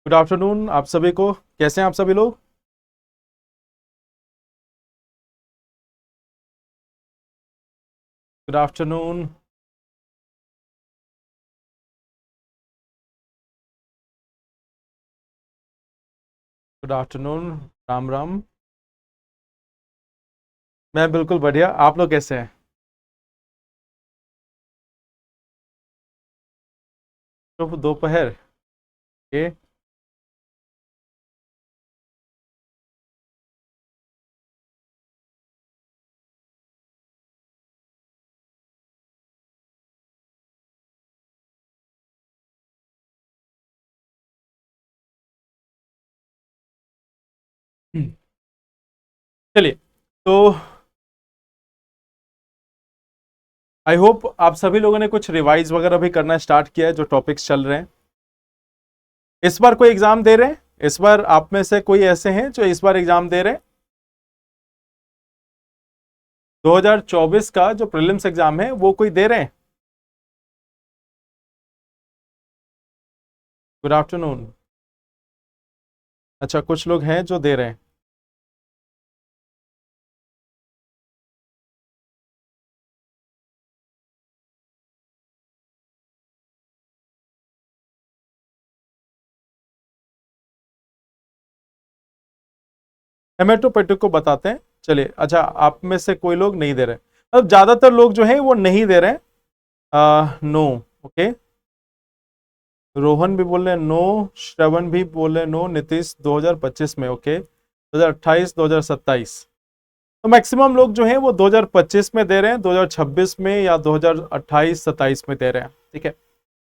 Good afternoon आप सभी को। कैसे हैं आप सभी लोग? Good afternoon. Good afternoon. Ram Ram. मैं बिल्कुल बढ़िया। आप लोग कैसे हैं? शुभ दोपहर के। चलिए, तो आई होप आप सभी लोगों ने कुछ रिवाइज वगैरह भी करना स्टार्ट किया है जो टॉपिक्स चल रहे हैं। इस बार कोई एग्जाम दे रहे हैं? इस बार आप में से कोई ऐसे हैं जो इस बार एग्जाम दे रहे हैं? 2024 का जो प्रीलिम्स एग्जाम है वो कोई दे रहे हैं? Good afternoon. अच्छा, कुछ लोग हैं जो दे रहे हैं। हेमेटोपेटिक को बताते हैं। चलिए, अच्छा, आप में से कोई लोग नहीं दे रहे। अब ज्यादातर लोग जो है वो नहीं दे रहे हैं। नो। ओके। रोहन भी बोल रहे हैं नो। श्रवण भी बोल रहे हैं नो। नीतीश 2025 में। ओके, 2028 2027। तो मैक्सिमम लोग जो हैं वो 2025 में दे रहे हैं, 2026 में या 2028 27 में दे रहे हैं। ठीक है,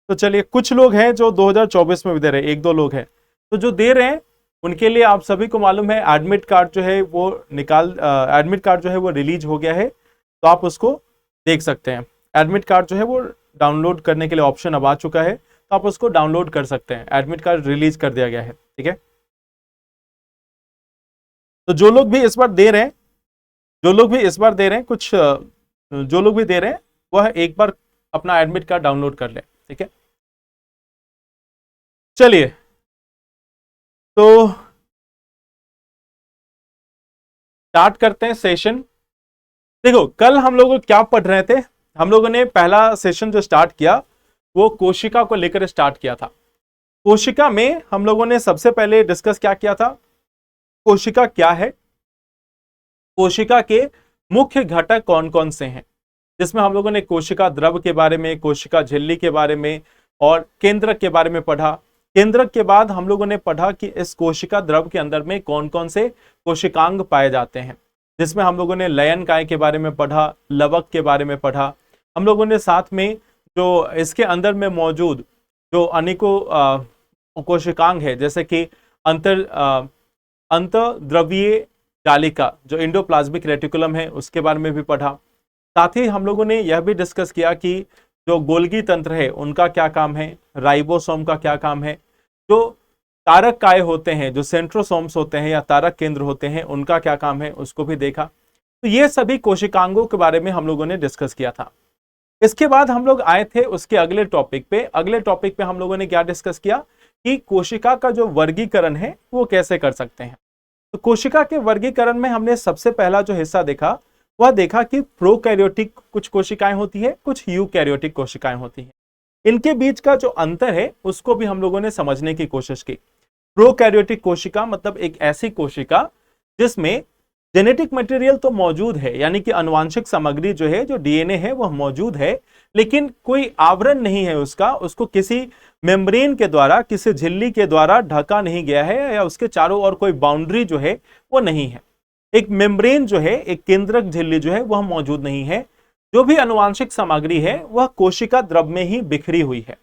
तो चलिए, कुछ लोग हैं जो 2024 में भी दे रहे हैं, एक दो लोग हैं। तो जो दे रहे हैं उनके लिए आप सभी को मालूम है एडमिट कार्ड जो है वो एडमिट कार्ड जो है वो रिलीज हो गया है। तो आप उसको देख सकते हैं। एडमिट कार्ड जो है वो डाउनलोड करने के लिए ऑप्शन अब आ चुका है, तो आप उसको डाउनलोड कर सकते हैं। एडमिट कार्ड रिलीज कर दिया गया है। ठीक है, तो जो लोग भी इस बार दे रहे हैं, जो लोग भी इस बार दे रहे हैं, जो लोग भी दे रहे हैं वह एक बार अपना एडमिट कार्ड डाउनलोड कर ले। ठीक है, चलिए, तो स्टार्ट करते हैं सेशन। देखो, कल हम लोग क्या पढ़ रहे थे? हम लोगों ने पहला सेशन जो स्टार्ट किया वो कोशिका को लेकर स्टार्ट किया था। कोशिका में हम लोगों ने सबसे पहले डिस्कस क्या किया था? कोशिका क्या है, कोशिका के मुख्य घटक कौन कौन से हैं, जिसमें हम लोगों ने कोशिका द्रव के बारे में, कोशिका झिल्ली के बारे में और केंद्रक के बारे में पढ़ा। केंद्रक के बाद हम लोगों ने पढ़ा कि इस कोशिका द्रव के अंदर में कौन कौन से कोशिकांग पाए जाते हैं, जिसमें हम लोगों ने लयन काय के बारे में पढ़ा, लवक के बारे में पढ़ा। हम लोगों ने साथ में जो इसके अंदर में मौजूद जो अनेकों कोशिकांग है, जैसे कि अंतर्द्रवीय जालिका जो इंडोप्लाज्मिक रेटिकुलम है उसके बारे में भी पढ़ा। साथ ही हम लोगों ने यह भी डिस्कस किया कि जो गोल्गी तंत्र है उनका क्या काम है, राइबोसोम का क्या काम है, जो तारक काय होते हैं, जो सेंट्रोसोम्स होते हैं या तारक केंद्र होते हैं, उनका क्या काम है, उसको भी देखा। तो ये सभी कोशिकांगों के बारे में हम लोगों ने डिस्कस किया था। इसके बाद हम लोग आए थे उसके अगले टॉपिक पे। अगले टॉपिक पे हम लोगों ने क्या डिस्कस किया कि कोशिका का जो वर्गीकरण है वो कैसे कर सकते हैं। तो कोशिका के वर्गीकरण में हमने सबसे पहला जो हिस्सा देखा वह देखा कि प्रोकैरियोटिक कुछ कोशिकाएं होती है, कुछ यूकैरियोटिक कोशिकाएं होती हैं। इनके बीच का जो अंतर है उसको भी हम लोगों ने समझने की कोशिश की। प्रोकैरियोटिक कोशिका मतलब एक ऐसी कोशिका जिसमें जेनेटिक मटेरियल तो मौजूद है, यानी कि आनुवांशिक सामग्री जो है, जो डीएनए है वह मौजूद है, लेकिन कोई आवरण नहीं है उसका, उसको किसी मेम्ब्रेन के द्वारा, किसी झिल्ली के द्वारा ढका नहीं गया है, या उसके चारों ओर कोई बाउंड्री जो है वो नहीं है। एक मेम्ब्रेन जो है, एक केंद्रक झिल्ली जो है वह मौजूद नहीं है। जो भी आनुवांशिक सामग्री है वह कोशिका द्रव में ही बिखरी हुई है।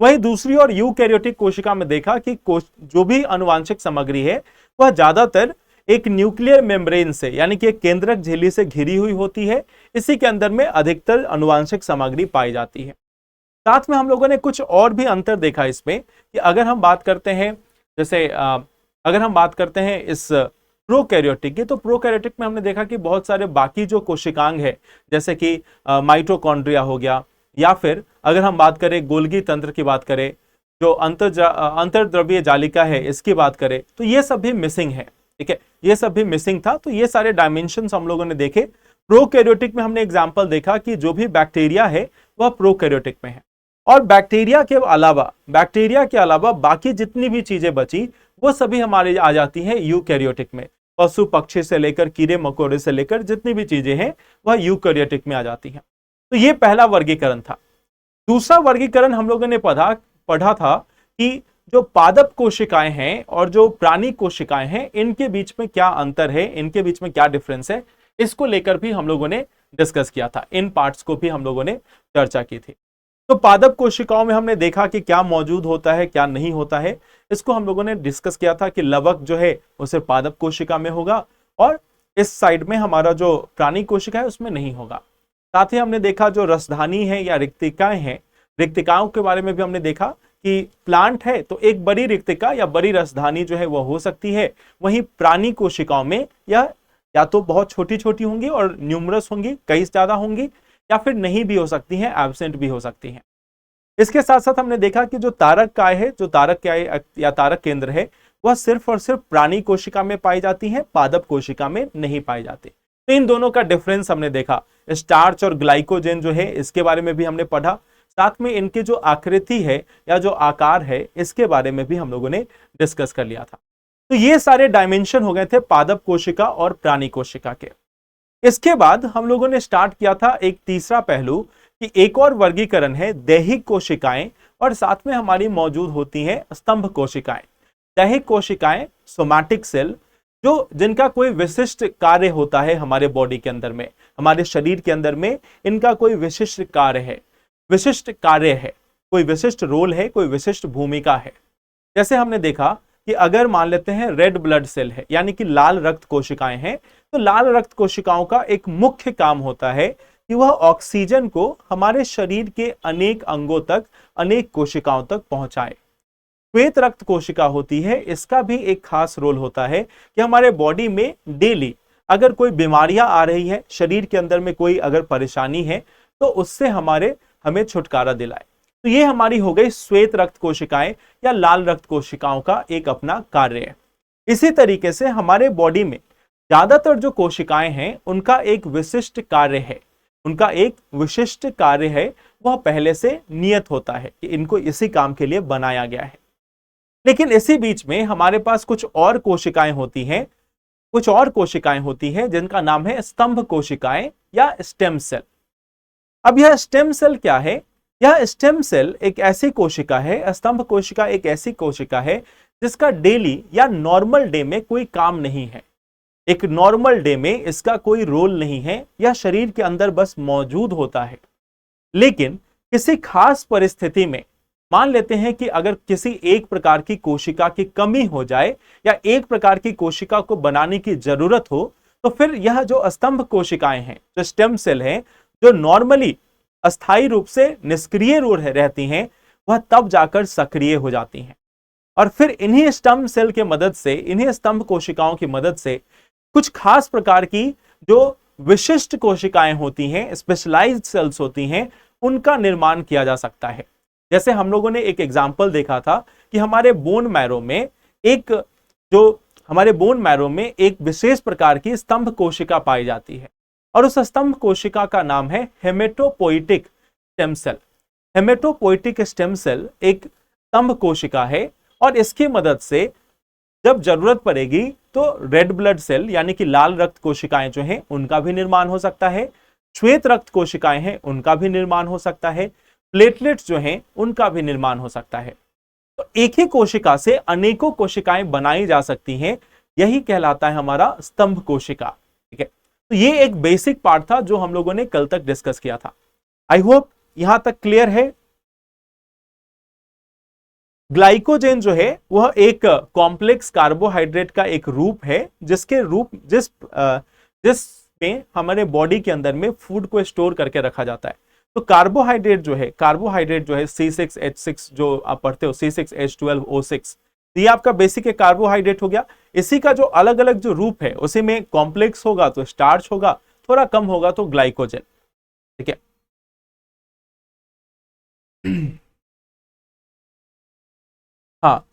वहीं दूसरी ओर यूकैरियोटिक कोशिका में देखा कि जो भी आनुवांशिक सामग्री है वह ज्यादातर एक न्यूक्लियर मेम्ब्रेन से, यानी कि एक केंद्रक झिल्ली से घिरी हुई होती है। इसी के अंदर में अधिकतर आनुवांशिक सामग्री पाई जाती है। साथ में हम लोगों ने कुछ और भी अंतर देखा इसमें कि अगर हम बात करते हैं, जैसे अगर हम बात करते हैं इस प्रोकैरियोटिक की, तो प्रोकैरियोटिक में हमने देखा कि बहुत सारे बाकी जो कोशिकांग है, जैसे कि माइटोकॉन्ड्रिया हो गया, या फिर अगर हम बात करें गोल्गी तंत्र की बात करें, जो अंतर्द्रव्यीय जालिका है इसकी बात करें तो ये सब भी मिसिंग है। ठीक है, ये सब भी मिसिंग था। तो ये सारे डायमेंशंस हम लोगों ने देखे। प्रोकैरियोटिक में हमने एग्जांपल देखा कि जो भी बैक्टीरिया है वह प्रोकैरियोटिक में है, और बैक्टीरिया के अलावा बाकी जितनी भी चीजें बची वो सभी हमारे आ जाती हैं यूकैरियोटिक में। पशु पक्षी से लेकर कीड़े मकोड़े से लेकर जितनी भी चीजें हैं वह यूकैरियोटिक में आ जाती हैं। तो ये पहला वर्गीकरण था। दूसरा वर्गीकरण हम लोगों ने पढ़ा था कि जो पादप कोशिकाएं हैं और जो प्राणी कोशिकाएं हैं इनके बीच में क्या अंतर है, इनके बीच में क्या डिफरेंस है, इसको लेकर भी हम लोगों ने डिस्कस किया था। इन पार्ट्स को भी हम लोगों ने चर्चा की थी। तो पादप कोशिकाओं में हमने देखा कि क्या मौजूद होता है क्या नहीं होता है, इसको हम लोगों ने डिस्कस किया था कि लवक जो है वो सिर्फ पादप कोशिका में होगा और इस साइड में हमारा जो प्राणी कोशिका है उसमें नहीं होगा। साथ ही हमने देखा जो रसधानी है या रिक्तिकाएं हैं, रिक्तिकाओं के बारे में भी हमने देखा कि प्लांट है तो एक बड़ी रिक्तिका या बड़ी रसधानी जो है वो हो सकती है, वहीं प्राणी कोशिकाओं में या तो बहुत छोटी छोटी होंगी और न्यूमरस होंगी, कई ज्यादा होंगी, या फिर नहीं भी हो सकती हैं, एब्सेंट भी हो सकती हैं। इसके साथ साथ हमने देखा कि जो तारक काय है, जो तारक काय या तारक केंद्र है, वह सिर्फ और सिर्फ प्राणी कोशिका में पाई जाती है, पादप कोशिका में नहीं पाई जाती। तो इन दोनों का डिफरेंस हमने देखा। स्टार्च और ग्लाइकोजेन जो है इसके बारे में भी हमने पढ़ा। साथ में इनकी जो आकृति है या जो आकार है इसके बारे में भी हम लोगों ने डिस्कस कर लिया था। तो ये सारे डायमेंशन हो गए थे पादप कोशिका और प्राणी कोशिका के। इसके बाद हम लोगों ने स्टार्ट किया था एक तीसरा पहलू कि एक और वर्गीकरण है दैहिक कोशिकाएं, और साथ में हमारी मौजूद होती हैं स्तंभ कोशिकाएं। दैहिक कोशिकाएं सोमैटिक सेल, जो जिनका कोई विशिष्ट कार्य होता है हमारे बॉडी के अंदर में, हमारे शरीर के अंदर में इनका कोई विशिष्ट कार्य है, कोई विशिष्ट रोल है, कोई विशिष्ट भूमिका है। जैसे हमने देखा कि अगर मान लेते हैं रेड ब्लड सेल है यानी कि लाल रक्त कोशिकाएं हैं, तो लाल रक्त कोशिकाओं का एक मुख्य काम होता है कि वह ऑक्सीजन को हमारे शरीर के अनेक अंगों तक, अनेक कोशिकाओं तक पहुंचाए। श्वेत रक्त कोशिका होती है, इसका भी एक खास रोल होता है कि हमारे बॉडी में डेली अगर कोई बीमारियां आ रही है, शरीर के अंदर में कोई अगर परेशानी है तो उससे हमें छुटकारा दिलाए। तो ये हमारी हो गई श्वेत रक्त कोशिकाएं या लाल रक्त कोशिकाओं का एक अपना कार्य है। इसी तरीके से हमारे बॉडी में ज्यादातर जो कोशिकाएं हैं उनका एक विशिष्ट कार्य है, वह पहले से नियत होता है कि इनको इसी काम के लिए बनाया गया है। लेकिन इसी बीच में हमारे पास कुछ और कोशिकाएं होती हैं जिनका नाम है स्तंभ कोशिकाएं या स्टेम सेल। अब यह स्टेम सेल क्या है? यह स्टेम सेल एक ऐसी कोशिका है, स्तंभ कोशिका एक ऐसी कोशिका है जिसका डेली या नॉर्मल डे में कोई काम नहीं है। एक नॉर्मल डे में इसका कोई रोल नहीं है या शरीर के अंदर बस मौजूद होता है। लेकिन किसी खास परिस्थिति में मान लेते हैं कि अगर किसी एक प्रकार की कोशिका की कमी हो जाए या एक प्रकार की कोशिका को बनाने की जरूरत हो, तो फिर यह जो स्तंभ कोशिकाएं हैं, जो स्टेम सेल हैं, जो नॉर्मली अस्थायी रूप से निष्क्रिय रहती हैं, वह तब जाकर सक्रिय हो जाती हैं। और फिर इन्हीं स्टेम सेल के मदद से, इन्हीं स्तंभ कोशिकाओं की मदद से कुछ खास प्रकार की जो विशिष्ट कोशिकाएं होती हैं, स्पेशलाइज्ड सेल्स होती हैं, उनका निर्माण किया जा सकता है। जैसे हम लोगों ने एक एग्जाम्पल देखा था कि हमारे बोन मैरो में एक विशेष प्रकार की स्तंभ कोशिका पाई जाती है, और उस स्तंभ कोशिका का नाम है haematopoietic stem cell. Haematopoietic stem cell एक स्तंभ कोशिका है, और इसकी मदद से जब जरूरत पड़ेगी तो रेड ब्लड सेल यानी कि लाल रक्त कोशिकाएं जो हैं उनका भी निर्माण हो सकता है, श्वेत रक्त कोशिकाएं हैं उनका भी निर्माण हो सकता है, प्लेटलेट्स जो हैं उनका भी निर्माण हो सकता है। तो एक ही कोशिका से अनेकों कोशिकाएं बनाई जा सकती हैं, यही कहलाता है हमारा स्तंभ कोशिका। ठीक है, तो ये एक बेसिक पार्ट था जो हम लोगों ने कल तक डिस्कस किया था। आई होप यहां तक क्लियर है। ग्लाइकोजेन जो है वह एक कॉम्प्लेक्स कार्बोहाइड्रेट का एक रूप है जिसमें हमारे बॉडी के अंदर में फूड को स्टोर करके रखा जाता है। तो कार्बोहाइड्रेट जो है C6H6 जो आप पढ़ते हो, C6H12O6, तो ये आपका बेसिक एक कार्बोहाइड्रेट हो गया। इसी का जो अलग अलग जो रूप है, उसी में कॉम्प्लेक्स होगा तो स्टार्च होगा, थोड़ा कम होगा तो ग्लाइकोजेन। ठीक है हाँ,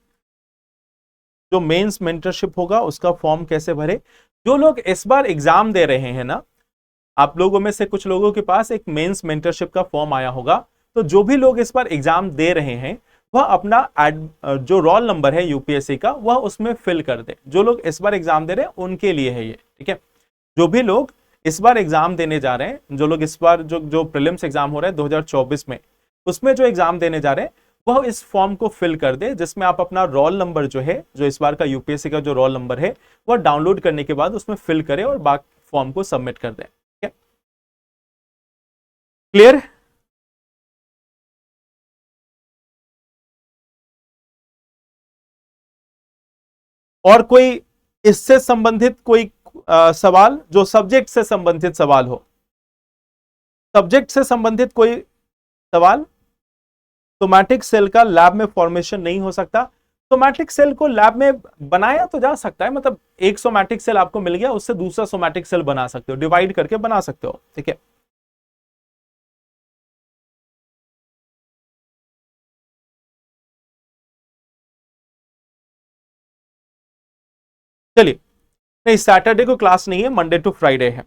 जो मेंस मेंटरशिप होगा उसका फॉर्म कैसे भरे। जो लोग इस बार एग्जाम दे रहे हैं ना, आप लोगों में से कुछ लोगों के पास एक मेंस मेंटरशिप का फॉर्म आया होगा, तो जो भी लोग इस बार एग्जाम दे रहे हैं वह अपना जो रोल नंबर है यूपीएससी का वह उसमें फिल कर दे। जो लोग इस बार एग्जाम दे रहे हैं उनके लिए है ये, ठीक है। जो भी लोग इस बार एग्जाम देने जा रहे हैं, जो लोग इस बार जो प्रीलिम्स एग्जाम हो रहे हैं 2024 में, उसमें जो एग्जाम देने जा रहे हैं वह इस फॉर्म को फिल कर दे, जिसमें आप अपना रोल नंबर जो है, जो इस बार का यूपीएससी का जो रोल नंबर है वह डाउनलोड करने के बाद उसमें फिल करें और बाकी फॉर्म को सबमिट कर दें। ठीक है, क्लियर। और कोई इससे संबंधित कोई सवाल, जो सब्जेक्ट से संबंधित सवाल हो, सब्जेक्ट से संबंधित कोई सवाल। सोमैटिक सेल का लैब में फॉर्मेशन नहीं हो सकता। सोमैटिक सेल को लैब में बनाया तो जा सकता है, मतलब एक सोमैटिक सेल आपको मिल गया, उससे दूसरा सोमैटिक सेल बना सकते हो, डिवाइड करके बना सकते हो, ठीक है। चलिए, नहीं सैटरडे को क्लास नहीं है, मंडे टू फ्राइडे है।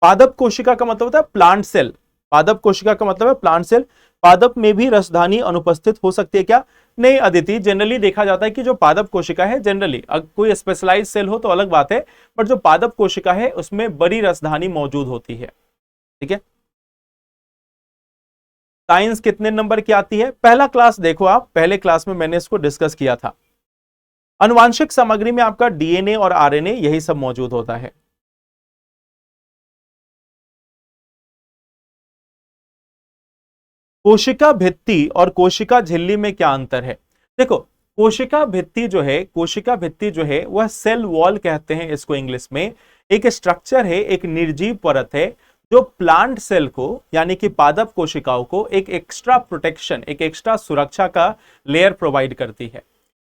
पादप कोशिका का मतलब होता है प्लांट सेल। पादप कोशिका का मतलब है प्लांट सेल। पादप में भी रसधानी अनुपस्थित हो सकती है क्या? नहीं अदिति, जनरली देखा जाता है कि जो पादप कोशिका है, जनरली अगर कोई स्पेशलाइज सेल हो तो अलग बात है, बट जो पादप कोशिका है उसमें बड़ी रसधानी मौजूद होती है, ठीक है। साइंस कितने नंबर की आती है? पहला क्लास देखो आप, पहले क्लास में मैंने इसको डिस्कस किया था। आनुवांशिक सामग्री में आपका डीएनए और आरएनए यही सब मौजूद होता है। कोशिका भित्ति और कोशिका झिल्ली में क्या अंतर है? देखो, कोशिका भित्ति जो है, कोशिका भित्ति जो है वह सेल वॉल कहते हैं इसको इंग्लिश में। एक स्ट्रक्चर है, एक निर्जीव परत है जो प्लांट सेल को, यानी कि पादप कोशिकाओं को एक एक्स्ट्रा प्रोटेक्शन, एक एक्स्ट्रा सुरक्षा का लेयर प्रोवाइड करती है।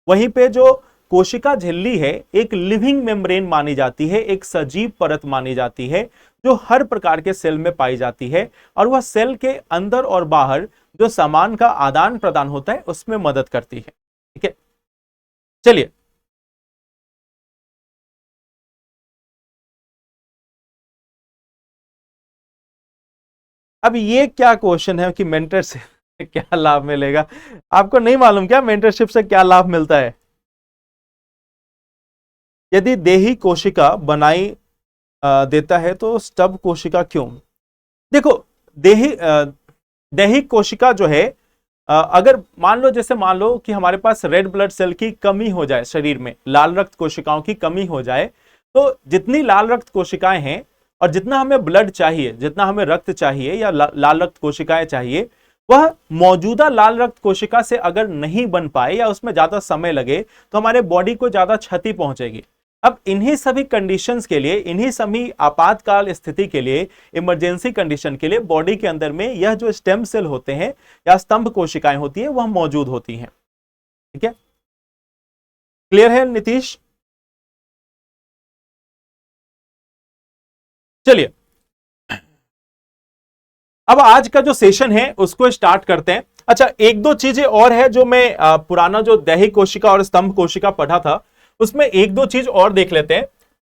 वहीं पे जो कोशिका झिल्ली है एक लिविंग मेम्ब्रेन मानी जाती है, एक सजीव परत मानी जाती है जो हर प्रकार के सेल में पाई जाती है, और वह सेल के अंदर और बाहर जो सामान का आदान प्रदान होता है उसमें मदद करती है, ठीक है। चलिए, अब ये क्या क्वेश्चन है कि मेंटरशिप से क्या लाभ मिलेगा? आपको नहीं मालूम क्या मेंटरशिप से क्या लाभ मिलता है? यदि देही कोशिका बनाई देता है तो स्टब कोशिका क्यों? देखो, दैहिक कोशिका जो है, अगर मान लो, जैसे मान लो कि हमारे पास रेड ब्लड सेल की कमी हो जाए, शरीर में लाल रक्त कोशिकाओं की कमी हो जाए, तो जितनी लाल रक्त कोशिकाएं हैं और जितना हमें ब्लड चाहिए, जितना हमें रक्त चाहिए या लाल रक्त कोशिकाएं चाहिए, वह मौजूदा लाल रक्त कोशिका से अगर नहीं बन पाए या उसमें ज्यादा समय लगे तो हमारे बॉडी को ज्यादा क्षति पहुंचेगी। अब इन्हीं सभी कंडीशंस के लिए, इन्हीं सभी आपातकाल स्थिति के लिए, इमरजेंसी कंडीशन के लिए बॉडी के अंदर में यह जो स्टेम सेल होते हैं या स्तंभ कोशिकाएं होती हैं वह मौजूद होती हैं, ठीक है। क्लियर है नीतीश? चलिए, अब आज का जो सेशन है उसको स्टार्ट करते हैं। अच्छा, एक दो चीजें और है जो मैं पुराना जो दैहिक कोशिका और स्तंभ कोशिका पढ़ा था उसमें एक दो चीज और देख लेते हैं।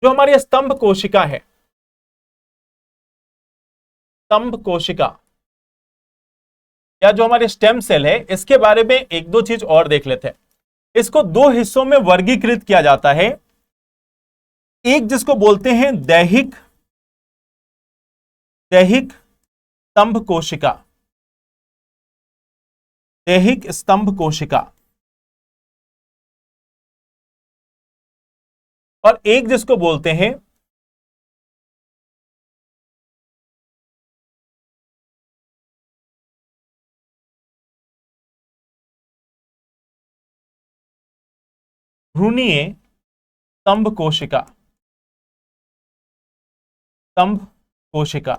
जो हमारी स्तंभ कोशिका है, स्तंभ कोशिका या जो हमारे स्टेम सेल है, इसके बारे में एक दो चीज और देख लेते हैं। इसको दो हिस्सों में वर्गीकृत किया जाता है। एक जिसको बोलते हैं दैहिक स्तंभ कोशिका, दैहिक स्तंभ कोशिका, और एक जिसको बोलते हैं भ्रूणीय स्तंभ कोशिका, स्तंभ कोशिका।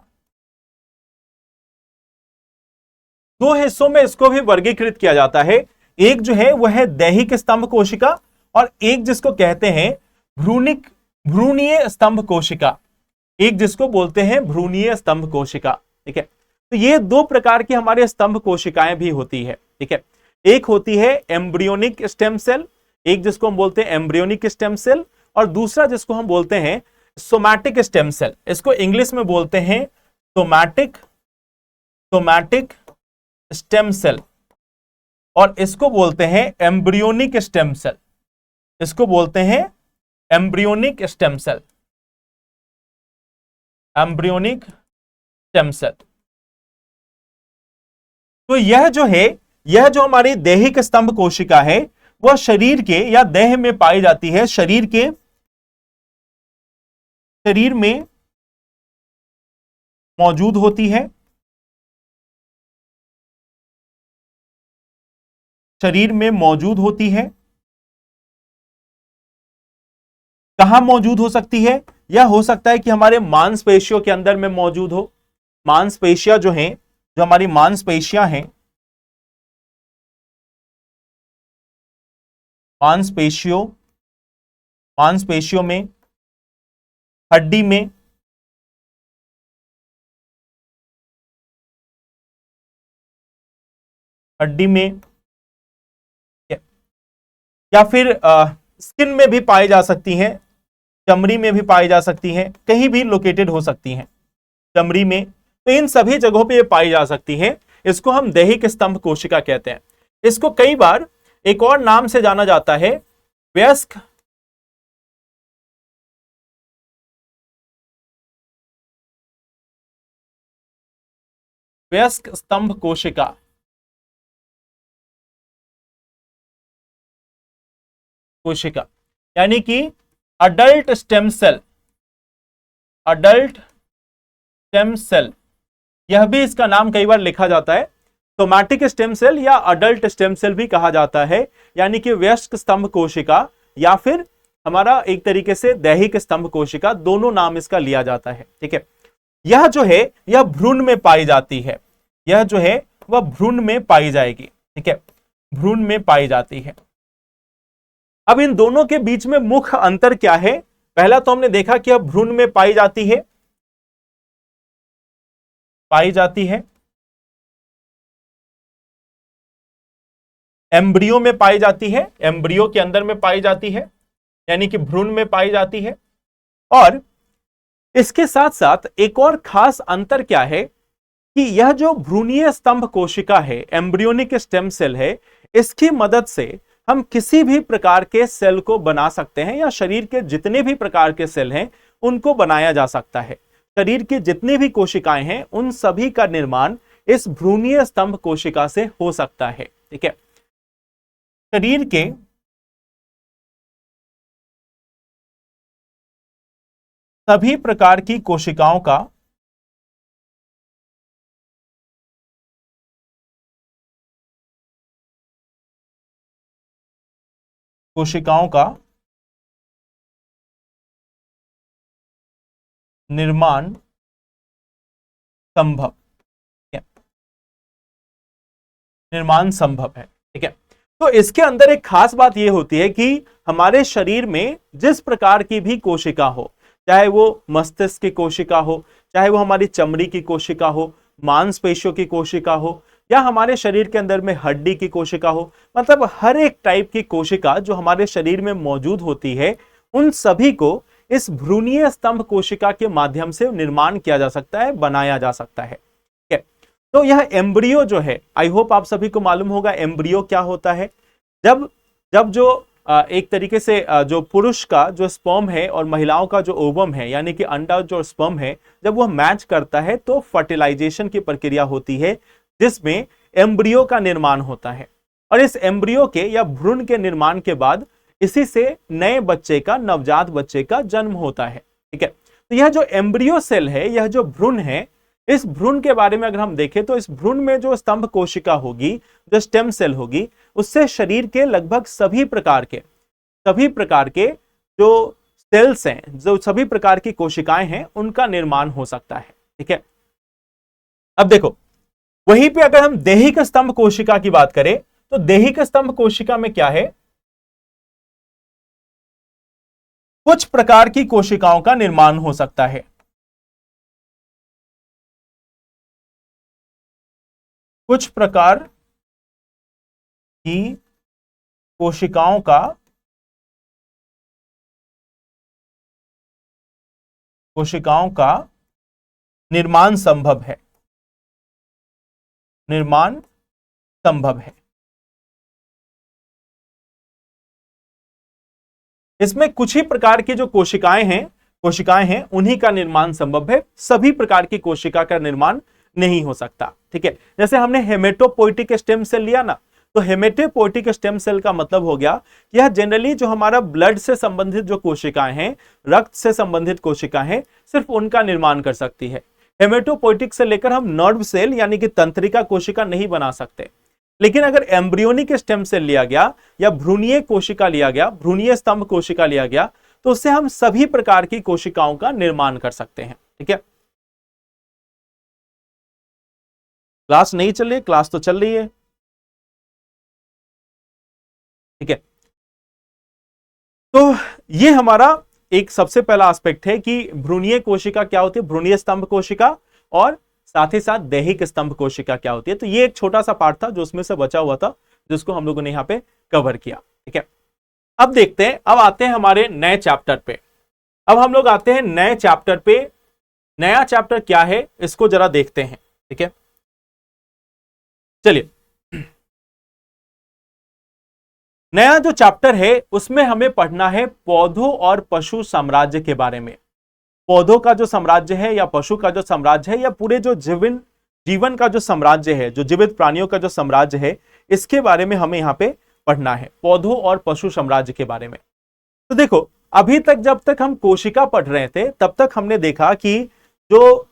दो हिस्सों में इसको भी वर्गीकृत किया जाता है। एक जो है वह है दैहिक स्तंभ कोशिका, और एक जिसको कहते हैं भ्रूणीय स्तंभ कोशिका, एक जिसको बोलते हैं भ्रूणीय स्तंभ कोशिका, ठीक है। तो ये दो प्रकार की हमारे स्तंभ कोशिकाएं भी होती है, ठीक है। एक होती है एम्ब्रियोनिक स्टेम सेल, एक जिसको हम बोलते हैं एम्ब्रियोनिक स्टेम सेल, और दूसरा जिसको हम बोलते हैं सोमैटिक स्टेम सेल। इसको इंग्लिश में बोलते हैं सोमैटिक स्टेम सेल, और इसको बोलते हैं एम्ब्रियोनिक स्टेम सेल। इसको बोलते हैं embryonic stem cell, embryonic stem cell. तो यह जो है, यह जो हमारी दैहिक स्तंभ कोशिका है वह शरीर के या देह में पाई जाती है, शरीर में मौजूद होती है, शरीर में मौजूद होती है। कहां मौजूद हो सकती है? यह हो सकता है कि हमारे मांसपेशियों के अंदर में मौजूद हो। मांसपेशियां जो हैं, जो हमारी मांसपेशियां हैं, मांसपेशियों में, हड्डी में, या फिर स्किन में भी पाई जा सकती हैं, चमड़ी में भी पाई जा सकती हैं, कहीं भी लोकेटेड हो सकती हैं, चमड़ी में। तो इन सभी जगहों पे ये पाई जा सकती हैं। इसको हम दैहिक स्तंभ कोशिका कहते हैं। इसको कई बार एक और नाम से जाना जाता है, वयस्क स्तंभ कोशिका, यानी कि अडल्ट स्टेम सेल, यह भी इसका नाम कई बार लिखा जाता है। सोमैटिक स्टेम सेल या अडल्ट स्टेम सेल भी कहा जाता है, यानी कि वयस्क स्तंभ कोशिका या फिर हमारा एक तरीके से दैहिक स्तंभ कोशिका, दोनों नाम इसका लिया जाता है, ठीक है। यह जो है यह भ्रूण में पाई जाती है, यह जो है वह भ्रूण में पाई जाएगी, ठीक है, भ्रूण में पाई जाती है। अब इन दोनों के बीच में मुख्य अंतर क्या है? पहला तो हमने देखा कि यह भ्रूण में पाई जाती है, एम्ब्रियो में पाई जाती है, एम्ब्रियो के अंदर में पाई जाती है, यानी कि भ्रूण में पाई जाती है। और इसके साथ साथ एक और खास अंतर क्या है कि यह जो भ्रूणीय स्तंभ कोशिका है, एम्ब्रियोनिक स्टेम सेल है, इसकी मदद से हम किसी भी प्रकार के सेल को बना सकते हैं, या शरीर के जितने भी प्रकार के सेल हैं उनको बनाया जा सकता है। शरीर की जितनी भी कोशिकाएं हैं उन सभी का निर्माण इस भ्रूणीय स्तंभ कोशिका से हो सकता है, ठीक है। शरीर के सभी प्रकार की कोशिकाओं का निर्माण संभव है, ठीक है। तो इसके अंदर एक खास बात यह होती है कि हमारे शरीर में जिस प्रकार की भी कोशिका हो, चाहे वो मस्तिष्क की कोशिका हो, चाहे वो हमारी चमड़ी की कोशिका हो, मांसपेशियों की कोशिका हो, या हमारे शरीर के अंदर में हड्डी की कोशिका हो, मतलब हर एक टाइप की कोशिका जो हमारे शरीर में मौजूद होती है, उन सभी को इस भ्रूणीय स्तंभ कोशिका के माध्यम से निर्माण किया जा सकता है, बनाया जा सकता है। तो यह एम्ब्रियो जो है, आई होप आप सभी को मालूम होगा एम्ब्रियो क्या होता है। जब जो एक तरीके से जो पुरुष का जो स्पर्म है और महिलाओं का जो ओवम है, यानी कि अंडा जो स्पर्म है, जब वह मैच करता है तो फर्टिलाइजेशन की प्रक्रिया होती है, जिसमें एम्ब्रियो का निर्माण होता है। और इस एम्ब्रियो के या भ्रूण के निर्माण के बाद इसी से नए बच्चे का, नवजात बच्चे का जन्म होता है, ठीक है। तो यह जो एम्ब्रियो सेल है, यह जो भ्रूण है, इस भ्रूण के बारे में अगर हम देखें तो इस भ्रूण में जो स्तंभ कोशिका होगी, जो स्टेम सेल होगी, उससे शरीर के लगभग सभी प्रकार के जो सेल्स हैं, जो सभी प्रकार की कोशिकाएं हैं, उनका निर्माण हो सकता है, ठीक है। अब देखो, वहीं पे अगर हम दैहिक स्तंभ कोशिका की बात करें तो दैहिक स्तंभ कोशिका में क्या है? कुछ प्रकार की कोशिकाओं का निर्माण हो सकता है, कुछ प्रकार की कोशिकाओं का निर्माण संभव है। निर्माण संभव है। इसमें कुछ ही प्रकार की जो कोशिकाएं हैं उन्हीं का निर्माण संभव है। सभी प्रकार की कोशिका का निर्माण नहीं हो सकता। ठीक है, जैसे हमने हेमेटोपोइटिक स्टेम सेल लिया ना, तो हेमेटोपोइटिक स्टेम सेल का मतलब हो गया कि यह जनरली जो हमारा ब्लड से संबंधित जो कोशिकाएं हैं, रक्त से संबंधित कोशिकाएं हैं, सिर्फ उनका निर्माण कर सकती है। हेमेटोपोइटिक से लेकर हम नर्व सेल यानी कि तंत्रिका कोशिका नहीं बना सकते। लेकिन अगर एम्ब्रियोनिक स्टेम सेल लिया गया या भ्रूणीय कोशिका लिया गया, भ्रूणीय स्तंभ कोशिका लिया गया, तो उससे हम सभी प्रकार की कोशिकाओं का निर्माण कर सकते हैं। ठीक है, क्लास नहीं चल रही, क्लास तो चल रही है। ठीक है, तो ये हमारा एक सबसे पहला एस्पेक्ट है कि भ्रूणीय कोशिका क्या होती है, भ्रूणीय स्तंभ कोशिका, और साथ ही साथ दैहिक स्तंभ कोशिका क्या होती है। तो ये एक छोटा सा पार्ट था जो उसमें से बचा हुआ था, जिसको हम लोगों ने यहां पे कवर किया। ठीक है, अब देखते हैं, अब आते हैं हमारे नए चैप्टर पे। अब हम लोग आते हैं नए चैप्टर पे। नया चैप्टर क्या है इसको जरा देखते हैं। ठीक है, चलिए, नया जो चैप्टर है उसमें हमें पढ़ना है पौधों और पशु साम्राज्य के बारे में। पौधों का जो साम्राज्य है या पशु का जो साम्राज्य है या पूरे जो जीवन का जो साम्राज्य है, जो जीवित प्राणियों का जो साम्राज्य है, इसके बारे में हमें यहां पे पढ़ना है, पौधों और पशु साम्राज्य के बारे में। तो देखो, अभी तक जब तक हम कोशिका पढ़ रहे थे तब तक हमने देखा कि जो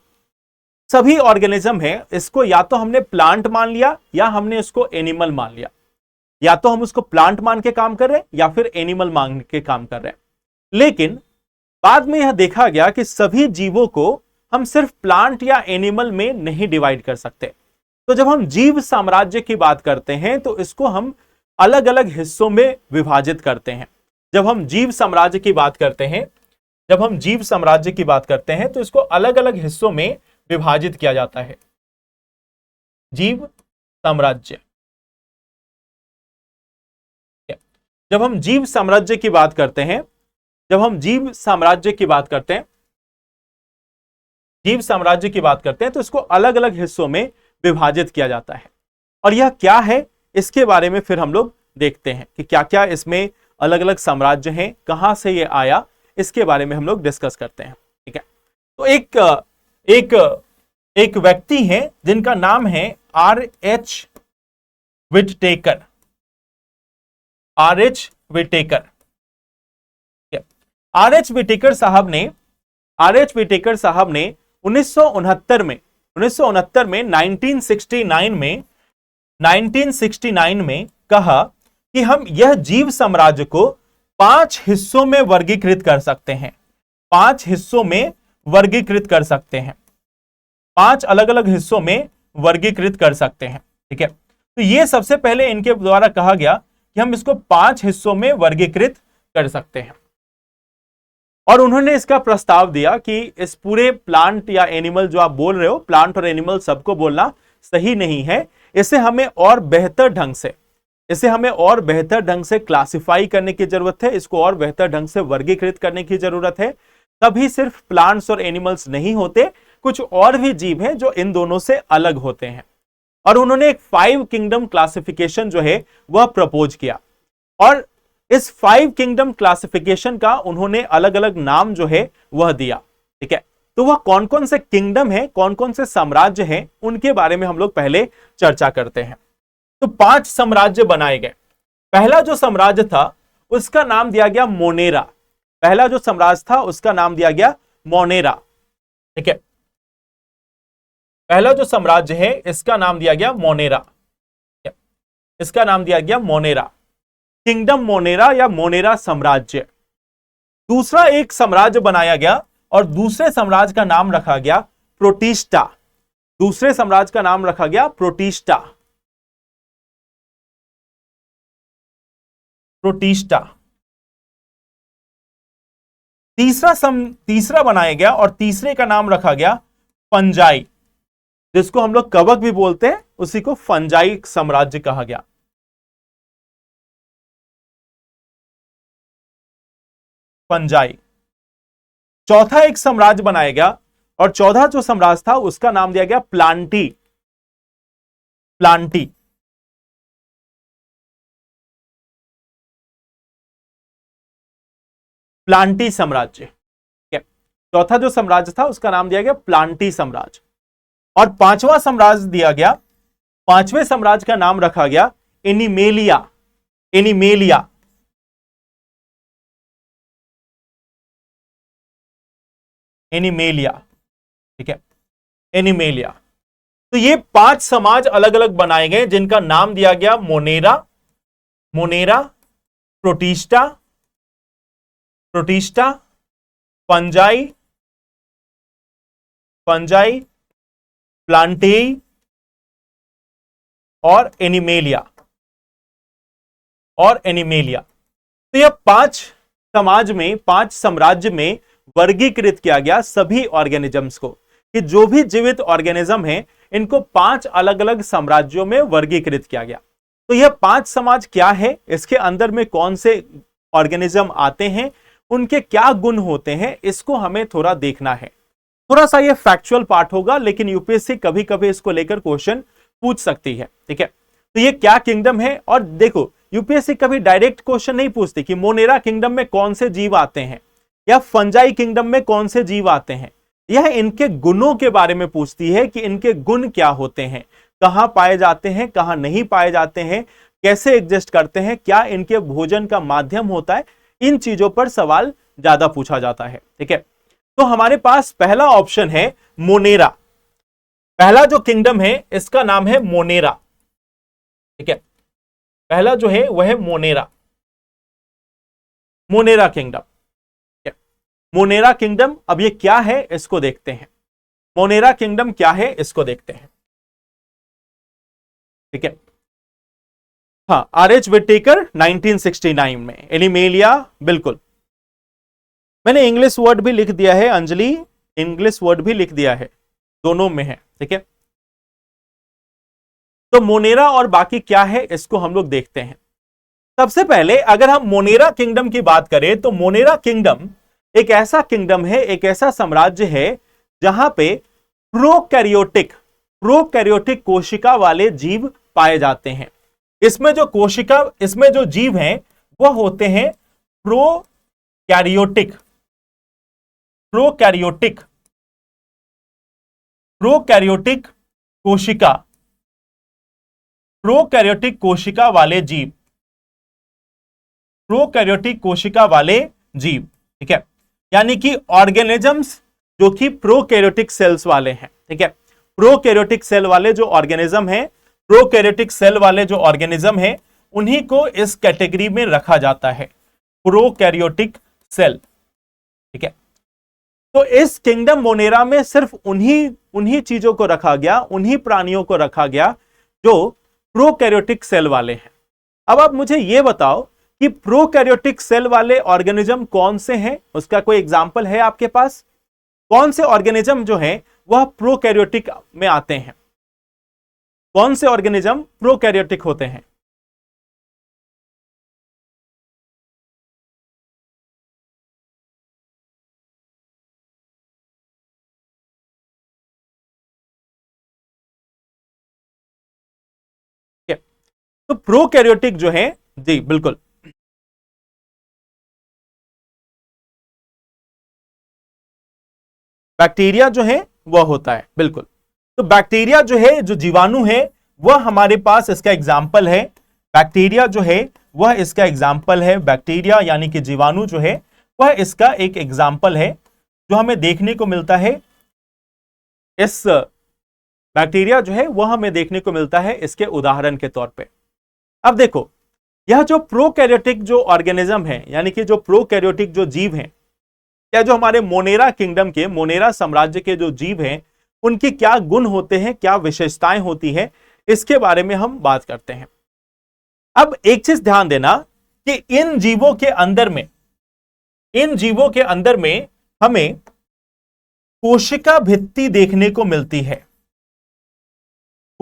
सभी ऑर्गेनिज्म है इसको या तो हमने प्लांट मान लिया या हमने इसको एनिमल मान लिया। या तो हम उसको प्लांट मान के काम कर रहे हैं या फिर एनिमल मान के काम कर रहे हैं। लेकिन बाद में यह देखा गया कि सभी जीवों को हम सिर्फ प्लांट या एनिमल में नहीं डिवाइड कर सकते। तो जब हम जीव साम्राज्य की बात करते हैं तो इसको हम अलग अलग हिस्सों में विभाजित करते हैं। जब हम जीव साम्राज्य की बात करते हैं तो इसको अलग अलग हिस्सों में विभाजित किया जाता है। जीव साम्राज्य, जब हम जीव साम्राज्य की बात करते हैं तो इसको अलग अलग हिस्सों में विभाजित किया जाता है। और यह क्या है इसके बारे में फिर हम लोग देखते हैं कि क्या क्या इसमें अलग अलग साम्राज्य हैं, कहां से ये आया, इसके बारे में हम लोग डिस्कस करते हैं। ठीक है, तो एक व्यक्ति है जिनका नाम है R.H. विटटेकर। R.H. Whittaker. R.H. Whittaker साहब ने 1969 में 1969 में कहा कि हम यह जीव साम्राज्य को 5 हिस्सों में वर्गीकृत कर सकते हैं। 5 हिस्सों में वर्गीकृत कर सकते हैं, 5 अलग अलग हिस्सों में वर्गीकृत कर सकते हैं। ठीक है, तो यह सबसे पहले इनके द्वारा कहा गया कि हम इसको 5 हिस्सों में वर्गीकृत कर सकते हैं। और उन्होंने इसका प्रस्ताव दिया कि इस पूरे प्लांट या एनिमल जो आप बोल रहे हो, प्लांट और एनिमल सबको बोलना सही नहीं है, इसे हमें और बेहतर ढंग से क्लासिफाई करने की जरूरत है, इसको और बेहतर ढंग से वर्गीकृत करने की जरूरत है। तभी सिर्फ प्लांट्स और एनिमल्स नहीं होते, कुछ और भी जीव हैं जो इन दोनों से अलग होते हैं। और उन्होंने एक 5 किंगडम क्लासिफिकेशन जो है वह प्रपोज किया। और इस 5 किंगडम क्लासिफिकेशन का उन्होंने अलग अलग नाम जो है वह दिया। ठीक है, तो वह कौन कौन से किंगडम है, कौन कौन से साम्राज्य हैं, उनके बारे में हम लोग पहले चर्चा करते हैं। तो 5 साम्राज्य बनाए गए। पहला जो साम्राज्य था उसका नाम दिया गया मोनेरा। पहला जो साम्राज्य था उसका नाम दिया गया मोनेरा। ठीक है, पहला जो साम्राज्य है इसका नाम दिया गया मोनेरा। इसका नाम दिया गया मोनेरा, किंगडम मोनेरा या मोनेरा साम्राज्य। दूसरा एक साम्राज्य बनाया गया और दूसरे साम्राज्य का नाम रखा गया प्रोटिस्टा। दूसरे साम्राज्य का नाम रखा गया प्रोटिस्टा। तीसरा बनाया गया और तीसरे का नाम रखा गया पंजाई। जिसको हम लोग कवक भी बोलते हैं, उसी को फंजाई साम्राज्य कहा गया। फंजाई। चौथा एक साम्राज्य बनाया गया, और चौथा जो साम्राज्य था उसका नाम दिया गया प्लांटी। प्लांटी। प्लांटी साम्राज्य। चौथा जो साम्राज्य था उसका नाम दिया गया प्लांटी साम्राज्य। और पांचवा साम्राज्य दिया गया, पांचवें साम्राज्य का नाम रखा गया एनिमेलिया। एनिमेलिया। एनिमेलिया। ठीक है, एनिमेलिया। तो ये 5 समाज अलग अलग बनाए गए जिनका नाम दिया गया Monera, Monera, Protista, Protista, Fungi, Fungi, Plantae और एनिमेलिया, और एनिमेलिया। तो यह 5 समाज में, 5 साम्राज्य में वर्गीकृत किया गया सभी ऑर्गेनिजम्स को, कि जो भी जीवित ऑर्गेनिज्म है इनको 5 अलग अलग साम्राज्यों में वर्गीकृत किया गया। तो यह 5 समाज क्या है, इसके अंदर में कौन से ऑर्गेनिज्म आते हैं, उनके क्या गुण होते हैं, इसको हमें थोड़ा देखना है। थोड़ा सा ये फैक्चुअल पार्ट होगा, लेकिन यूपीएससी कभी कभी इसको लेकर क्वेश्चन पूछ सकती है। ठीक है, तो ये क्या किंगडम है, और देखो यूपीएससी कभी डायरेक्ट क्वेश्चन नहीं पूछती कि मोनेरा किंगडम में कौन से जीव आते हैं या फंजाई किंगडम में कौन से जीव आते हैं। यह इनके गुणों के बारे में पूछती है कि इनके गुण क्या होते हैं, कहां पाए जाते हैं, कहां नहीं पाए जाते हैं, कैसे एग्जिस्ट करते हैं, क्या इनके भोजन का माध्यम होता है। इन चीजों पर सवाल ज्यादा पूछा जाता है। ठीक है, तो हमारे पास पहला ऑप्शन है मोनेरा। पहला जो किंगडम है इसका नाम है मोनेरा। ठीक है, पहला जो है वह है Monera, Monera kingdom. Monera kingdom, अब ये क्या है इसको देखते हैं। मोनेरा किंगडम क्या है इसको देखते हैं। ठीक है, हाँ, आर.एच. विटेकर 1969 में। एनिमेलिया, बिल्कुल, मैंने इंग्लिश वर्ड भी लिख दिया है अंजलि, इंग्लिश वर्ड भी लिख दिया है, दोनों में है। ठीक है, तो मोनेरा और बाकी क्या है इसको हम लोग देखते हैं। सबसे पहले अगर हम मोनेरा किंगडम की बात करें तो मोनेरा किंगडम एक ऐसा किंगडम है, एक ऐसा साम्राज्य है जहां पे प्रोकैरियोटिक, प्रोकैरियोटिक कोशिका वाले जीव पाए जाते हैं। इसमें जो कोशिका, इसमें जो जीव हैं वह होते हैं प्रोकैरियोटिक, प्रोकैरियोटिक, प्रोकैरियोटिक कोशिका, प्रोकैरियोटिक कोशिका वाले जीव, प्रोकैरियोटिक कोशिका वाले जीव। ठीक है, यानी कि ऑर्गेनिजम्स जो कि प्रोकैरियोटिक सेल्स वाले हैं। ठीक है, प्रोकैरियोटिक सेल वाले जो ऑर्गेनिज्म हैं, प्रोकैरियोटिक सेल वाले जो ऑर्गेनिज्म हैं, उन्हीं को इस कैटेगरी में रखा जाता है, प्रोकैरियोटिक सेल। ठीक है, तो इस किंगडम मोनेरा में सिर्फ उन्हीं चीजों को रखा गया, उन्हीं प्राणियों को रखा गया जो प्रोकैरियोटिक सेल वाले हैं। अब आप मुझे यह बताओ कि प्रोकैरियोटिक सेल वाले ऑर्गेनिज्म कौन से हैं, उसका कोई एग्जांपल है आपके पास? कौन से ऑर्गेनिज्म जो हैं वह प्रोकैरियोटिक में आते हैं? कौन से ऑर्गेनिज्म प्रोकैरियोटिक होते हैं? तो प्रोकैरियोटिक जो है, जी बिल्कुल, बैक्टीरिया जो है वह होता है, बिल्कुल। तो बैक्टीरिया जो है, जो जीवाणु है, वह हमारे पास इसका एग्जाम्पल है। बैक्टीरिया जो है वह इसका एग्जाम्पल है। बैक्टीरिया यानी कि जीवाणु जो है वह इसका एक एग्जाम्पल है, जो हमें देखने को मिलता है। इस बैक्टीरिया जो है वह हमें देखने को मिलता है इसके उदाहरण के तौर पे। अब देखो, यह जो प्रोकैरियोटिक जो ऑर्गेनिज्म है, यानी कि जो प्रोकैरियोटिक जो जीव हैं, या जो हमारे मोनेरा किंगडम के, मोनेरा साम्राज्य के जो जीव हैं, उनके क्या गुण होते हैं, क्या विशेषताएं होती हैं, इसके बारे में हम बात करते हैं। अब एक चीज ध्यान देना कि इन जीवों के अंदर में, इन जीवों के अंदर में हमें कोशिका भित्ति देखने को मिलती है।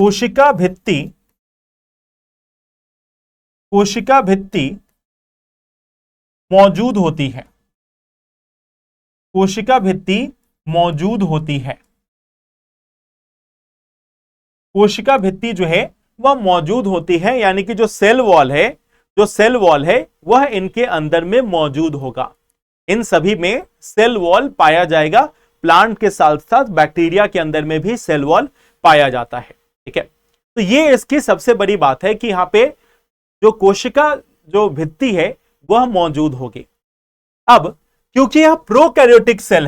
कोशिका भित्ति मौजूद होती है। कोशिका भित्ति मौजूद होती है। कोशिका भित्ति जो है वह मौजूद होती है, यानी कि जो सेल वॉल है वह इनके अंदर में मौजूद होगा। इन सभी में सेल वॉल पाया जाएगा। प्लांट के साथ साथ बैक्टीरिया के अंदर में भी सेल वॉल पाया जाता है। ठीक है, तो ये इसकी सबसे बड़ी बात है कि यहां पे जो कोशिका जो भित्ति है वह मौजूद होगी। अब क्योंकि यह प्रोकैरियोटिक सेल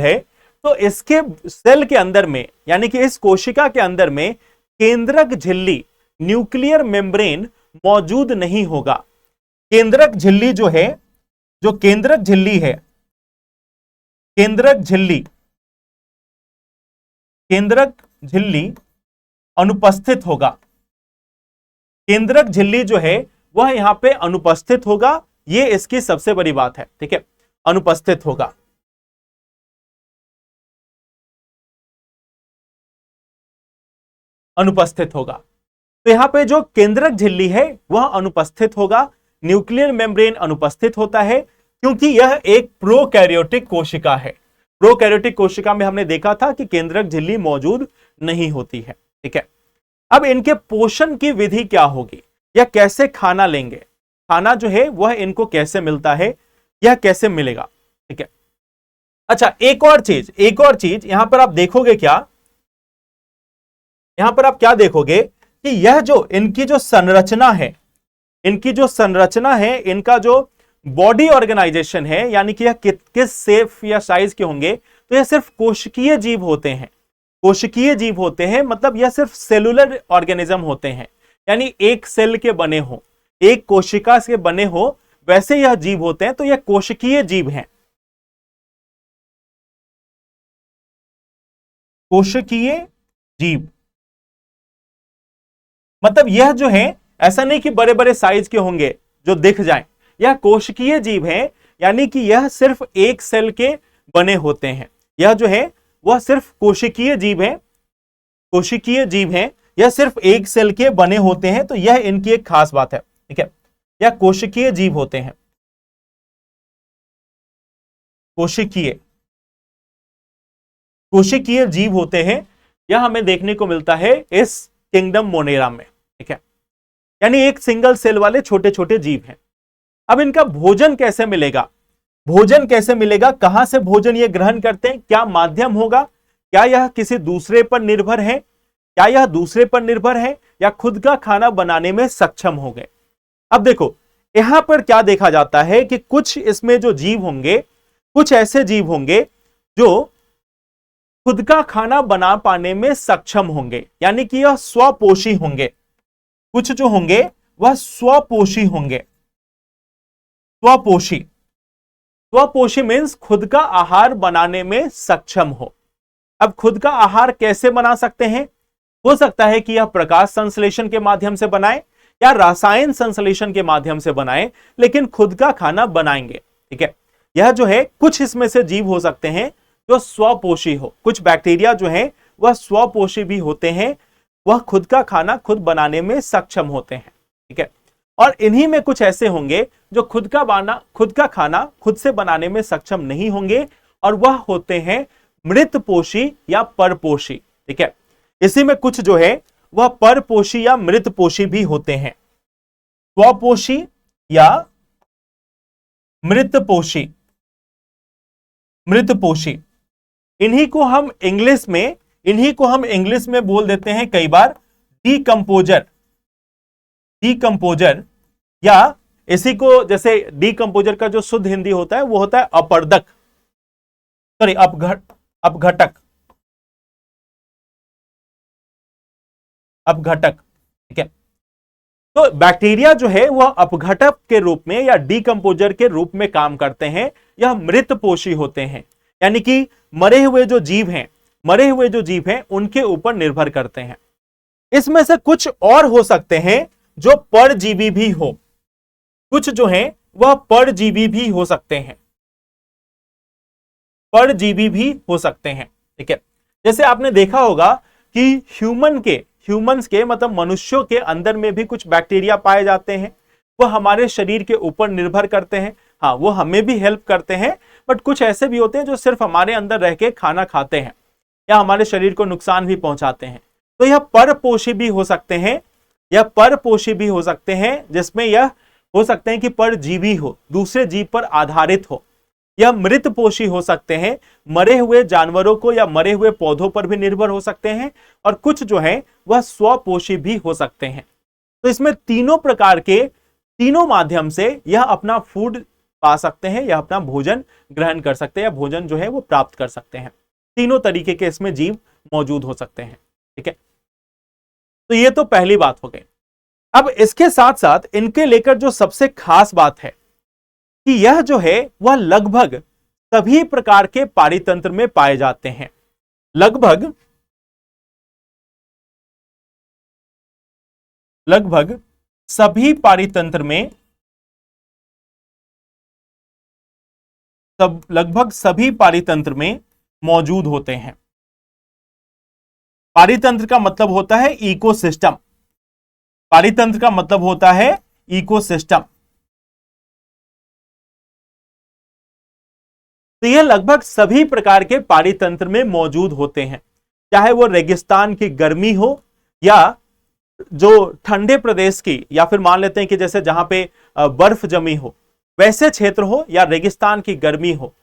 है, तो इसके सेल के अंदर में, यानी कि इस कोशिका के अंदर में केंद्रक झिल्ली, न्यूक्लियर मेम्ब्रेन मौजूद नहीं होगा। केंद्रक झिल्ली जो है, जो केंद्रक झिल्ली अनुपस्थित होगा। केंद्रक झिल्ली जो है वह यहां पे अनुपस्थित होगा। यह इसकी सबसे बड़ी बात है। ठीक है, अनुपस्थित होगा। तो यहां पे जो केंद्रक झिल्ली है वह अनुपस्थित होगा। न्यूक्लियर मेम्ब्रेन अनुपस्थित होता है, क्योंकि यह एक प्रोकैरियोटिक कोशिका है। प्रोकैरियोटिक कोशिका में हमने देखा था कि केंद्रक झिल्ली मौजूद नहीं होती है। ठीक है, अब इनके पोषण की विधि क्या होगी, या कैसे खाना लेंगे, खाना जो है वह इनको कैसे मिलता है, यह कैसे मिलेगा। ठीक है, अच्छा एक और चीज यहां पर आप देखोगे क्या, यहां पर आप क्या देखोगे कि यह जो इनकी जो संरचना है, इनका जो बॉडी ऑर्गेनाइजेशन है, यानी कि यह किस शेप या साइज के होंगे, तो यह सिर्फ कोशिकीय जीव होते हैं। मतलब यह सिर्फ सेलुलर ऑर्गेनिज्म होते हैं, यानी एक सेल के बने हो, एक कोशिका से बने हो, वैसे यह जीव होते हैं। तो यह कोशिकीय जीव हैं। कोशिकीय जीव मतलब यह जो है, ऐसा नहीं कि बड़े बड़े साइज के होंगे जो दिख जाएं। यह कोशिकीय जीव हैं, यानी कि यह सिर्फ एक सेल के बने होते हैं। यह जो है वह सिर्फ कोशिकीय जीव हैं। यह सिर्फ एक सेल के बने होते हैं। तो यह इनकी एक खास बात है। ठीक है, यह कोशिकीय जीव होते हैं। कोशिकीय जीव होते हैं। यह हमें देखने को मिलता है इस किंगडम मोनेरा में। ठीक है, यानी एक सिंगल सेल वाले छोटे छोटे जीव हैं। अब इनका भोजन कैसे मिलेगा, कहां से भोजन ये ग्रहण करते हैं, क्या माध्यम होगा, क्या यह किसी दूसरे पर निर्भर है, या खुद का खाना बनाने में सक्षम हो गए। अब देखो यहां पर क्या देखा जाता है कि कुछ इसमें जो जीव होंगे, कुछ ऐसे जीव होंगे जो खुद का खाना बना पाने में सक्षम होंगे, यानी कि यह स्वपोषी होंगे। कुछ जो होंगे वह स्वपोषी होंगे। स्वपोषी मीन्स खुद का आहार बनाने में सक्षम हो। अब खुद का आहार कैसे बना सकते हैं, हो सकता है कि यह प्रकाश संश्लेषण के माध्यम से बनाए या रसायन संश्लेषण के माध्यम से बनाए, लेकिन खुद का खाना बनाएंगे। ठीक है, यह जो है कुछ इसमें से जीव हो सकते हैं जो स्वपोषी हो। कुछ बैक्टीरिया जो है वह स्वपोषी भी होते हैं, वह खुद का खाना खुद बनाने में सक्षम होते हैं। ठीक है, और इन्हीं में कुछ ऐसे होंगे जो खुद का खाना खुद से बनाने में सक्षम नहीं होंगे, और वह होते हैं मृतपोषी या परपोषी। ठीक है, इसी में कुछ जो है वह परपोषी या मृतपोषी भी होते हैं। स्वपोषी या मृतपोषी। इन्हीं को हम इंग्लिश में बोल देते हैं कई बार डीकंपोजर, या इसी को, जैसे डीकंपोजर का जो शुद्ध हिंदी होता है वो होता है अपघटक। ठीक है, तो बैक्टीरिया जो है वह अपघटक के रूप में या डीकंपोजर के रूप में काम करते हैं। यह मृतपोषी होते हैं, यानी कि मरे हुए जो जीव हैं उनके ऊपर निर्भर करते हैं। इसमें से कुछ और हो सकते हैं जो परजीवी भी हो। कुछ जो हैं वह परजीवी भी हो सकते हैं। ठीक है, जैसे आपने देखा होगा कि ह्यूमंस के मतलब मनुष्यों के अंदर में भी कुछ बैक्टीरिया पाए जाते हैं, वो हमारे शरीर के ऊपर निर्भर करते हैं। हाँ, वो हमें भी हेल्प करते हैं, बट कुछ ऐसे भी होते हैं जो सिर्फ हमारे अंदर रह के खाना खाते हैं या हमारे शरीर को नुकसान भी पहुंचाते हैं। तो यह परपोषी भी हो सकते हैं, यह परपोषी भी हो सकते हैं, जिसमें यह हो सकते हैं कि परजीवी हो, दूसरे जीव पर आधारित हो। यह मृतपोषी हो सकते हैं, मरे हुए जानवरों को या मरे हुए पौधों पर भी निर्भर हो सकते हैं, और कुछ जो है वह स्वपोषी भी हो सकते हैं। तो इसमें तीनों प्रकार के, तीनों माध्यम से यह अपना फूड पा सकते हैं, यह अपना भोजन ग्रहण कर सकते हैं या भोजन जो है वो प्राप्त कर सकते हैं। तीनों तरीके के इसमें जीव मौजूद हो सकते हैं। ठीक है, तो ये तो पहली बात हो गई। अब इसके साथ साथ इनके लेकर जो सबसे खास बात है कि यह जो है वह लगभग सभी प्रकार के पारितंत्र में पाए जाते हैं। लगभग सभी पारितंत्र में, लगभग सभी पारितंत्र में मौजूद होते हैं। पारितंत्र का मतलब होता है इकोसिस्टम, पारितंत्र का मतलब होता है इकोसिस्टम। तो यह लगभग सभी प्रकार के पारितंत्र में मौजूद होते हैं, चाहे वो रेगिस्तान की गर्मी हो या जो ठंडे प्रदेश की, या फिर मान लेते हैं कि जैसे जहां पे बर्फ जमी हो वैसे क्षेत्र हो, या रेगिस्तान की गर्मी हो,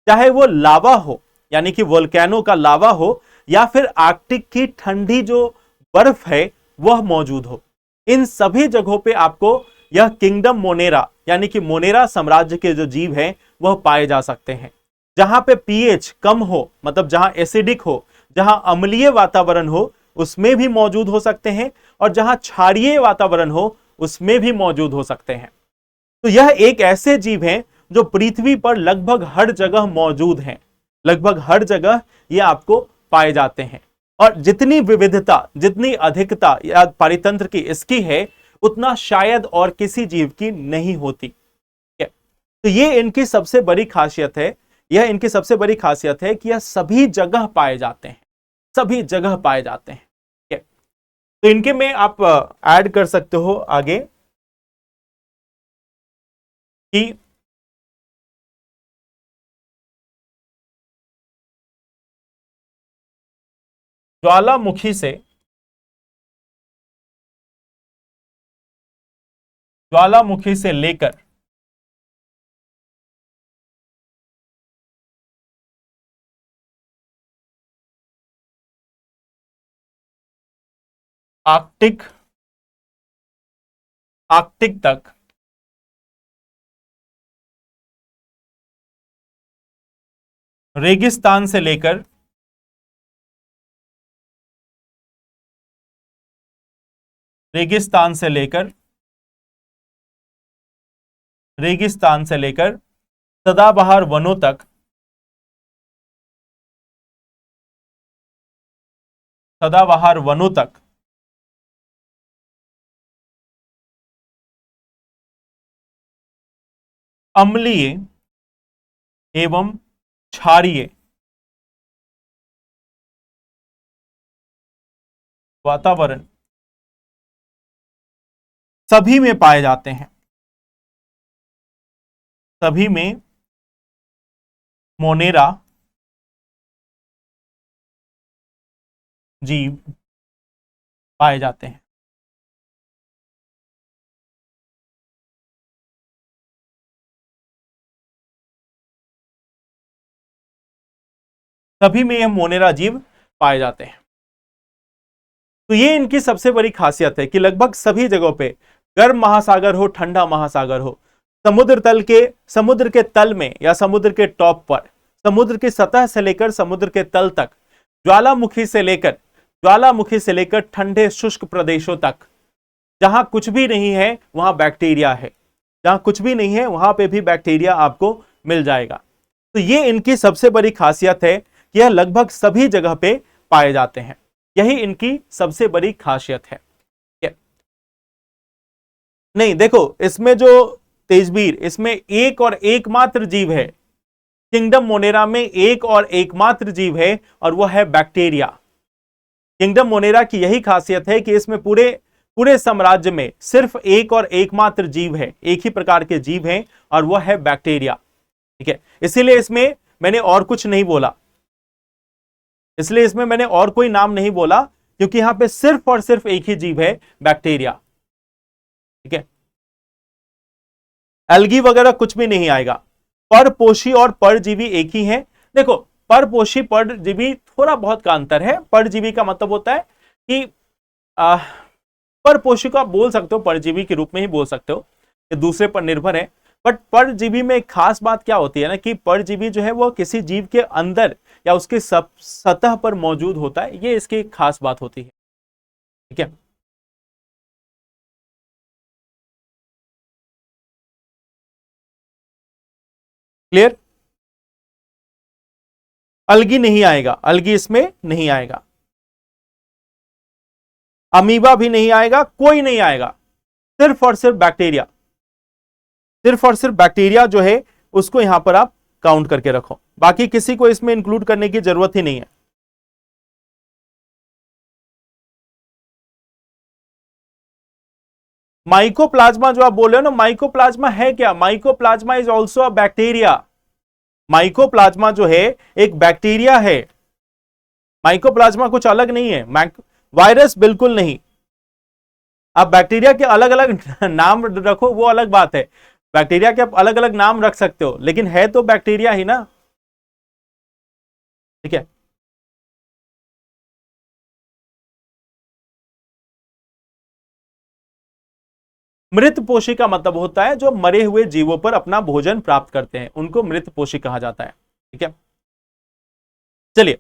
चाहे वो लावा हो यानी कि वोल्केनो का लावा हो, या फिर आर्कटिक की ठंडी जो बर्फ है वह मौजूद हो। इन सभी जगहों पे आपको यह किंगडम मोनेरा यानी कि मोनेरा साम्राज्य के जो जीव हैं वह पाए जा सकते हैं। जहां पे पीएच कम हो, मतलब जहां एसिडिक हो, जहां अम्लीय वातावरण हो, उसमें भी मौजूद हो सकते हैं, और जहां क्षारीय वातावरण हो उसमें भी मौजूद हो सकते हैं। तो यह एक ऐसे जीव हैं जो पृथ्वी पर लगभग हर जगह मौजूद हैं, लगभग हर जगह ये आपको पाए जाते हैं। और जितनी विविधता, जितनी अधिकता या पारितंत्र की इसकी है, उतना शायद और किसी जीव की नहीं होती। तो ये इनकी सबसे बड़ी खासियत है, यह इनकी सबसे बड़ी खासियत है कि यह सभी जगह पाए जाते हैं, सभी जगह पाए जाते हैं। तो इनके में आप ऐड कर सकते हो आगे कि ज्वालामुखी से लेकर आर्कटिक तक रेगिस्तान से लेकर सदाबहार वनों तक, अम्लीय एवं क्षारीय वातावरण सभी में पाए जाते हैं, सभी में मोनेरा जीव पाए जाते हैं। सभी में यह मोनेरा जीव पाए जाते हैं। तो ये इनकी सबसे बड़ी खासियत है कि लगभग सभी जगहों पे, गर्म महासागर हो, ठंडा महासागर हो, समुद्र के तल में या समुद्र के टॉप पर, समुद्र की सतह से लेकर समुद्र के तल तक, ज्वालामुखी से लेकर ठंडे शुष्क प्रदेशों तक, जहां कुछ भी नहीं है वहां बैक्टीरिया है, जहां कुछ भी नहीं है वहां पे भी बैक्टीरिया आपको मिल जाएगा। तो ये इनकी सबसे बड़ी खासियत है कि यह लगभग सभी जगह पे पाए जाते हैं, यही इनकी सबसे बड़ी खासियत है। नहीं, देखो इसमें जो तेजबीर, इसमें एक और एकमात्र जीव है, किंगडम मोनेरा में एक और एकमात्र जीव है, और वह है बैक्टीरिया। किंगडम मोनेरा की यही खासियत है कि इसमें पूरे पूरे साम्राज्य में सिर्फ एक और एकमात्र जीव है, एक ही प्रकार के जीव हैं, और वह है बैक्टीरिया। ठीक है, इसीलिए इसमें मैंने और कुछ नहीं बोला, इसलिए इसमें मैंने और कोई नाम नहीं बोला, क्योंकि यहां पे सिर्फ और सिर्फ एक ही जीव है, बैक्टीरिया। ठीक है, एल्गी वगैरह कुछ भी नहीं आएगा। परपोषी और परजीवी एक ही हैं। देखो, परपोषी परजीवी थोड़ा बहुत का अंतर है। परजीवी का मतलब होता है कि परपोषी को आप बोल सकते हो, परजीवी के रूप में ही बोल सकते हो, ये दूसरे पर निर्भर है। बट परजीवी में एक खास बात क्या होती है ना, कि परजीवी जो है वो किसी जीव के अंदर या उसके सतह पर मौजूद होता है, ये इसकी एक खास बात होती है। ठीक है, क्लियर? अलगी नहीं आएगा, अलगी इसमें नहीं आएगा, अमीबा भी नहीं आएगा, कोई नहीं आएगा, सिर्फ और सिर्फ बैक्टीरिया। सिर्फ और सिर्फ बैक्टीरिया जो है उसको यहां पर आप काउंट करके रखो, बाकी किसी को इसमें इंक्लूड करने की जरूरत ही नहीं है। माइकोप्लाज्मा जो आप बोल रहे हो ना, माइकोप्लाज्मा है क्या? Mycoplasma is also a bacteria. Mycoplasma जो है एक बैक्टीरिया है, माइकोप्लाज्मा कुछ अलग नहीं है, वायरस बिल्कुल नहीं। आप बैक्टीरिया के अलग अलग नाम रखो वो अलग बात है, बैक्टीरिया के आप अलग अलग नाम रख सकते हो, लेकिन है तो बैक्टीरिया ही ना। ठीक है, मृत पोषी का मतलब होता है जो मरे हुए जीवों पर अपना भोजन प्राप्त करते हैं, उनको मृत पोषी कहा जाता है। ठीक है, चलिए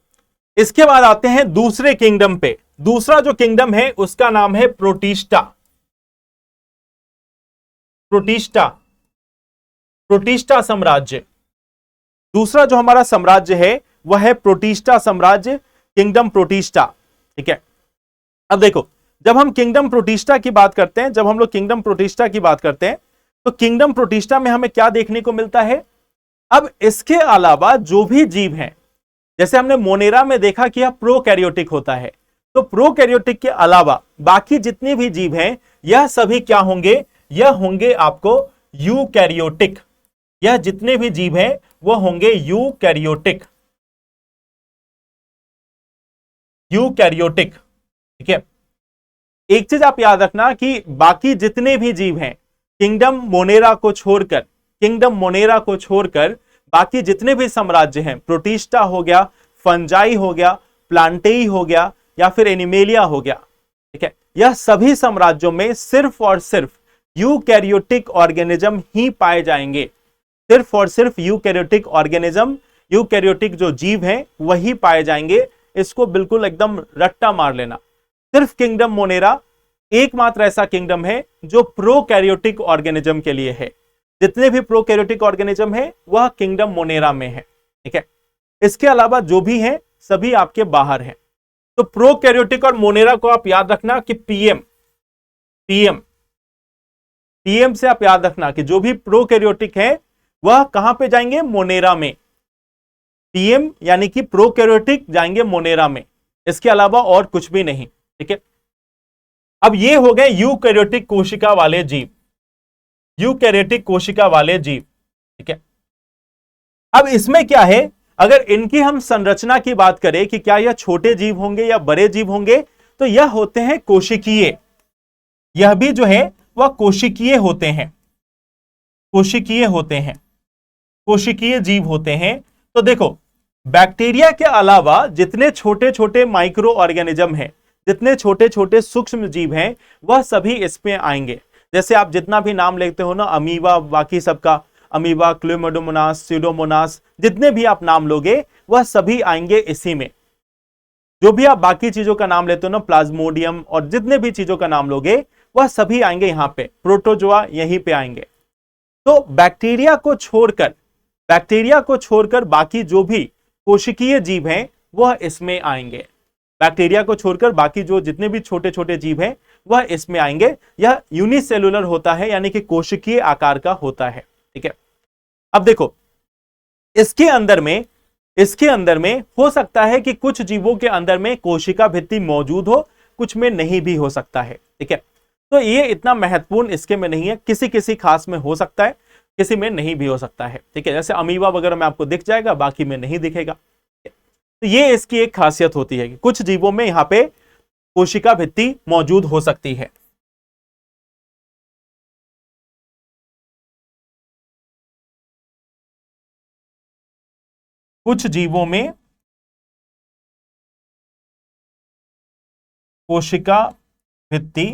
इसके बाद आते हैं दूसरे किंगडम पे। दूसरा जो किंगडम है उसका नाम है प्रोटिस्टा। प्रोटिस्टा, प्रोटिस्टा साम्राज्य। दूसरा जो हमारा साम्राज्य है वह है प्रोटिस्टा साम्राज्य, किंगडम प्रोटिस्टा। ठीक है, अब देखो, जब हम किंगडम प्रोटिस्टा की बात करते हैं, जब हम लोग किंगडम प्रोटिस्टा की बात करते हैं, तो किंगडम प्रोटिस्टा में हमें क्या देखने को मिलता है? अब इसके अलावा जो भी जीव हैं, जैसे हमने मोनेरा में देखा कि यह प्रोकैरियोटिक होता है, तो प्रोकैरियोटिक के अलावा बाकी जितने भी जीव हैं यह सभी क्या होंगे? यह होंगे आपको यूकैरियोटिक। यह जितने भी जीव हैं वह होंगे यूकैरियोटिक। यूकैरियोटिक। ठीक है, एक चीज आप याद रखना कि बाकी जितने भी जीव हैं, किंगडम मोनेरा को छोड़कर, किंगडम मोनेरा को छोड़कर बाकी जितने भी साम्राज्य हैं, प्रोटिस्टा हो गया, फंजाई हो गया, प्लांटेई हो गया, या फिर एनिमेलिया हो गया, ठीक है, यह सभी साम्राज्यों में सिर्फ और सिर्फ यूकैरियोटिक ऑर्गेनिज्म ही पाए जाएंगे। सिर्फ और सिर्फ यूकैरियोटिक ऑर्गेनिज्म, यूकैरियोटिक जो जीव हैं वही पाए जाएंगे। इसको बिल्कुल एकदम रट्टा मार लेना। सिर्फ किंगडम मोनेरा एकमात्र ऐसा किंगडम है जो प्रोकैरियोटिक ऑर्गेनिज्म के लिए है। जितने भी प्रोकैरियोटिक ऑर्गेनिज्म है वह किंगडम मोनेरा में है। ठीक है, इसके अलावा जो भी हैं सभी आपके बाहर हैं। तो प्रोकैरियोटिक और मोनेरा को आप याद रखना कि पीएम पीएम पीएम से आप याद रखना कि जो भी प्रोकैरियोटिक है वह कहां पे जाएंगे? मोनेरा में। पीएम यानी कि प्रोकैरियोटिक जाएंगे मोनेरा में, इसके अलावा और कुछ भी नहीं। ठीक है, अब ये हो गए यूकैरियोटिक कोशिका वाले जीव, यूकैरियोटिक कोशिका वाले जीव। ठीक है, अब इसमें क्या है, अगर इनकी हम संरचना की बात करें कि क्या यह छोटे जीव होंगे या बड़े जीव होंगे, तो यह होते हैं कोशिकीय। यह भी जो है वह कोशिकीय होते हैं, कोशिकीय होते हैं, कोशिकीय जीव होते हैं। तो देखो, बैक्टीरिया के अलावा जितने छोटे छोटे माइक्रो ऑर्गेनिज्म हैं, जितने छोटे छोटे सूक्ष्म जीव हैं, वह सभी इसमें आएंगे। जैसे आप जितना भी नाम लेते हो ना, अमीबा, बाकी सबका, अमीबा, क्लोमोडोमोनास, सीडोमोनास, जितने भी आप नाम लोगे वह सभी आएंगे इसी में। जो भी आप बाकी चीजों का नाम लेते हो ना, प्लाज्मोडियम और जितने भी चीजों का नाम लोगे वह सभी आएंगे यहां पे, प्रोटोजोआ यहीं पे आएंगे। तो बैक्टीरिया को छोड़कर बाकी जो भी कोशिकीय जीव हैं वह इसमें आएंगे। बैक्टीरिया को छोड़कर बाकी जो जितने भी छोटे छोटे जीव हैं वह इसमें आएंगे। यह यूनिसेलुलर होता है, यानी कि कोशिकीय आकार का होता है। ठीक है, अब देखो, इसके अंदर में इसके अंदर में हो सकता है कि कुछ जीवों के अंदर में कोशिका भित्ति मौजूद हो, कुछ में नहीं भी हो सकता है। ठीक है, तो ये इतना महत्वपूर्ण इसके में नहीं है, किसी किसी खास में हो सकता है, किसी में नहीं भी हो सकता है। ठीक है, जैसे अमीबा वगैरह में आपको दिख जाएगा, बाकी में नहीं दिखेगा। तो ये इसकी एक खासियत होती है कि कुछ जीवों में यहां पे कोशिका भित्ति मौजूद हो सकती है। कुछ जीवों में कोशिका भित्ति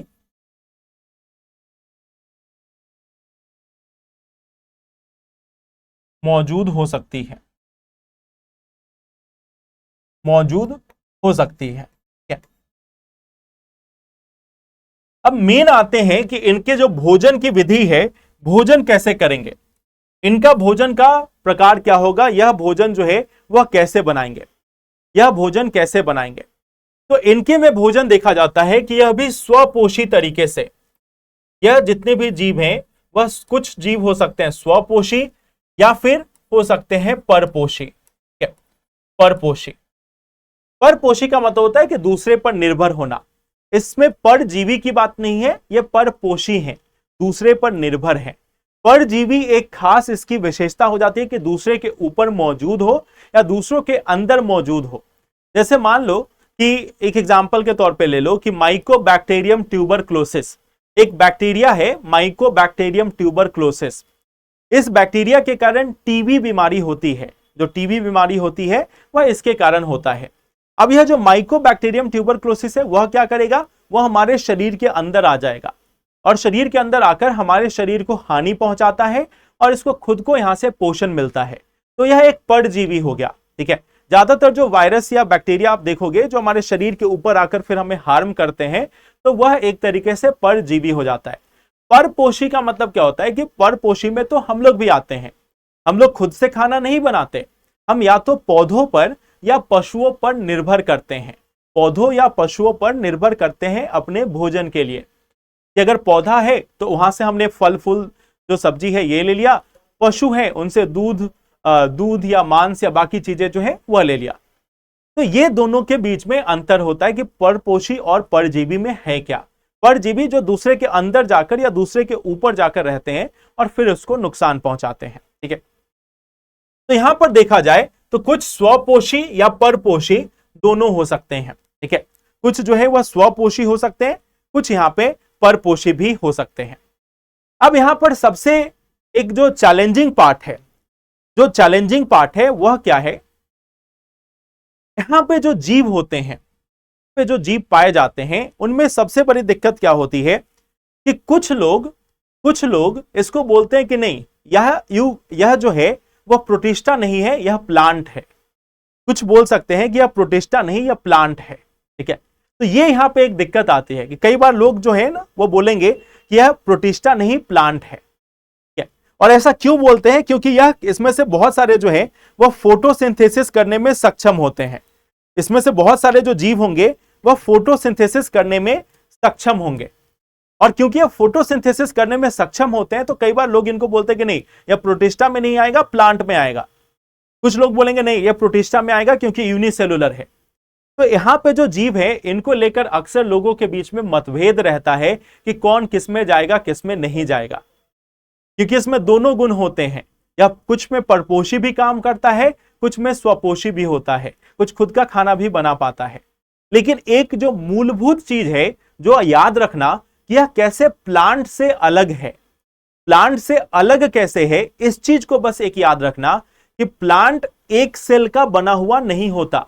मौजूद हो सकती है, मौजूद हो सकती है। क्या अब मेन आते हैं कि इनके जो भोजन की विधि है, भोजन कैसे करेंगे, इनका भोजन का प्रकार क्या होगा, यह भोजन जो है वह कैसे बनाएंगे, यह भोजन कैसे बनाएंगे। तो इनके में भोजन देखा जाता है कि यह भी स्वपोषी तरीके से, यह जितने भी जीव हैं वह कुछ जीव हो सकते हैं स्वपोषी या फिर हो सकते हैं परपोषी। परपोषी, परपोषी का मतलब होता है कि दूसरे पर निर्भर होना। इसमें परजीवी की बात नहीं है, यह परपोषी है, दूसरे पर निर्भर है। परजीवी एक खास इसकी विशेषता हो जाती है कि दूसरे के ऊपर मौजूद हो या दूसरों के अंदर मौजूद हो। जैसे मान लो कि एक एग्जांपल के तौर पे ले लो कि माइकोबैक्टीरियम ट्यूबरक्लोसिस, एक बैक्टीरिया है माइकोबैक्टीरियम ट्यूबरक्लोसिस। इस बैक्टीरिया के कारण टीबी बीमारी होती है, जो टीबी बीमारी होती है वह इसके कारण होता है। अब यह जो माइकोबैक्टीरियम ट्यूबरक्लोसिस है वह क्या करेगा, वह हमारे शरीर के अंदर आ जाएगा और शरीर के अंदर आकर हमारे शरीर को हानि पहुंचाता है और इसको खुद को यहां से पोषण मिलता है। तो यह एक परजीवी हो गया। ठीक है, ज्यादातर जो वायरस या बैक्टीरिया आप देखोगे जो हमारे शरीर के ऊपर आकर फिर हमें हार्म करते हैं, तो वह एक तरीके से परजीवी हो जाता है। परपोषी का मतलब क्या होता है कि परपोषी में तो हम लोग भी आते हैं, हम लोग खुद से खाना नहीं बनाते, हम या तो पौधों पर या पशुओं पर निर्भर करते हैं, पौधों या पशुओं पर निर्भर करते हैं अपने भोजन के लिए। कि अगर पौधा है तो वहां से हमने फल फूल जो सब्जी है ये ले लिया, पशु है उनसे दूध या मांस या बाकी चीजें जो है वह ले लिया। तो ये दोनों के बीच में अंतर होता है कि परपोषी और परजीवी में है क्या। परजीवी जो दूसरे के अंदर जाकर या दूसरे के ऊपर जाकर रहते हैं और फिर उसको नुकसान पहुंचाते हैं। ठीक है, तो यहां पर देखा जाए तो कुछ स्वपोषी या परपोषी दोनों हो सकते हैं। ठीक है, कुछ जो है वह स्वपोषी हो सकते हैं, कुछ यहां पे परपोषी भी हो सकते हैं। अब यहां पर सबसे एक जो चैलेंजिंग पार्ट है, जो चैलेंजिंग पार्ट है वह क्या है, यहां पे जो जीव होते हैं, पे जो जीव पाए जाते हैं उनमें सबसे बड़ी दिक्कत क्या होती है कि कुछ लोग इसको बोलते हैं कि नहीं यह जो है वह प्रोटिस्टा नहीं है, यह प्लांट है। कुछ बोल सकते हैं कि यह प्रोटिस्टा नहीं, यह प्लांट है। ठीक है, तो ये यहां पे एक दिक्कत आती है कि कई बार लोग जो है ना वो बोलेंगे कि यह प्रोटिस्टा नहीं प्लांट है। और ऐसा क्यों बोलते हैं, क्योंकि यह इसमें से बहुत सारे जो है वह फोटोसिंथेसिस करने में सक्षम होते हैं। इसमें से बहुत सारे जो जीव होंगे वह फोटोसिंथेसिस करने में सक्षम होंगे, और क्योंकि यह फोटोसिंथेसिस करने में सक्षम होते हैं तो कई बार लोग इनको बोलते हैं कि नहीं यह प्रोटिस्टा में नहीं आएगा, प्लांट में आएगा। कुछ लोग बोलेंगे नहीं यह प्रोटिस्टा में आएगा क्योंकि यूनिसेलुलर है। तो यहां पे जो जीव है इनको लेकर अक्सर लोगों के बीच में मतभेद रहता है कि कौन किस में जाएगा किस में नहीं जाएगा, क्योंकि इसमें दोनों गुण होते हैं, या कुछ में परपोषी भी काम करता है, कुछ में स्वपोषी भी होता है, कुछ खुद का खाना भी बना पाता है। लेकिन एक जो मूलभूत चीज है जो याद रखना कि यह कैसे प्लांट से अलग है, प्लांट से अलग कैसे है, इस चीज को बस एक याद रखना कि प्लांट एक सेल का बना हुआ नहीं होता,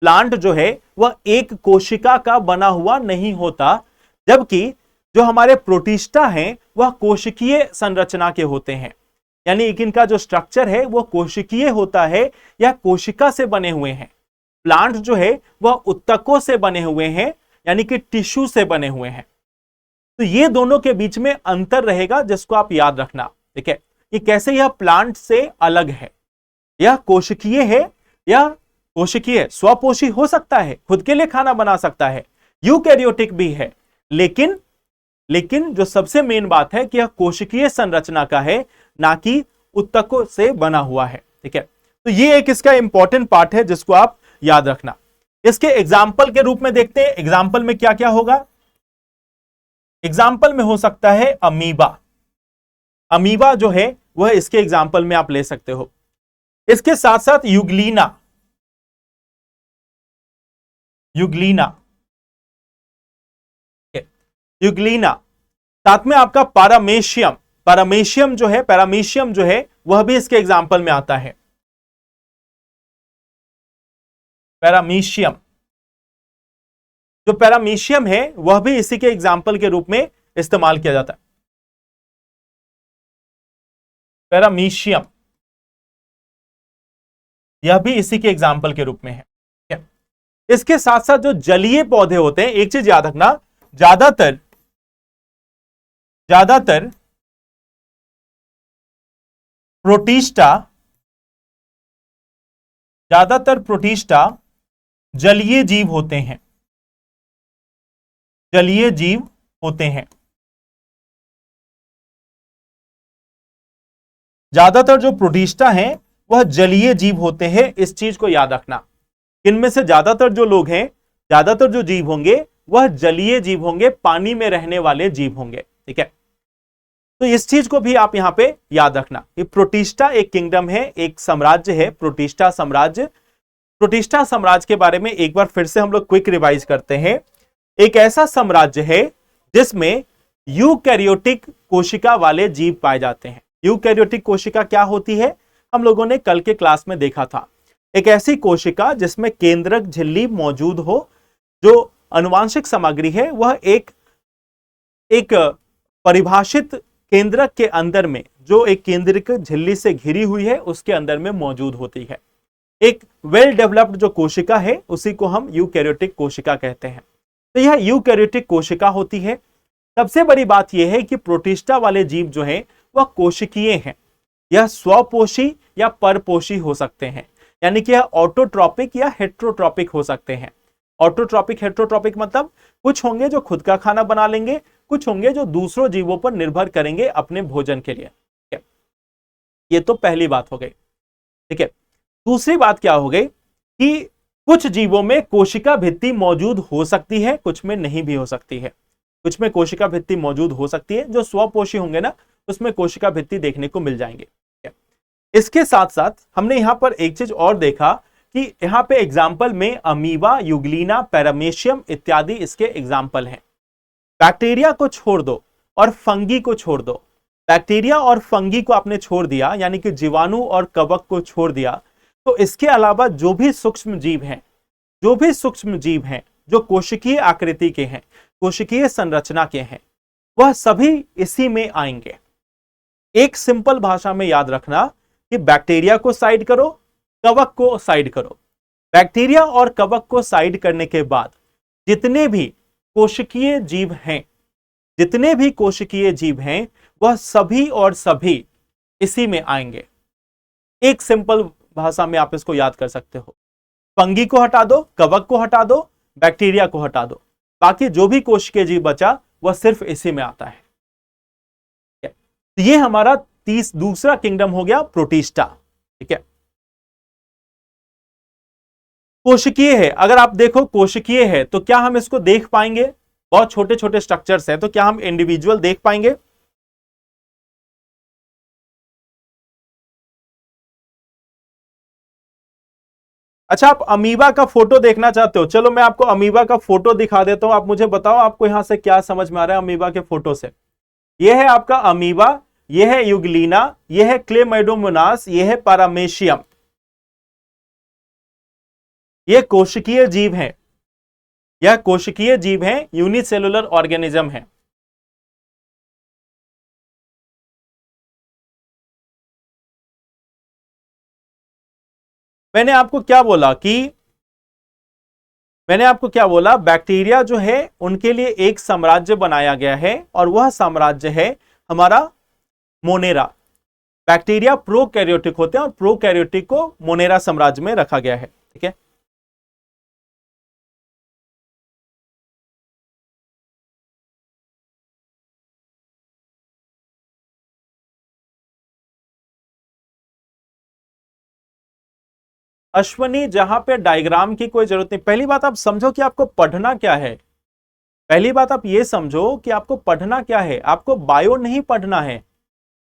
प्लांट जो है वह एक कोशिका का बना हुआ नहीं होता, जबकि जो हमारे प्रोटिस्टा हैं वह कोशिकीय संरचना के होते हैं। यानी इनका जो स्ट्रक्चर है वह कोशिकीय होता है या कोशिका से बने हुए हैं। प्लांट जो है वह उत्तकों से बने हुए हैं, यानी कि टिश्यू से बने हुए हैं। तो ये दोनों के बीच में अंतर रहेगा जिसको आप याद रखना। ठीक है, कि कैसे यह प्लांट से अलग है, यह कोशिकीय है या कोशिकीय स्वपोषी हो सकता है, खुद के लिए खाना बना सकता है, यूकैरियोटिक भी है, लेकिन जो सबसे मेन बात है कि यह कोशिकीय संरचना का है, ना कि उत्तकों से बना हुआ है। ठीक है, तो ये एक इसका इंपॉर्टेंट पार्ट है जिसको आप याद रखना। इसके एग्जाम्पल के रूप में देखते हैं, एग्जाम्पल में क्या क्या होगा। एग्जाम्पल में हो सकता है अमीबा। अमीबा जो है वह इसके एग्जाम्पल में आप ले सकते हो। इसके साथ साथ युगलीना, युगलीना, युगलीना, साथ में आपका पैरामेशियम। पैरामेशियम जो है, पैरामेशियम जो है वह भी इसके एग्जाम्पल में आता है। पैरामीशियम, जो पैरामीशियम है वह भी इसी के एग्जाम्पल के रूप में इस्तेमाल किया जाता है। पैरामीशियम यह भी इसी के एग्जाम्पल के रूप में है। इसके साथ साथ जो जलीय पौधे होते हैं, एक चीज याद रखना, ज्यादातर ज्यादातर प्रोटिस्टा, ज्यादातर प्रोटिस्टा जलीय जीव होते हैं, जलीय जीव होते हैं। ज्यादातर जो प्रोटिस्टा हैं वह जलीय जीव होते हैं, इस चीज को याद रखना। इनमें से ज्यादातर जो लोग हैं, ज्यादातर जो जीव होंगे वह जलीय जीव होंगे, पानी में रहने वाले जीव होंगे। ठीक है, तो इस चीज को भी आप यहां पे याद रखना। ये प्रोटिस्टा एक किंगडम है, एक साम्राज्य है, प्रोटिस्टा साम्राज्य। प्रोटिस्टा साम्राज्य के बारे में एक बार फिर से हम लोग क्विक रिवाइज करते हैं। एक ऐसा साम्राज्य है जिसमें यूकैरियोटिक कोशिका वाले जीव पाए जाते हैं। यूकैरियोटिक कोशिका क्या होती है, हम लोगों ने कल के क्लास में देखा था। एक ऐसी कोशिका जिसमें केंद्रक झिल्ली मौजूद हो, जो आनुवांशिक सामग्री है वह एक परिभाषित केंद्रक के अंदर में, जो एक केंद्रक झिल्ली से घिरी हुई है उसके अंदर में मौजूद होती है। एक वेल डेवलप्ड जो कोशिका है उसी को हम यूकैरियोटिक कोशिका कहते हैं। तो यह यूकैरियोटिक कोशिका होती है। सबसे बड़ी बात यह है कि प्रोटिस्टा वाले जीव जो हैं वह कोशिकीय हैं। यह स्वपोषी या परपोषी हो सकते हैं, यानी कि यह ऑटोट्रॉपिक या हेट्रोट्रॉपिक हो सकते हैं। ऑटोट्रॉपिक, हेट्रोट्रॉपिक मतलब कुछ होंगे जो खुद का खाना बना लेंगे, कुछ होंगे जो दूसरों जीवों पर निर्भर करेंगे अपने भोजन के लिए। ठीक है, ये तो पहली बात हो गई। ठीक है, दूसरी बात क्या हो गई कि कुछ जीवों में कोशिका भित्ति मौजूद हो सकती है, कुछ में नहीं भी हो सकती है। कुछ में कोशिका भित्ति मौजूद हो सकती है, जो स्वपोषी होंगे ना उसमें कोशिका भित्ति देखने को मिल जाएंगे। इसके साथ साथ हमने यहां पर एक चीज और देखा कि यहां पे एग्जाम्पल में अमीबा, युगलीना, पैरामेशियम इत्यादि इसके एग्जाम्पल हैं। बैक्टीरिया को छोड़ दो और फंगी को छोड़ दो। बैक्टीरिया और फंगी को आपने छोड़ दिया, यानी कि जीवाणु और कवक को छोड़ दिया, तो इसके अलावा जो भी सूक्ष्म जीव हैं, जो भी सूक्ष्म जीव हैं जो कोशिकीय आकृति के हैं, कोशिकीय संरचना के हैं, वह सभी इसी में आएंगे। एक सिंपल भाषा में याद रखना कि बैक्टीरिया को साइड करो, कवक को साइड करो। बैक्टीरिया और कवक को साइड करने के बाद जितने भी कोशिकीय जीव हैं, जितने भी कोशिकीय जीव हैं वह सभी और सभी इसी में आएंगे। एक सिंपल भाषा में आप इसको याद कर सकते हो। फंगी को हटा दो, कवक को हटा दो, बैक्टीरिया को हटा दो, बाकी जो भी कोशिकीय जीव बचा वह सिर्फ इसी में आता है। तो ये हमारा दूसरा किंगडम हो गया प्रोटिस्टा। ठीक है, कोशिकीय है। अगर आप देखो कोशिकीय है तो क्या हम इसको देख पाएंगे? बहुत छोटे छोटे स्ट्रक्चर्स हैं, तो क्या हम इंडिविजुअल देख पाएंगे? अच्छा, आप अमीबा का फोटो देखना चाहते हो? चलो मैं आपको अमीबा का फोटो दिखा देता हूं। आप मुझे बताओ आपको यहां से क्या समझ में आ रहा है अमीबा के फोटो से? यह है आपका अमीबा, यह है युगलीना, यह है क्लेमाइडोमोनास, यह है पैरामेशियम। यह कोशिकीय जीव हैं, यह कोशिकीय जीव हैं, यूनिसेलुलर ऑर्गेनिज्म है। मैंने आपको क्या बोला कि मैंने आपको क्या बोला, बैक्टीरिया जो है उनके लिए एक साम्राज्य बनाया गया है और वह साम्राज्य है हमारा मोनेरा। बैक्टीरिया प्रोकैरियोटिक होते हैं और प्रोकैरियोटिक को मोनेरा साम्राज्य में रखा गया है। ठीक है, अश्वनी, जहां पे डायग्राम की कोई जरूरत नहीं। पहली बात आप समझो कि आपको पढ़ना क्या है। पहली बात आप ये समझो कि आपको पढ़ना क्या है। आपको बायो नहीं पढ़ना है।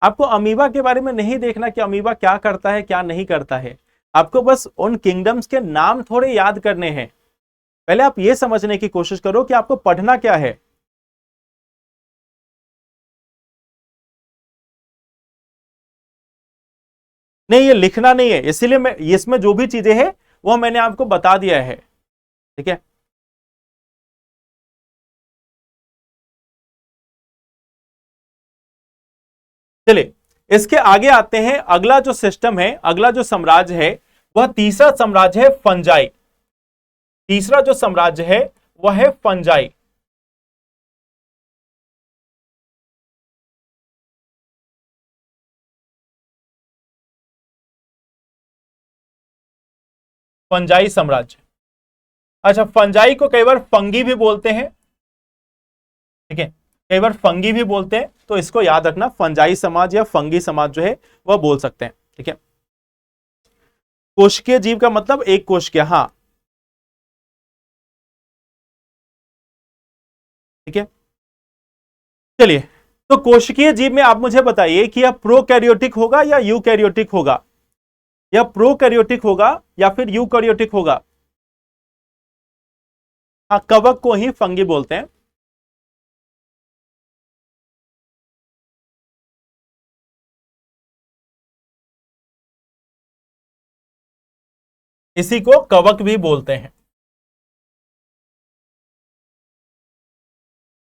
आपको अमीबा के बारे में नहीं देखना कि अमीबा क्या करता है क्या नहीं करता है। आपको बस उन किंगडम्स के नाम थोड़े याद करने हैं। पहले आप ये समझने की कोशिश करो कि आपको पढ़ना क्या है। नहीं, ये लिखना नहीं है, इसीलिए मैं इसमें जो भी चीजें हैं वो मैंने आपको बता दिया है। ठीक है, चलिए इसके आगे आते हैं। अगला जो सिस्टम है, अगला जो साम्राज्य है, वह तीसरा साम्राज्य है फंजाई। तीसरा जो साम्राज्य है वह है फंजाई। फंजाई साम्राज्य। अच्छा, फंजाई को कई बार फंगी भी बोलते हैं। ठीक है, कई बार फंगी भी बोलते हैं, तो इसको याद रखना, फंजाई समाज या फंगी समाज जो है वह बोल सकते हैं। ठीक है, कोशिकीय जीव का मतलब एक कोशिकीय। हाँ, ठीक है, चलिए। तो कोशिकीय जीव में आप मुझे बताइए कि यह प्रोकैरियोटिक होगा या यूकैरियोटिक होगा। यह प्रोकैरियोटिक होगा या फिर यूकैरियोटिक होगा। हाँ, कवक को ही फंगी बोलते हैं। इसी को कवक भी बोलते हैं।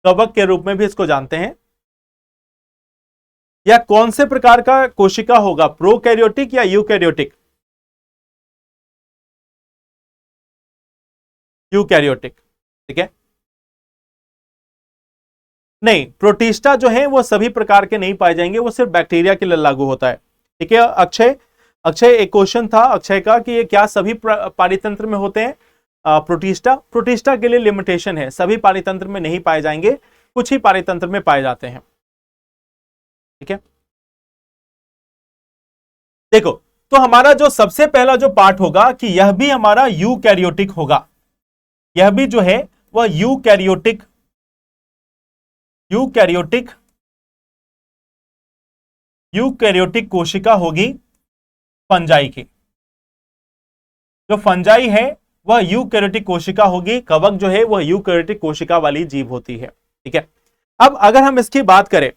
कवक के रूप में भी इसको जानते हैं। या कौन से प्रकार का कोशिका होगा, प्रोकैरियोटिक या यूकैरियोटिक। यूकैरियोटिक। ठीक है, नहीं, प्रोटिस्टा जो है वो सभी प्रकार के नहीं पाए जाएंगे, वो सिर्फ बैक्टीरिया के लिए लागू होता है। ठीक है, अक्षय, अक्षय एक क्वेश्चन था अक्षय का कि ये क्या सभी पारितंत्र में होते हैं प्रोटिस्टा। प्रोटिस्टा के लिए लिमिटेशन है, सभी पारितंत्र में नहीं पाए जाएंगे, कुछ ही पारितंत्र में पाए जाते हैं। ठीक है, देखो, तो हमारा जो सबसे पहला जो पार्ट होगा कि यह भी हमारा यूकैरियोटिक होगा। यह भी जो है वह यूकैरियोटिक, यूकैरियोटिक, यूकैरियोटिक कोशिका होगी फंजाई की। जो फंजाई है वह यूकैरियोटिक कोशिका होगी, कवक जो है वह यूकैरियोटिक कोशिका वाली जीव होती है। ठीक है, अब अगर हम इसकी बात करें,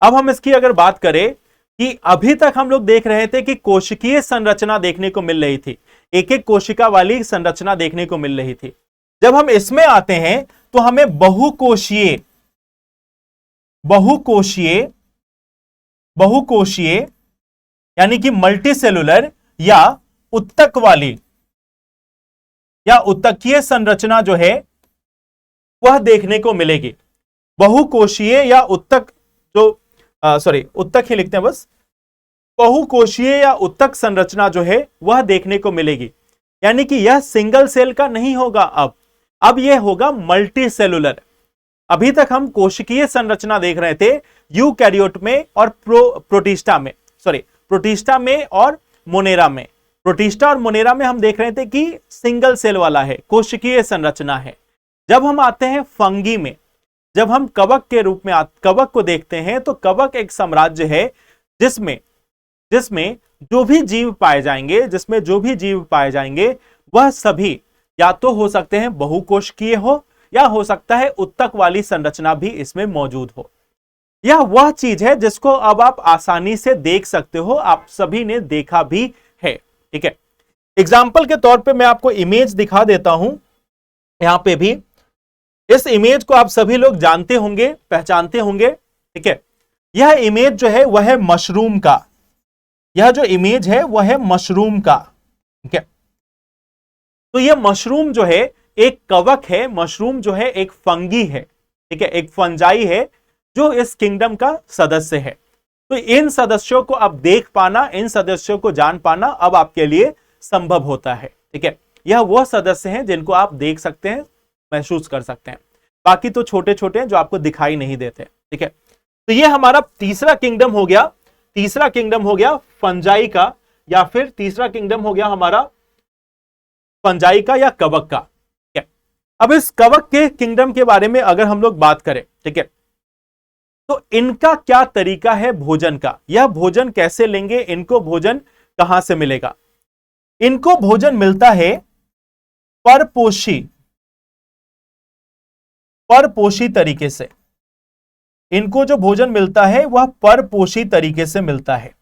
अब हम इसकी अगर बात करें कि अभी तक हम लोग देख रहे थे कि कोशिकीय संरचना देखने को मिल रही थी, एक एक कोशिका वाली संरचना देखने को मिल रही थी। जब हम इसमें आते हैं तो हमें बहुकोशीय, बहुकोशीय, बहुकोशीय यानी कि मल्टी सेलुलर या उत्तक वाली या उत्तकीय संरचना जो है वह देखने को मिलेगी। बहुकोशीय या उत्तक, जो सॉरी उत्तक ही लिखते हैं बस, बहुकोशीय या उत्तक संरचना जो है वह देखने को मिलेगी। यानी कि यह सिंगल सेल का नहीं होगा, अब यह होगा मल्टी सेलुलर। अभी तक हम कोशिकीय संरचना देख रहे थे यूकैरियोट में और प्रोटिस्टा में, सॉरी प्रोटिस्टा में और मोनेरा में। प्रोटिस्टा और मोनेरा में हम देख रहे थे कि सिंगल सेल वाला है, कोशिकीय संरचना है। जब हम आते हैं फंगी में, जब हम कवक के रूप में कवक को देखते हैं, तो कवक एक साम्राज्य है जिसमें जिसमें जो भी जीव पाए जाएंगे, जिसमें जो भी जीव पाए जाएंगे वह सभी या तो हो सकते हैं बहुकोशिकीय हो, या हो सकता है उत्तक वाली संरचना भी इसमें मौजूद हो। यह वह चीज है जिसको अब आप आसानी से देख सकते हो, आप सभी ने देखा भी है। ठीक है, एग्जाम्पल के तौर पे मैं आपको इमेज दिखा देता हूं। यहां पे भी इस इमेज को आप सभी लोग जानते होंगे, पहचानते होंगे। ठीक है, यह इमेज जो है वह है मशरूम का, यह जो इमेज है वह है मशरूम का। ठीक है, तो यह मशरूम जो है एक कवक है, मशरूम जो है एक फंगी है। ठीक है, एक फंजाई है जो इस किंगडम का सदस्य है। तो इन सदस्यों को अब देख पाना, इन सदस्यों को जान पाना अब आपके लिए संभव होता है। ठीक है, यह वह सदस्य हैं जिनको आप देख सकते हैं, महसूस कर सकते हैं। बाकी तो छोटे छोटे हैं जो आपको दिखाई नहीं देते। ठीक है, तो यह हमारा तीसरा किंगडम हो गया, तीसरा किंगडम हो गया फंजाई का, या फिर तीसरा किंगडम हो गया हमारा फंजाई का या कवक का। ठीक है, अब इस कवक के किंगडम के बारे में अगर हम लोग बात करें, ठीक है, तो इनका क्या तरीका है भोजन का, यह भोजन कैसे लेंगे, इनको भोजन कहां से मिलेगा। इनको भोजन मिलता है परपोषी तरीके से। इनको जो भोजन मिलता है वह परपोषी तरीके से मिलता है।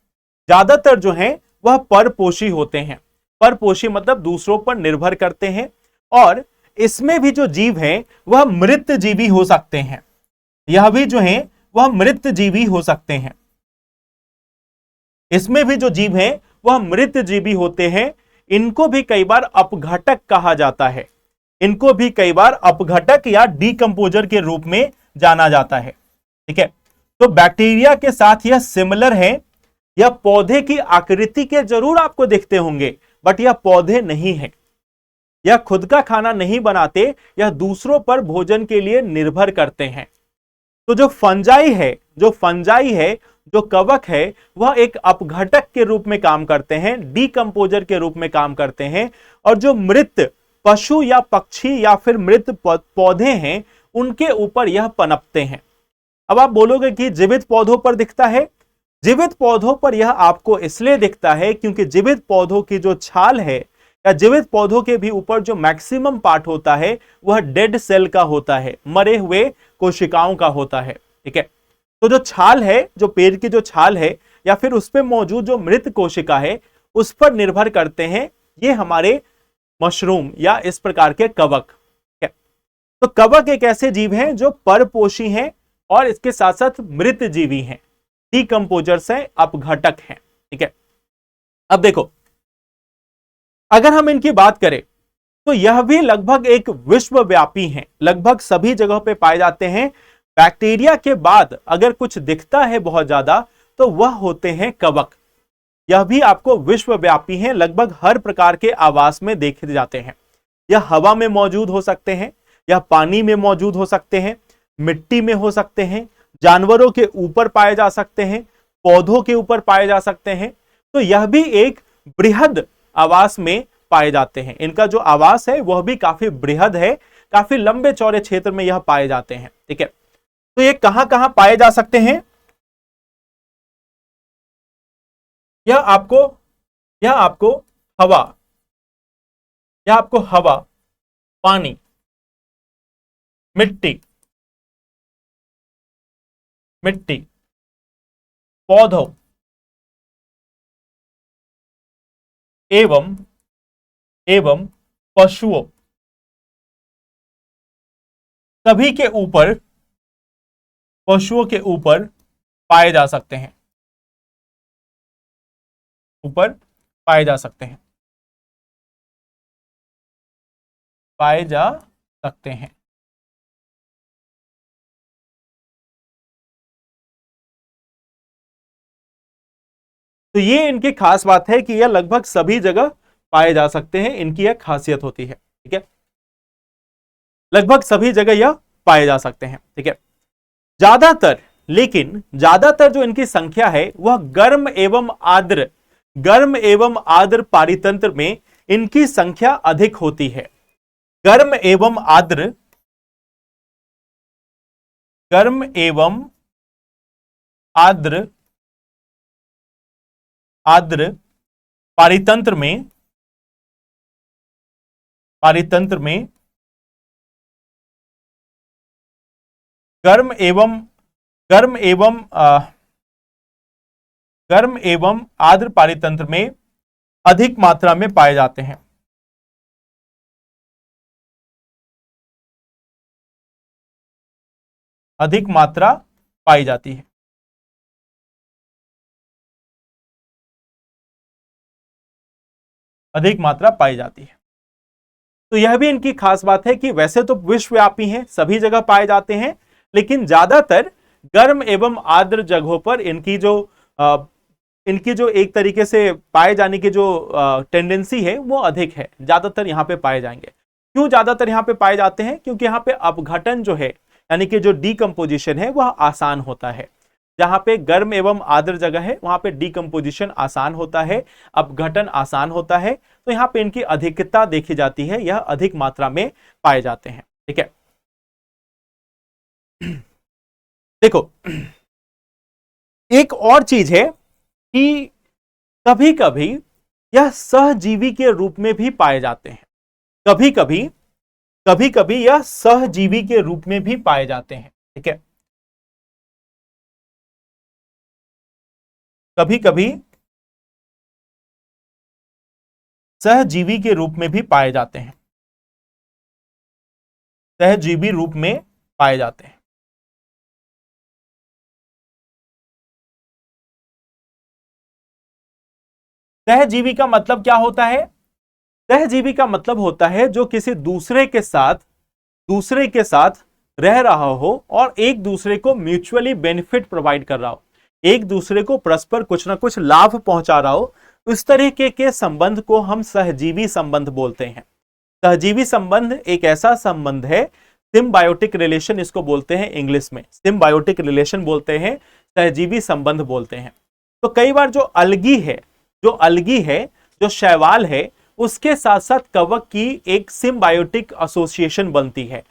ज्यादातर जो है वह परपोषी होते हैं। परपोषी मतलब दूसरों पर निर्भर करते हैं, और इसमें भी जो जीव हैं वह मृत जीवी हो सकते हैं। यह भी जो है वह मृत जीवी हो सकते हैं। इसमें भी जो जीव हैं वह मृत जीवी होते हैं। इनको भी कई बार अपघटक कहा जाता है। इनको भी कई बार अपघटक या डीकंपोजर के रूप में जाना जाता है। ठीक है, तो बैक्टीरिया के साथ यह सिमिलर है। यह पौधे की आकृति के जरूर आपको दिखते होंगे, बट यह पौधे नहीं है। यह खुद का खाना नहीं बनाते, यह दूसरों पर भोजन के लिए निर्भर करते हैं। तो जो फंजाई है, जो कवक है, वह एक अपघटक के रूप में काम करते हैं, डीकंपोजर के रूप में काम करते हैं। और जो मृत पशु या पक्षी या फिर मृत पौधे हैं, उनके ऊपर यह पनपते हैं। अब आप बोलोगे कि जीवित पौधों पर दिखता है। जीवित पौधों पर यह आपको इसलिए दिखता है क्योंकि जीवित पौधों की जो छाल है, या जीवित पौधों के भी ऊपर जो मैक्सिमम पार्ट होता है वह डेड सेल का होता है, मरे हुए कोशिकाओं का होता है। ठीक है, तो जो छाल है, जो पेड़ की जो छाल है, या फिर उस पर मौजूद जो मृत कोशिका है, उस पर निर्भर करते हैं ये हमारे मशरूम या इस प्रकार के कवक। ठीक है, तो कवक एक ऐसे जीव हैं जो परपोषी हैं और इसके साथ साथ मृत जीवी हैं, डीकंपोजर्स हैं, अपघटक हैं। ठीक है, अब देखो, अगर हम इनकी बात करें तो यह भी लगभग एक विश्वव्यापी हैं, लगभग सभी जगहों पे पाए जाते हैं। बैक्टीरिया के बाद अगर कुछ दिखता है बहुत ज्यादा, तो वह होते हैं कवक। यह भी आपको विश्वव्यापी हैं, लगभग हर प्रकार के आवास में देखे जाते हैं। यह हवा में मौजूद हो सकते हैं, यह पानी में मौजूद हो सकते हैं, मिट्टी में हो सकते हैं, जानवरों के ऊपर पाए जा सकते हैं, पौधों के ऊपर पाए जा सकते हैं। तो यह भी एक बृहद आवास में पाए जाते हैं। इनका जो आवास है वह भी काफी बृहद है, काफी लंबे चौड़े क्षेत्र में यह पाए जाते हैं। ठीक है, तो ये कहां कहां पाए जा सकते हैं? यह आपको हवा, पानी, मिट्टी, पौधों एवं पशुओं, सभी के ऊपर, पशुओं के ऊपर पाए जा सकते हैं, पाए जा सकते हैं। तो ये इनकी खास बात है कि यह लगभग सभी जगह पाए जा सकते हैं, इनकी यह खासियत होती है। ठीक है, लगभग सभी जगह यह पाए जा सकते हैं। ठीक है, ज्यादातर जो इनकी संख्या है वह गर्म एवं आर्द्र पारितंत्र में इनकी संख्या अधिक होती है। गर्म एवं आर्द्र पारितंत्र में गर्म एवं आर्द्र पारितंत्र में अधिक मात्रा में पाए जाते हैं। अधिक मात्रा पाई जाती है। अधिक मात्रा पाई जाती है। तो यह भी इनकी खास बात है कि वैसे तो विश्वव्यापी हैं, सभी जगह पाए जाते हैं, लेकिन ज्यादातर गर्म एवं आर्द्र जगहों पर इनकी जो एक तरीके से पाए जाने की जो टेंडेंसी है वो अधिक है, ज्यादातर यहाँ पे पाए जाएंगे। क्यों ज्यादातर यहाँ पे पाए जाते हैं? क्योंकि यहाँ पे अपघटन जो है, यानी कि जो डीकंपोजिशन है वह आसान होता है। जहां पे गर्म एवं आर्द्र जगह है वहां पे डिकम्पोजिशन आसान होता है, अपघटन आसान होता है, तो यहाँ पे इनकी अधिकता देखी जाती है, यह अधिक मात्रा में पाए जाते हैं। ठीक है, देखो एक और चीज है कि कभी कभी यह सहजीवी के रूप में भी पाए जाते हैं, कभी कभी यह सहजीवी के रूप में भी पाए जाते हैं। ठीक है, कभी कभी सहजीवी के रूप में भी पाए जाते हैं, सहजीवी रूप में पाए जाते हैं। सहजीवी का मतलब क्या होता है? सहजीवी का मतलब होता है जो किसी दूसरे के साथ रह रहा हो और एक दूसरे को म्यूचुअली बेनिफिट प्रोवाइड कर रहा हो, एक दूसरे को परस्पर कुछ ना कुछ लाभ पहुंचा रहा हो, उस तरीके के संबंध को हम सहजीवी संबंध बोलते हैं। सहजीवी संबंध एक ऐसा संबंध है, सिम्बायोटिक रिलेशन इसको बोलते हैं, इंग्लिश में सिम्बायोटिक रिलेशन बोलते हैं, सहजीवी संबंध बोलते हैं। तो कई बार जो अलगी है, जो शैवाल है, उसके साथ साथ कवक की एक सिम्बायोटिक एसोसिएशन बनती है।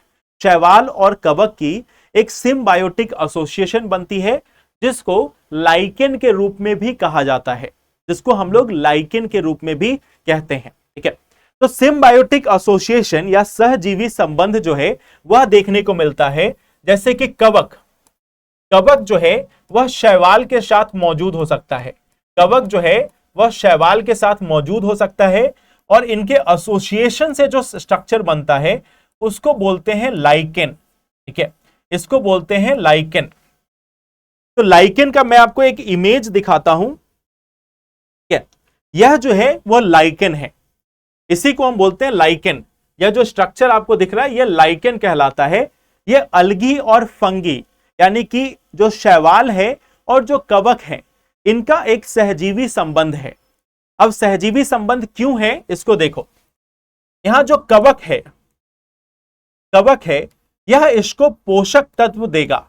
शैवाल और कवक की एक सिम्बायोटिक एसोसिएशन बनती है, जिसको लाइकेन के रूप में भी कहा जाता है, जिसको हम लोग लाइकेन के रूप में भी कहते हैं। ठीक है, तो सिम्बायोटिक एसोसिएशन या सहजीवी संबंध जो है वह देखने को मिलता है, जैसे कि कवक जो है वह शैवाल के साथ मौजूद हो सकता है, कवक जो है वह शैवाल के साथ मौजूद हो सकता है, और इनके एसोसिएशन से जो स्ट्रक्चर बनता है उसको बोलते हैं लाइकेन। ठीक है, इसको बोलते हैं लाइकेन। तो लाइकेन का मैं आपको एक इमेज दिखाता हूं। ठीक है, यह जो है वह लाइकेन है, इसी को हम बोलते हैं लाइकेन। यह जो स्ट्रक्चर आपको दिख रहा है यह लाइकेन कहलाता है। यह अलगी और फंगी यानी कि जो शैवाल है और जो कवक है, इनका एक सहजीवी संबंध है। अब सहजीवी संबंध क्यों है इसको देखो। यहां जो कवक है यह इसको पोषक तत्व देगा,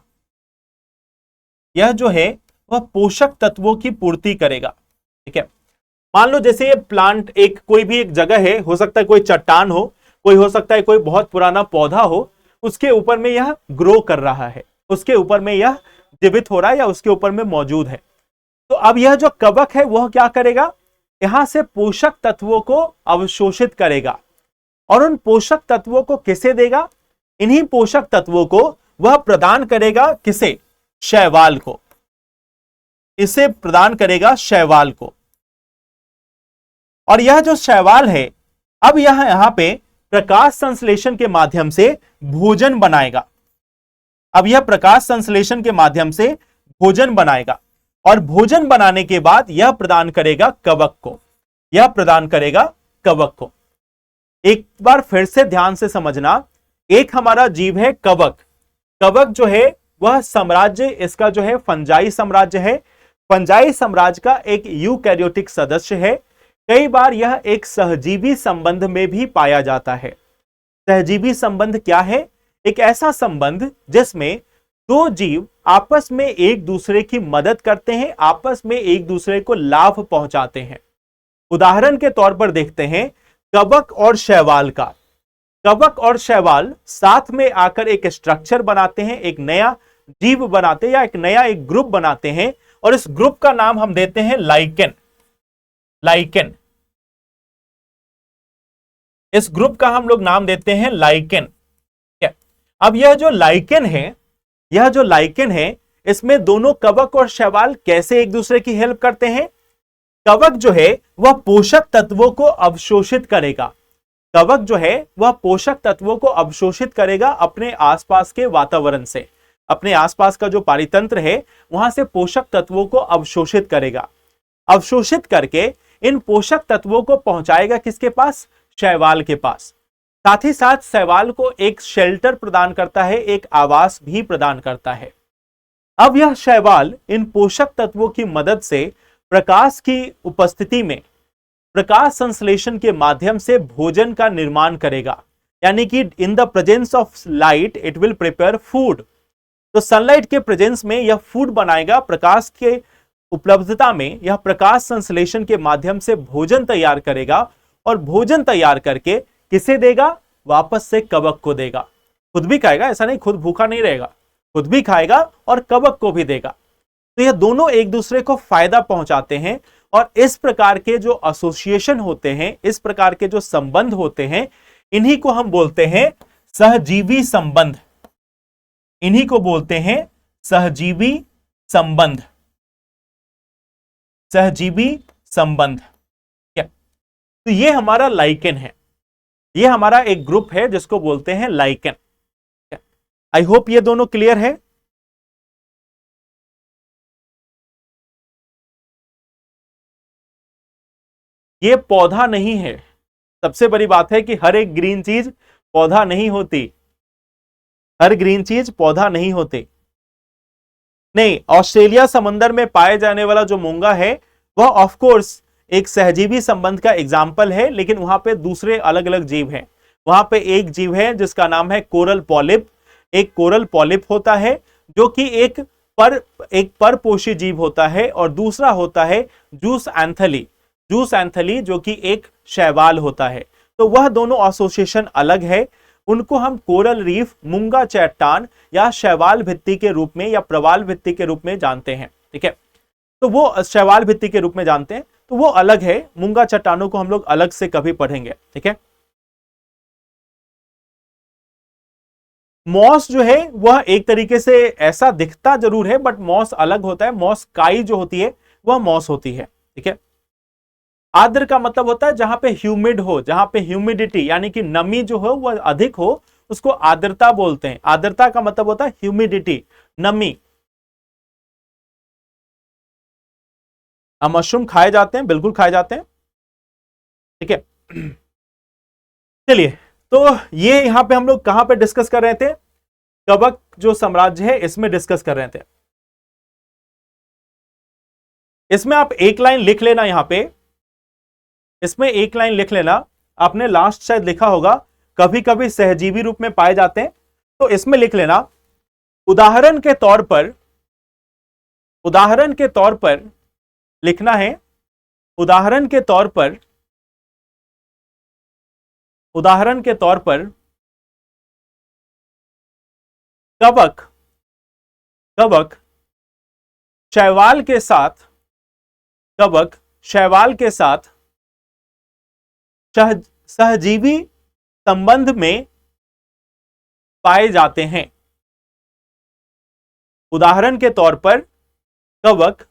यह जो है वह पोषक तत्वों की पूर्ति करेगा। ठीक है, मान लो जैसे ये प्लांट कोई भी एक जगह है, हो सकता है कोई चट्टान हो, कोई हो सकता है कोई बहुत पुराना पौधा हो, उसके ऊपर में यह ग्रो कर रहा है, उसके ऊपर में यह जीवित हो रहा है या उसके ऊपर में मौजूद है। तो अब यह जो कवक है वह क्या करेगा, यहां से पोषक तत्वों को अवशोषित करेगा, और उन पोषक तत्वों को किसे देगा, इन्हीं पोषक तत्वों को वह प्रदान करेगा किसे, शैवाल को, इसे प्रदान करेगा शैवाल को। और यह जो शैवाल है अब यहां पे प्रकाश संश्लेषण के माध्यम से भोजन बनाएगा। अब यह प्रकाश संश्लेषण के माध्यम से भोजन बनाएगा, और भोजन बनाने के बाद यह प्रदान करेगा कवक को, यह प्रदान करेगा कवक को। एक बार फिर से ध्यान से समझना, एक हमारा जीव है कवक, कवक जो है वह साम्राज्य इसका जो है फंजाई साम्राज्य है, फंजाई साम्राज्य का एक यूकैरियोटिक सदस्य है। कई बार यह एक सहजीवी संबंध में भी पाया जाता है। सहजीवी संबंध क्या है, एक ऐसा संबंध जिसमें दो जीव आपस में एक दूसरे की मदद करते हैं, आपस में एक दूसरे को लाभ पहुंचाते हैं। उदाहरण के तौर पर देखते हैं कवक और शैवाल का। कवक और शैवाल साथ में आकर एक स्ट्रक्चर बनाते हैं, एक नया जीव बनाते हैं या एक ग्रुप बनाते हैं, और इस ग्रुप का नाम हम देते हैं लाइकेन। लाइकेन, इस ग्रुप का हम लोग नाम देते हैं लाइकेन। अब यह जो लाइकेन है इसमें दोनों कवक और शैवाल कैसे एक दूसरे की हेल्प करते हैं। कवक जो है वह पोषक तत्वों को अवशोषित करेगा, कवक जो है वह पोषक तत्वों को अवशोषित करेगा अपने आसपास के वातावरण से, अपने आसपास का जो पारितंत्र है वहां से पोषक तत्वों को अवशोषित करेगा। अवशोषित करके इन पोषक तत्वों को पहुंचाएगा किसके पास, शैवाल के पास। साथ ही साथ शैवाल को एक शेल्टर प्रदान करता है, एक आवास भी प्रदान करता है। अब यह शैवाल इन पोषक तत्वों की मदद से प्रकाश की उपस्थिति में प्रकाश संश्लेषण के माध्यम से भोजन का निर्माण करेगा, यानी कि in the presence of light it will prepare food. तो सनलाइट के प्रेजेंस में यह फूड बनाएगा, प्रकाश के उपलब्धता में यह प्रकाश संश्लेषण के माध्यम से भोजन तैयार करेगा और भोजन तैयार करके किसे देगा? वापस से कवक को देगा। खुद भी खाएगा, ऐसा नहीं खुद भूखा नहीं रहेगा, खुद भी खाएगा और कवक को भी देगा। तो यह दोनों एक दूसरे को फायदा पहुंचाते हैं और इस प्रकार के जो एसोसिएशन होते हैं, इस प्रकार के जो संबंध होते हैं, इन्हीं को हम बोलते हैं सहजीवी संबंध। इन्हीं को बोलते हैं सहजीवी संबंध। सहजीवी संबंध। क्या? तो ये हमारा लाइकेन है, ये हमारा एक ग्रुप है जिसको बोलते हैं लाइकेन। आई होप ये दोनों क्लियर है। ये पौधा नहीं है। सबसे बड़ी बात है कि हर एक ग्रीन चीज पौधा नहीं होती, हर ग्रीन चीज पौधा नहीं होती। नहीं, ऑस्ट्रेलिया समंदर में पाए जाने वाला जो मूंगा है वह ऑफ कोर्स एक सहजीवी संबंध का एग्जाम्पल है, लेकिन वहां पे दूसरे अलग अलग जीव हैं। वहां पे एक जीव है जिसका नाम है कोरल पॉलिप। एक कोरल पॉलिप होता है जो कि एक परपोषी जीव होता है, और दूसरा होता है जूस एंथली। जूस एंथली जो कि एक शैवाल होता है। तो वह दोनों एसोसिएशन अलग है। उनको हम कोरल रीफ, मूंगा चट्टान या शैवाल भित्ति के रूप में या प्रवाल भित्ति के रूप में जानते हैं। ठीक है, तो वो शैवाल भित्ति के रूप में जानते हैं, तो वो अलग है। मूंगा चट्टानों को हम लोग अलग से कभी पढ़ेंगे। ठीक है, मॉस जो है वह एक तरीके से ऐसा दिखता जरूर है, बट मॉस अलग होता है। मॉस काई जो होती है वह मॉस होती है। ठीक है, आर्द्र का मतलब होता है जहां पे ह्यूमिड हो, जहां पे ह्यूमिडिटी यानी कि नमी जो हो वह अधिक हो, उसको आर्द्रता बोलते हैं। आर्द्रता का मतलब होता है ह्यूमिडिटी, नमी। मशरूम खाए जाते हैं, बिल्कुल खाए जाते हैं। ठीक है, चलिए, तो ये यहां पे हम लोग कहां पे डिस्कस कर रहे थे? कवक जो साम्राज्य है इसमें डिस्कस कर रहे थे। इसमें आप एक लाइन लिख लेना, यहां पे इसमें एक लाइन लिख लेना। आपने लास्ट शायद लिखा होगा कभी कभी सहजीवी रूप में पाए जाते हैं, तो इसमें लिख लेना उदाहरण के तौर पर, उदाहरण के तौर पर लिखना है, उदाहरण के तौर पर, उदाहरण के तौर पर कवक, कवक शैवाल के साथ, कवक शैवाल के साथ सहजीवी संबंध में पाए जाते हैं। उदाहरण के तौर पर कवक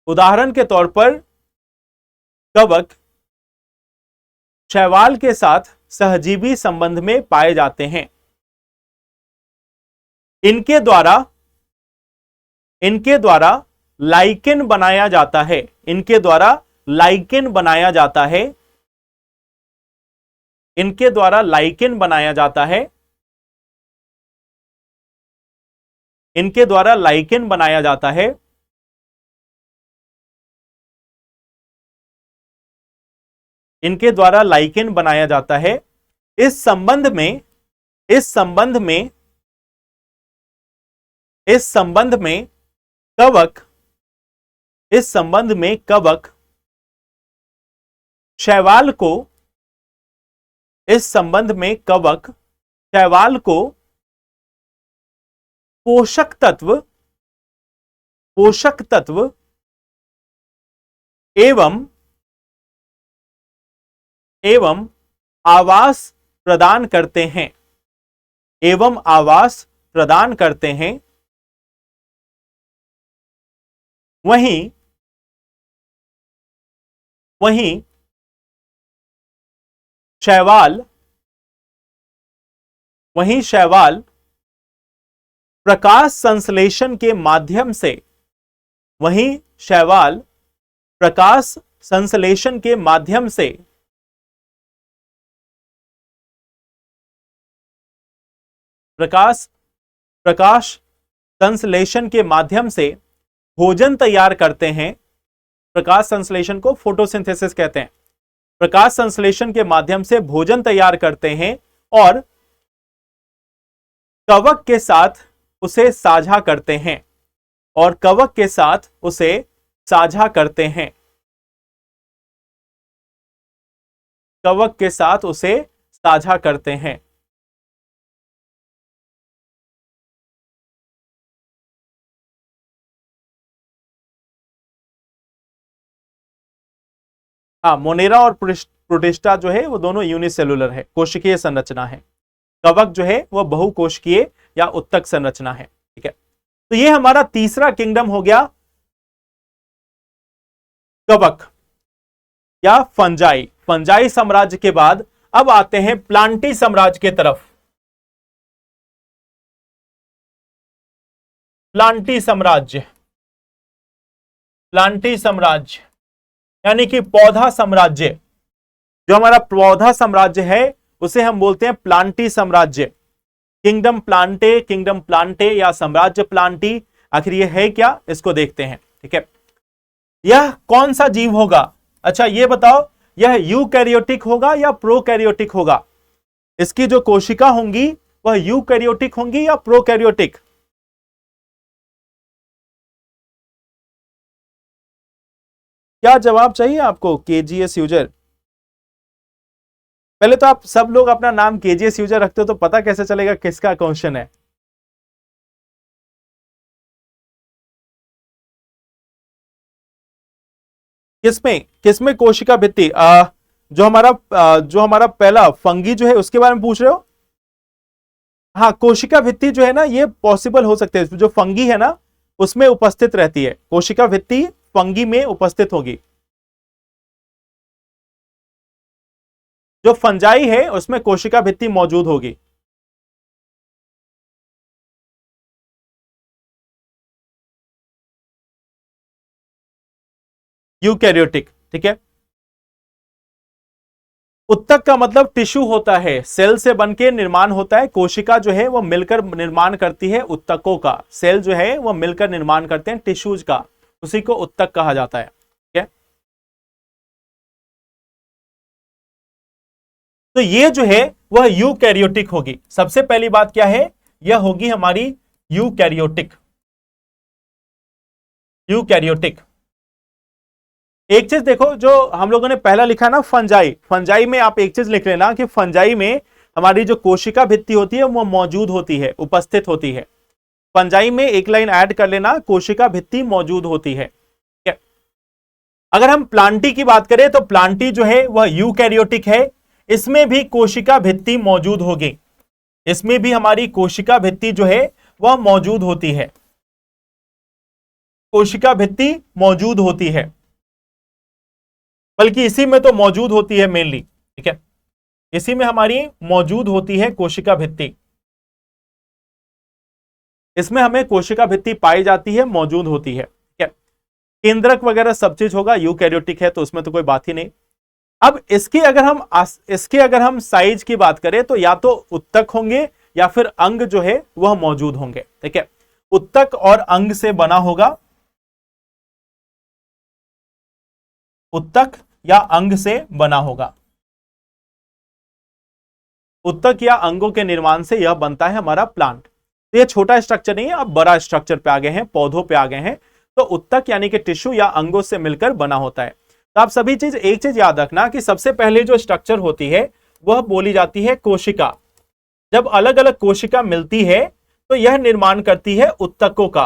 उदाहरण के तौर पर कवक शैवाल के साथ सहजीवी संबंध में पाए जाते हैं। इनके द्वारा लाइकेन बनाया जाता है। इनके द्वारा लाइकेन बनाया जाता है। इनके द्वारा लाइकेन बनाया जाता है। इनके द्वारा लाइकेन बनाया जाता है। इनके द्वारा लाइकेन बनाया जाता है। इस संबंध में, इस संबंध में, इस संबंध में कवक, इस संबंध में कवक शैवाल को, इस संबंध में कवक शैवाल को पोषक तत्व, पोषक तत्व एवं आवास प्रदान करते हैं, एवं आवास प्रदान करते हैं। वहीं शैवाल, वहीं शैवाल प्रकाश संश्लेषण के माध्यम से, वहीं शैवाल प्रकाश संश्लेषण के माध्यम से प्रकाश संश्लेषण के माध्यम से भोजन तैयार करते हैं। प्रकाश संश्लेषण को फोटोसिंथेसिस कहते हैं। प्रकाश संश्लेषण के माध्यम से भोजन तैयार करते हैं और कवक के साथ उसे साझा करते हैं, और कवक के साथ उसे साझा करते हैं, कवक के साथ उसे साझा करते हैं। हाँ, मोनेरा और प्रोटिस्टा जो है वो दोनों यूनिसेलुलर है, कोशिकीय संरचना है। कवक जो है वो बहुकोशिकीय या उत्तक संरचना है। ठीक है, तो ये हमारा तीसरा किंगडम हो गया कवक या फंजाई। फंजाई साम्राज्य के बाद अब आते हैं प्लांटी साम्राज्य के तरफ। प्लांटी साम्राज्य, प्लांटी साम्राज्य यानी कि पौधा साम्राज्य। जो हमारा पौधा साम्राज्य है उसे हम बोलते हैं प्लांटी साम्राज्य। किंगडम प्लांटे या साम्राज्य प्लांटी, आखिर ये है क्या, इसको देखते हैं। ठीक है, यह कौन सा जीव होगा? अच्छा ये बताओ, यह यूकैरियोटिक होगा या प्रोकैरियोटिक होगा? इसकी जो कोशिका होंगी वह यूकैरियोटिक होंगी या प्रोकैरियोटिक? क्या जवाब चाहिए आपको केजीएस यूजर? पहले तो आप सब लोग अपना नाम केजीएस यूजर रखते हो, तो पता कैसे चलेगा किसका क्वेश्चन है? किसमें कोशिका भित्ति? जो हमारा पहला फंगी जो है उसके बारे में पूछ रहे हो? हाँ, कोशिका भित्ति जो है ना, ये पॉसिबल हो सकते हैं। जो फंगी है ना उसमें उपस्थित रहती है, कोशिका भित्ति फंगी में उपस्थित होगी। जो फंजाई है उसमें कोशिका भित्ति मौजूद होगी। यूकैरियोटिक। ठीक है, उत्तक का मतलब टिश्यू होता है, सेल से बनके निर्माण होता है। कोशिका जो है वो मिलकर निर्माण करती है उत्तकों का, सेल जो है वो मिलकर निर्माण करते हैं टिश्यूज का, उसी को उत्तक कहा जाता है। ठीक है, तो ये जो है वह यूकैरियोटिक होगी। सबसे पहली बात क्या है, यह होगी हमारी यूकैरियोटिक। यूकैरियोटिक। एक चीज देखो, जो हम लोगों ने पहला लिखा ना फंजाई, फंजाई में आप एक चीज लिख लेना कि फंजाई में हमारी जो कोशिका भित्ति होती है वो मौजूद होती है, उपस्थित होती है। फंजाई में एक लाइन ऐड कर लेना, कोशिका भित्ति मौजूद होती है। अगर हम प्लांटी की बात करें तो प्लांटी जो है वह यूकैरियोटिक है, इसमें भी कोशिका भित्ति मौजूद होगी, इसमें भी हमारी कोशिका भित्ति जो है वह मौजूद होती है, कोशिका भित्ति मौजूद होती है, बल्कि इसी में तो मौजूद होती है मेनली। ठीक है, इसी में हमारी मौजूद होती है कोशिका भित्ति, इसमें हमें कोशिका भित्ति पाई जाती है, मौजूद होती है। ठीक है, केंद्रक वगैरह सब चीज होगा, यूकैरियोटिक है तो उसमें तो कोई बात ही नहीं। अब इसकी अगर हम साइज की बात करें तो या तो उत्तक होंगे या फिर अंग जो है वह मौजूद होंगे। ठीक है, उत्तक और अंग से बना होगा, उत्तक या अंग से बना होगा। उत्तक या अंगों के निर्माण से यह बनता है हमारा प्लांट। तो ये छोटा स्ट्रक्चर नहीं है, अब बड़ा स्ट्रक्चर पे आ गए हैं, पौधों पे आ गए हैं। तो उत्तक यानी कि टिश्यू या अंगों से मिलकर बना होता है। तो आप सभी चीज एक चीज याद रखना कि सबसे पहले जो स्ट्रक्चर होती है वह बोली जाती है कोशिका। जब अलग अलग कोशिका मिलती है तो यह निर्माण करती है उत्तकों का।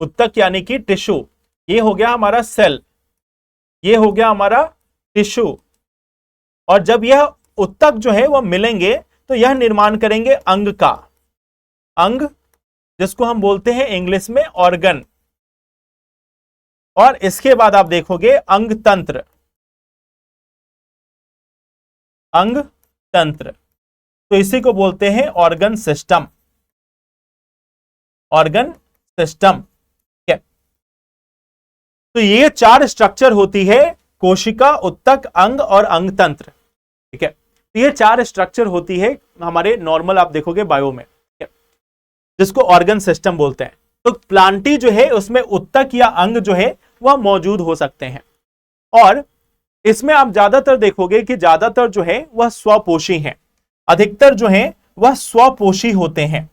उत्तक यानी कि टिश्यू, ये हो गया हमारा सेल, ये हो गया हमारा टिश्यू। और जब यह उत्तक जो है वह मिलेंगे तो यह निर्माण करेंगे अंग का, अंग जिसको हम बोलते हैं इंग्लिश में ऑर्गन। और इसके बाद आप देखोगे अंग तंत्र, अंग तंत्र, तो इसी को बोलते हैं ऑर्गन सिस्टम, ऑर्गन सिस्टम। ठीक है, तो ये चार स्ट्रक्चर होती है, कोशिका, उत्तक, अंग और अंग तंत्र। ठीक है, तो ये चार स्ट्रक्चर होती है हमारे नॉर्मल, आप देखोगे बायो में, जिसको ऑर्गन सिस्टम बोलते हैं। तो प्लांटी जो है उसमें उत्तक या अंग जो है वह मौजूद हो सकते हैं। और इसमें आप ज्यादातर देखोगे कि ज्यादातर जो है वह स्वपोषी हैं, अधिकतर जो है वह स्वपोषी होते हैं,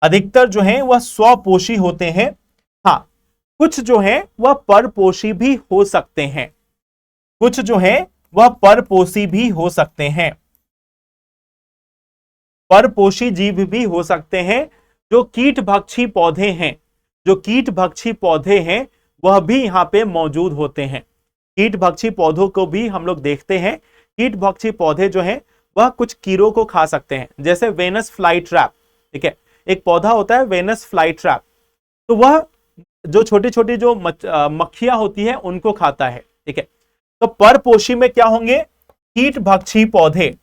अधिकतर जो है वह स्वपोषी होते हैं। हाँ, कुछ जो है वह परपोषी भी हो सकते हैं, कुछ जो है वह परपोषी भी हो सकते हैं, परपोषी जीव भी हो सकते हैं। जो कीटभक्षी पौधे हैं, जो कीटभक्षी पौधे हैं वह भी यहां पे मौजूद होते हैं। कीटभक्षी पौधों को भी हम लोग देखते हैं। कीटभक्षी पौधे जो हैं वह कुछ कीड़ों को खा सकते हैं, जैसे वेनस फ्लाई ट्रैप। ठीक है, एक पौधा होता है वेनस फ्लाई ट्रैप, तो वह जो छोटी छोटी जो मक्खियां होती है उनको खाता है। ठीक है, तो परपोषी में क्या होंगे? कीटभक्षी पौधे,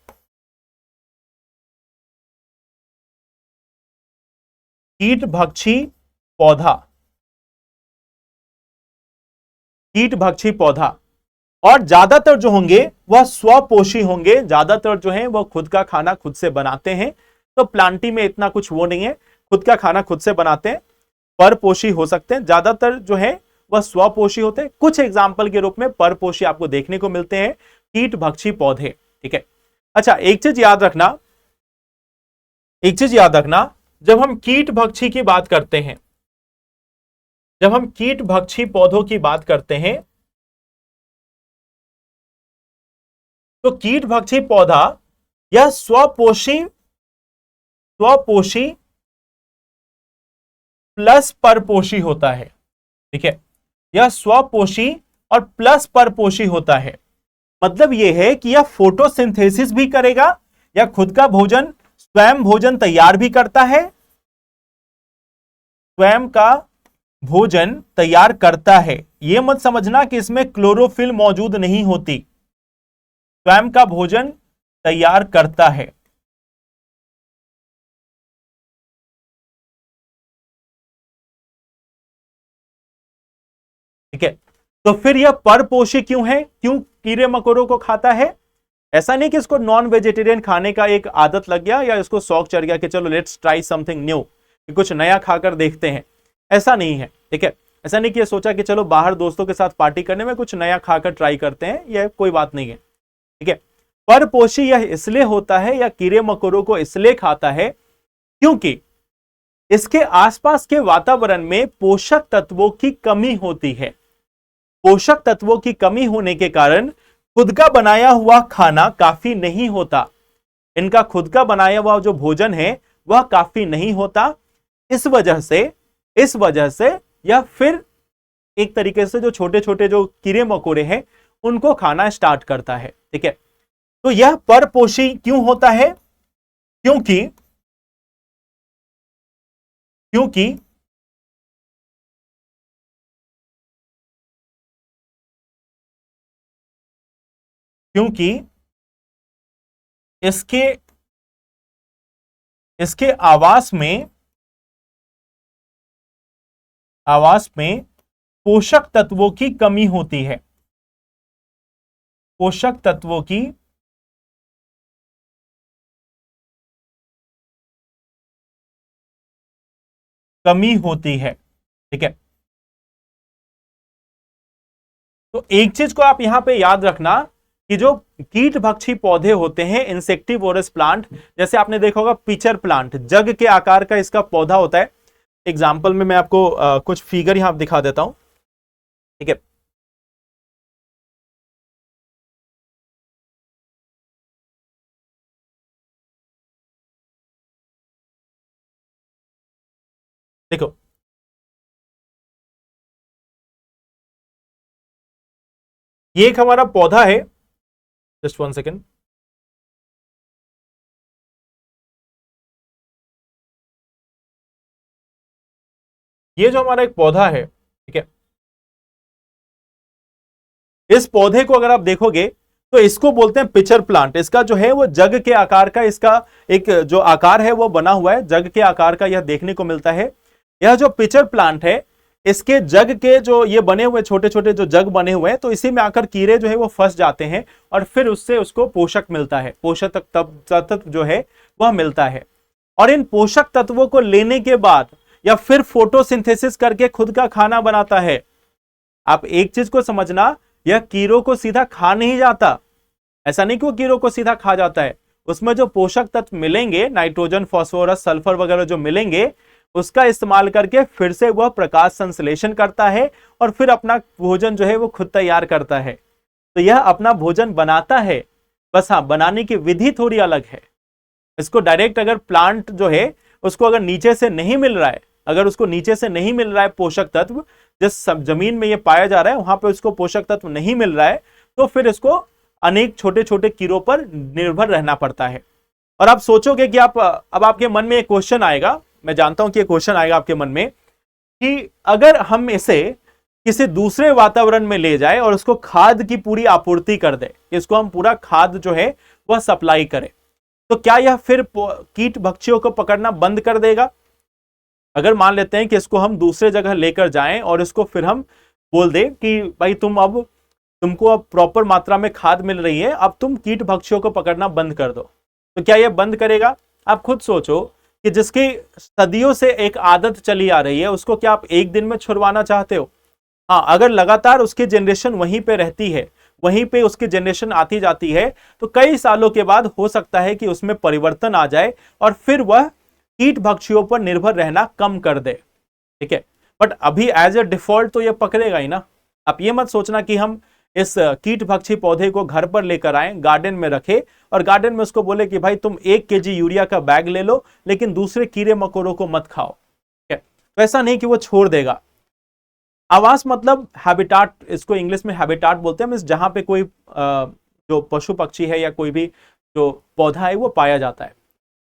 कीटभक्षी पौधा, कीटभक्षी पौधा। और ज्यादातर जो होंगे वह स्वपोषी होंगे, ज्यादातर जो है वह खुद का खाना खुद से बनाते हैं। तो प्लांटी में इतना कुछ वो नहीं है, खुद का खाना खुद से बनाते हैं, परपोषी हो सकते हैं। ज्यादातर जो है वह स्वपोषी होते हैं। कुछ एग्जाम्पल के रूप में परपोषी आपको देखने को मिलते हैं, कीटभक्षी पौधे। ठीक है, अच्छा एक चीज याद रखना, एक चीज याद रखना, जब हम कीटभक्षी की बात करते हैं, जब हम कीटभक्षी पौधों की बात करते हैं, तो कीटभक्षी पौधा यह स्वपोषी, स्वपोषी प्लस परपोषी होता है। ठीक है, यह स्वपोषी और प्लस परपोषी होता है। मतलब यह है कि यह फोटोसिंथेसिस भी करेगा, या खुद का भोजन, स्वयं भोजन तैयार भी करता है, स्वयं का भोजन तैयार करता है। यह मत समझना कि इसमें क्लोरोफिल मौजूद नहीं होती, स्वयं का भोजन तैयार करता है। ठीक है, तो फिर यह परपोषी क्यों है? क्यों कीड़े मकोड़ों को खाता है? ऐसा नहीं कि इसको नॉन वेजिटेरियन खाने का एक आदत लग गया या इसको शौक चढ़ गया कि चलो लेट्स ट्राई समथिंग न्यू, कि कुछ नया खाकर देखते हैं। ऐसा नहीं है। ठीक है, ऐसा नहीं कि ये सोचा कि चलो बाहर दोस्तों के साथ पार्टी करने में कुछ नया खाकर ट्राई करते हैं, यह कोई बात नहीं है। ठीक है, परपोषी यह इसलिए होता है या कीड़े मकोड़ों को इसलिए खाता है क्योंकि इसके आसपास के वातावरण में पोषक तत्वों की कमी होती है। पोषक तत्वों की कमी होने के कारण खुद का बनाया हुआ खाना काफी नहीं होता, इनका खुद का बनाया हुआ जो भोजन है वह काफी नहीं होता। इस वजह से या फिर एक तरीके से जो छोटे छोटे जो कीड़े मकोड़े हैं उनको खाना स्टार्ट करता है। ठीक है, तो यह परपोषी क्यों होता है? क्योंकि क्योंकि क्योंकि इसके आवास में पोषक तत्वों की कमी होती है, पोषक तत्वों की कमी होती है। ठीक है, तो एक चीज को आप यहां पे याद रखना कि जो कीटभक्षी पौधे होते हैं, इंसेक्टिवोरस प्लांट, जैसे आपने देखा होगा पिचर प्लांट, जग के आकार का इसका पौधा होता है। एग्जाम्पल में मैं आपको कुछ फिगर यहां दिखा देता हूं। ठीक है, देखो ये एक हमारा पौधा है, जस्ट 1 सेकेंड। ये जो हमारा एक पौधा है, ठीक है, इस पौधे को अगर आप देखोगे तो इसको बोलते हैं पिचर प्लांट। इसका जो है वो जग के आकार का, इसका एक जो आकार है वो बना हुआ है, जग के आकार का यह देखने को मिलता है। यह जो पिचर प्लांट है, इसके जग के जो ये बने हुए छोटे छोटे जो जग बने हुए हैं, तो इसी में आकर कीड़े जो है वो फंस जाते हैं और फिर उससे उसको पोषक मिलता है, पोषक तत्व जो है वह मिलता है। और इन पोषक तत्वों को लेने के बाद या फिर फोटोसिंथेसिस करके खुद का खाना बनाता है। आप एक चीज को समझना यह कीड़ों को सीधा खा नहीं जाता। ऐसा नहीं कि वो कीड़ों को सीधा खा जाता है, उसमें जो पोषक तत्व मिलेंगे, नाइट्रोजन, फास्फोरस, सल्फर वगैरह जो मिलेंगे, उसका इस्तेमाल करके फिर से वह प्रकाश संश्लेषण करता है और फिर अपना भोजन जो है वो खुद तैयार करता है। तो यह अपना भोजन बनाता है, बस हाँ, बनाने की विधि थोड़ी अलग है। इसको डायरेक्ट अगर प्लांट जो है उसको अगर नीचे से नहीं मिल रहा है, अगर उसको नीचे से नहीं मिल रहा है पोषक तत्व, जिस जमीन में ये पाया जा रहा है वहां पे उसको पोषक तत्व नहीं मिल रहा है, तो फिर इसको अनेक छोटे छोटे कीड़ों पर निर्भर रहना पड़ता है। और आप सोचोगे कि अब आपके मन में एक क्वेश्चन आएगा, मैं जानता हूं कि ये क्वेश्चन आएगा आपके मन में, कि अगर हम इसे किसी दूसरे वातावरण में ले जाए और उसको खाद की पूरी आपूर्ति कर दे, इसको हम पूरा खाद जो है वह सप्लाई करें, तो क्या यह फिर कीट भक्षियों को पकड़ना बंद कर देगा? अगर मान लेते हैं कि इसको हम दूसरे जगह लेकर जाएं और इसको फिर हम बोल दें कि भाई तुमको अब प्रॉपर मात्रा में खाद मिल रही है, अब तुम कीट भक्षियों को पकड़ना बंद कर दो, तो क्या यह बंद करेगा? आप खुद सोचो कि जिसकी सदियों से एक आदत चली आ रही है, उसको क्या आप एक दिन में छुड़वाना चाहते हो? हाँ, अगर लगातार उसकी जनरेशन वहीं पे रहती है, वहीं पे उसकी जनरेशन आती जाती है, तो कई सालों के बाद हो सकता है कि उसमें परिवर्तन आ जाए और फिर वह कीट भक्षियों पर निर्भर रहना कम कर दे। ठीक है, बट अभी एज ए डिफॉल्ट तो यह पकड़ेगा ही ना। आप ये मत सोचना कि हम इस कीट भक्षी पौधे को घर पर लेकर आए, गार्डन में रखे और गार्डन में उसको बोले कि भाई तुम 1 केजी यूरिया का बैग ले लो, लेकिन दूसरे कीड़े मकोड़ों को मत खाओ। ठीक है, तो ऐसा नहीं कि वो छोड़ देगा। आवास मतलब हैबिटाट, इसको इंग्लिश में हैबिटाट बोलते हैं, जहां पे कोई जो पशु पक्षी है या कोई भी जो पौधा है वो पाया जाता है।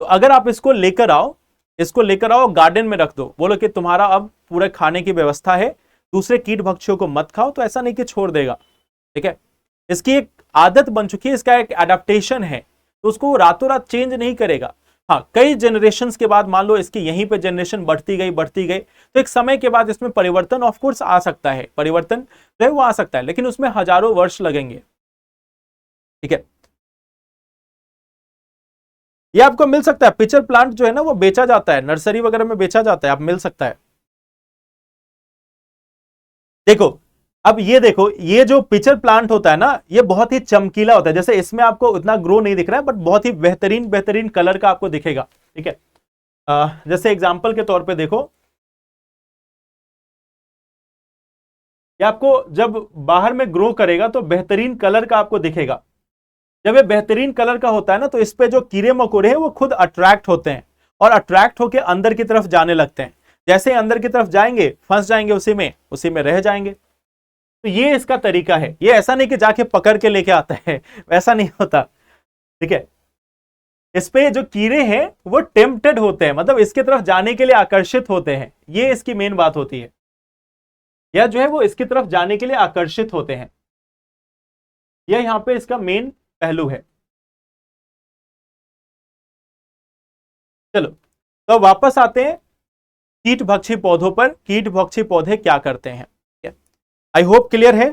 तो अगर आप इसको लेकर आओ गार्डन में रख दो, बोलो कि तुम्हारा अब पूरे खाने की व्यवस्था है, दूसरे कीट भक्षियों को मत खाओ, तो ऐसा नहीं कि छोड़ देगा। ठीक है, इसकी एक आदत बन चुकी है, इसका एक एडेप्टेशन है, तो उसको रातों रात चेंज नहीं करेगा। हाँ, कई जनरेशंस के बाद मान लो इसकी यहीं पे जनरेशन बढ़ती गई, तो एक समय के बाद इसमें परिवर्तन ऑफ कोर्स आ सकता है, परिवर्तन जो है वो आ सकता है, लेकिन उसमें हजारों वर्ष लगेंगे। ठीक है, ये आपको मिल सकता है, पिचर प्लांट जो है ना वो बेचा जाता है, नर्सरी वगैरह में बेचा जाता है, आप मिल सकता है। देखो, अब ये देखो, ये जो पिचर प्लांट होता है ना, ये बहुत ही चमकीला होता है। जैसे इसमें आपको उतना ग्रो नहीं दिख रहा है, बट बहुत ही बेहतरीन कलर का आपको दिखेगा। ठीक है, जैसे एग्जांपल के तौर पे देखो, ये आपको जब बाहर में ग्रो करेगा तो बेहतरीन कलर का आपको दिखेगा। जब ये बेहतरीन कलर का होता है ना, तो इस पे जो कीड़े मकोड़े हैं वो खुद अट्रैक्ट होते हैं और अट्रैक्ट होकर अंदर की तरफ जाने लगते हैं। जैसे अंदर की तरफ जाएंगे, फंस जाएंगे, उसी में रह जाएंगे। तो ये इसका तरीका है। ये ऐसा नहीं कि जाके पकड़ के लेके आता है, वैसा नहीं होता। ठीक है, इस पे जो कीड़े हैं वो टेम्प्टेड होते हैं, मतलब इसकी तरफ जाने के लिए आकर्षित होते हैं। ये इसकी मेन बात होती है, यह जो है वो इसकी तरफ जाने के लिए आकर्षित होते हैं। यह यहां पे इसका मेन पहलू है। चलो, तो वापस आते हैं कीट भक्षी पौधों पर। कीट भक्षी पौधे क्या करते हैं, आई होप क्लियर है।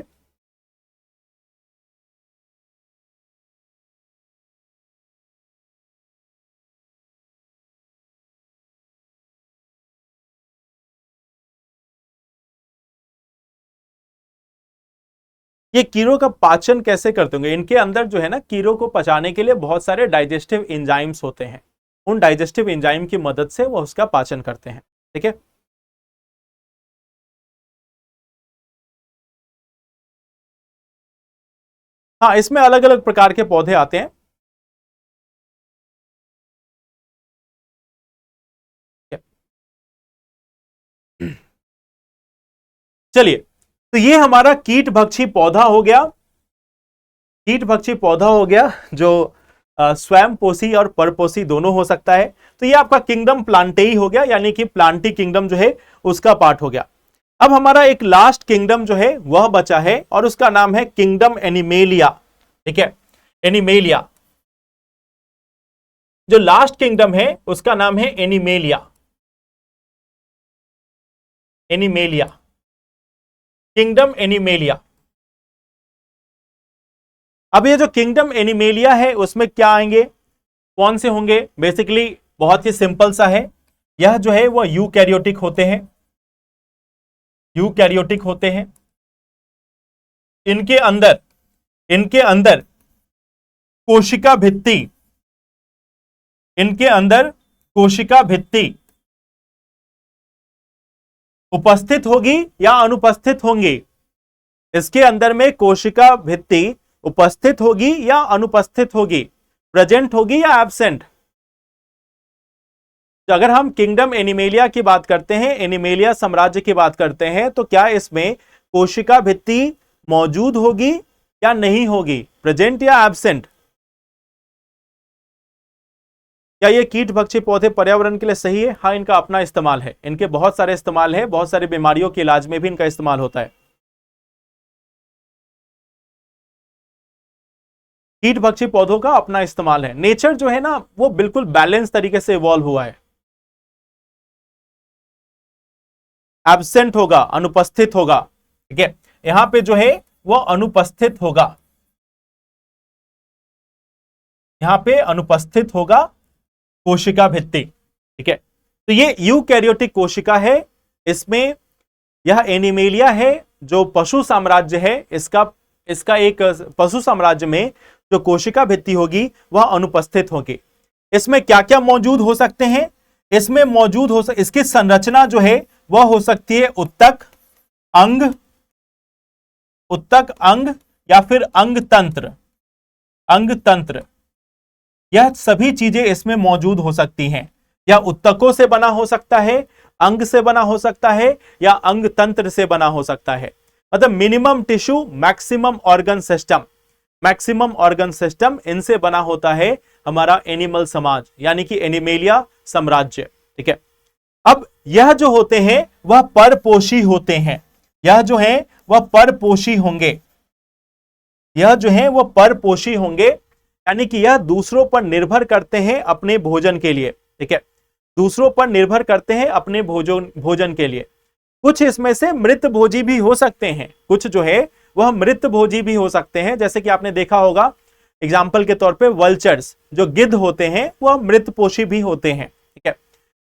ये कीड़ों का पाचन कैसे करते होंगे? इनके अंदर जो है ना, कीड़ों को पचाने के लिए बहुत सारे डाइजेस्टिव एंजाइम्स होते हैं। उन डाइजेस्टिव एंजाइम की मदद से वो उसका पाचन करते हैं। ठीक है, हाँ, इसमें अलग अलग प्रकार के पौधे आते हैं। चलिए, तो ये हमारा कीट भक्षी पौधा हो गया। कीट भक्षी पौधा हो गया जो स्वयं पोषी और परपोषी दोनों हो सकता है। तो ये आपका किंगडम प्लांटेई हो गया, यानी कि प्लांटी किंगडम जो है उसका पार्ट हो गया। अब हमारा एक लास्ट किंगडम जो है वह बचा है और उसका नाम है किंगडम एनिमेलिया। ठीक है, एनिमेलिया, जो लास्ट किंगडम है उसका नाम है एनिमेलिया। Animalia, kingdom animalia. अब ये जो किंगडम एनिमेलिया है उसमें क्या आएंगे, कौन से होंगे? बेसिकली बहुत ही सिंपल सा है, यह जो है वह यूकैरियोटिक होते हैं। यूकैरियोटिक होते हैं। इनके अंदर कोशिका भित्ति, इनके अंदर कोशिका भित्ति उपस्थित होगी या अनुपस्थित होंगी? इसके अंदर में कोशिका भित्ति उपस्थित होगी या अनुपस्थित होगी, प्रेजेंट होगी या एब्सेंट? तो अगर हम किंगडम एनिमेलिया की बात करते हैं, एनिमेलिया साम्राज्य की बात करते हैं, तो क्या इसमें कोशिका भित्ति मौजूद होगी या नहीं होगी, प्रेजेंट या एब्सेंट? क्या ये कीट भक्षी पौधे पर्यावरण के लिए सही है? हाँ, इनका अपना इस्तेमाल है, इनके बहुत सारे इस्तेमाल है, बहुत सारी बीमारियों के इलाज में भी इनका इस्तेमाल होता है। कीट भक्षी पौधों का अपना इस्तेमाल है। नेचर जो है ना वो बिल्कुल बैलेंस तरीके से इवॉल्व हुआ है। एब्सेंट होगा, अनुपस्थित होगा, ठीक है, यहां पे जो है वो अनुपस्थित होगा, यहां पे अनुपस्थित होगा कोशिका भित्ति, ठीक है। तो ये यूकैरियोटिक कोशिका है, इसमें यह एनिमेलिया है जो पशु साम्राज्य है, इसका एक पशु साम्राज्य में जो कोशिका भित्ति होगी वह अनुपस्थित होगी। इसमें क्या क्या मौजूद हो सकते हैं? इसमें मौजूद हो इसकी संरचना जो है वह हो सकती है उत्तक अंग या फिर अंग तंत्र, यह सभी चीजें इसमें मौजूद हो सकती हैं। या उत्तकों से बना हो सकता है, अंग से बना हो सकता है, या अंग तंत्र से बना हो सकता है। मतलब minimum tissue maximum organ system इनसे बना होता है हमारा एनिमल समाज, यानी कि एनिमेलिया साम्राज्य, ठीक है। अब यह जो होते हैं वह परपोषी होते हैं, यह जो है वह परपोषी होंगे, यह जो है वह परपोषी होंगे, यानी कि यह दूसरों पर निर्भर करते हैं अपने भोजन के लिए, ठीक है, दूसरों पर निर्भर करते हैं अपने भोजन के लिए। कुछ इसमें से मृत भोजी भी हो सकते हैं, कुछ जो है वह मृत भोजी भी हो सकते हैं, जैसे कि आपने देखा होगा एग्जाम्पल के तौर पे वल्चर्स जो गिद्ध होते हैं वह मृतपोषी भी होते हैं, ठीक है,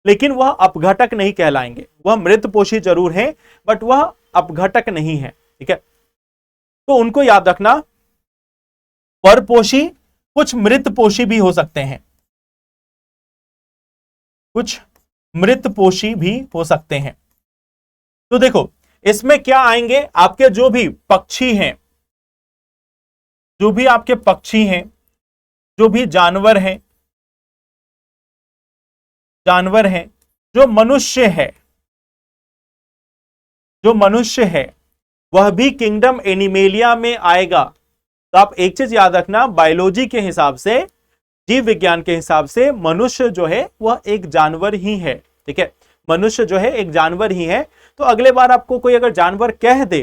लेकिन वह अपघटक नहीं कहलाएंगे। वह मृतपोषी जरूर है बट वह अपघटक नहीं है, ठीक है। तो उनको याद रखना, परपोषी, कुछ मृतपोषी भी हो सकते हैं, कुछ मृतपोषी भी हो सकते हैं। तो देखो इसमें क्या आएंगे, आपके जो भी पक्षी हैं, जो भी आपके पक्षी हैं, जो भी जानवर हैं, जो मनुष्य है वह भी किंगडम एनिमेलिया में आएगा। तो आप एक चीज याद रखना, बायोलॉजी के हिसाब से, जीव विज्ञान के हिसाब से मनुष्य जो है वह एक जानवर ही है, ठीक है, मनुष्य जो है एक जानवर ही है। तो अगले बार आपको कोई अगर जानवर कह दे,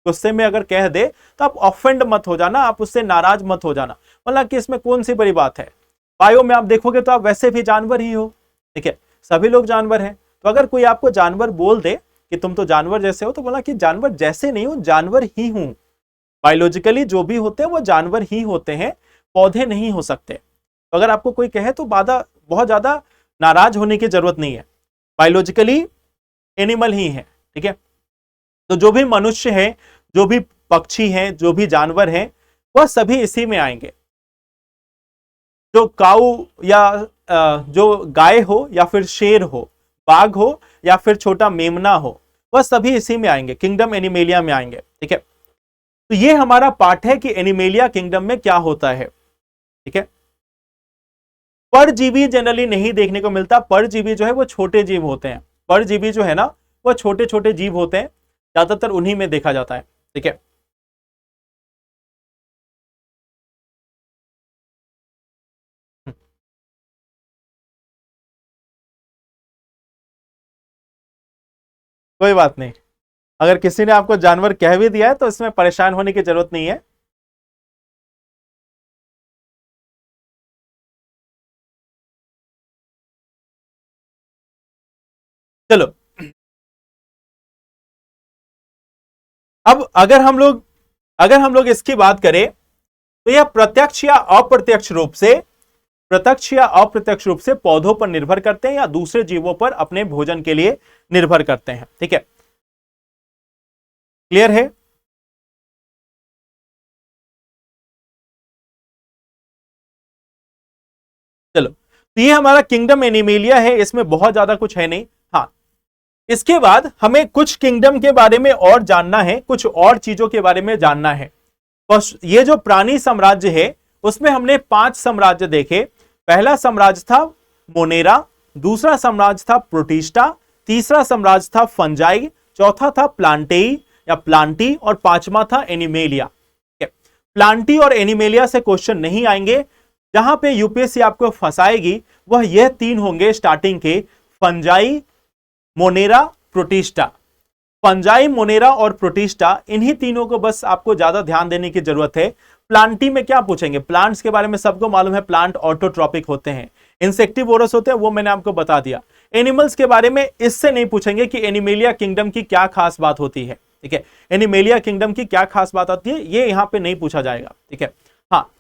गुस्से में अगर कह दे, तो आप ऑफेंड मत हो जाना, आप उससे नाराज मत हो जाना, मतलब कि इसमें कौन सी बड़ी बात है। बायो में आप देखोगे तो आप वैसे भी जानवर ही हो, ठीक है, सभी लोग जानवर हैं। तो अगर कोई आपको जानवर बोल दे कि तुम तो जानवर जैसे हो, तो बोला कि जानवर जैसे नहीं हूं, जानवर ही हूं। बायोलॉजिकली जो भी होते हैं वो जानवर ही होते हैं, पौधे नहीं हो सकते। तो अगर आपको कोई कहे तो बहुत ज्यादा नाराज होने की जरूरत नहीं है, बायोलॉजिकली एनिमल ही है, ठीक है। तो जो भी मनुष्य है, जो भी पक्षी हैं, जो भी जानवर हैं, वह सभी इसी में आएंगे। जो काऊ या जो गाय हो या फिर शेर हो, बाघ हो या फिर छोटा मेमना हो, वह सभी इसी में आएंगे, किंगडम एनिमेलिया में आएंगे, ठीक है। तो ये हमारा पाठ है कि एनिमेलिया किंगडम में क्या होता है, ठीक है। परजीवी जनरली नहीं देखने को मिलता, परजीवी जो है वो छोटे जीव होते हैं, परजीवी जो है ना वो छोटे छोटे जीव होते हैं, ज्यादातर उन्हीं में देखा जाता है, ठीक है। कोई बात नहीं, अगर किसी ने आपको जानवर कह भी दिया है तो इसमें परेशान होने की जरूरत नहीं है। चलो, अब अगर हम लोग इसकी बात करें तो यह प्रत्यक्ष या अप्रत्यक्ष रूप से पौधों पर निर्भर करते हैं या दूसरे जीवों पर अपने भोजन के लिए निर्भर करते हैं, ठीक है, क्लियर है। तो ये हमारा किंगडम एनिमेलिया है, इसमें बहुत ज्यादा कुछ है नहीं। हाँ, इसके बाद हमें कुछ किंगडम के बारे में और जानना है, कुछ और चीजों के बारे में जानना है। और ये जो प्राणी साम्राज्य है उसमें हमने 5 साम्राज्य देखे। पहला साम्राज्य था मोनेरा, दूसरा साम्राज्य था प्रोटिस्टा, तीसरा साम्राज्य था फंजाई, चौथा था प्लांटेई या प्लांटी, और पांचवा था एनिमेलिया। प्लांटी और एनिमेलिया से क्वेश्चन नहीं आएंगे। जहां पे यूपीएससी आपको फंसाएगी वह यह 3 होंगे स्टार्टिंग के, fungi, Monera, protista. Fungi, Monera और प्रोटिस्टा, इन्हीं तीनों को बस आपको ज्यादा ध्यान देने की जरूरत है। प्लांटी में क्या पूछेंगे? प्लांट्स के बारे में सबको मालूम है, प्लांट ऑटोट्रॉपिक होते हैं, इंसेक्टिवोरस होते हैं, वो मैंने आपको बता दिया। एनिमल्स के बारे में इससे नहीं पूछेंगे कि एनिमेलिया किंगडम की क्या खास बात होती है, ठीक है, एनिमेलिया किंगडम की क्या खास बात आती है, ये यहां पे नहीं पूछा जाएगा, ठीक है। हाँ,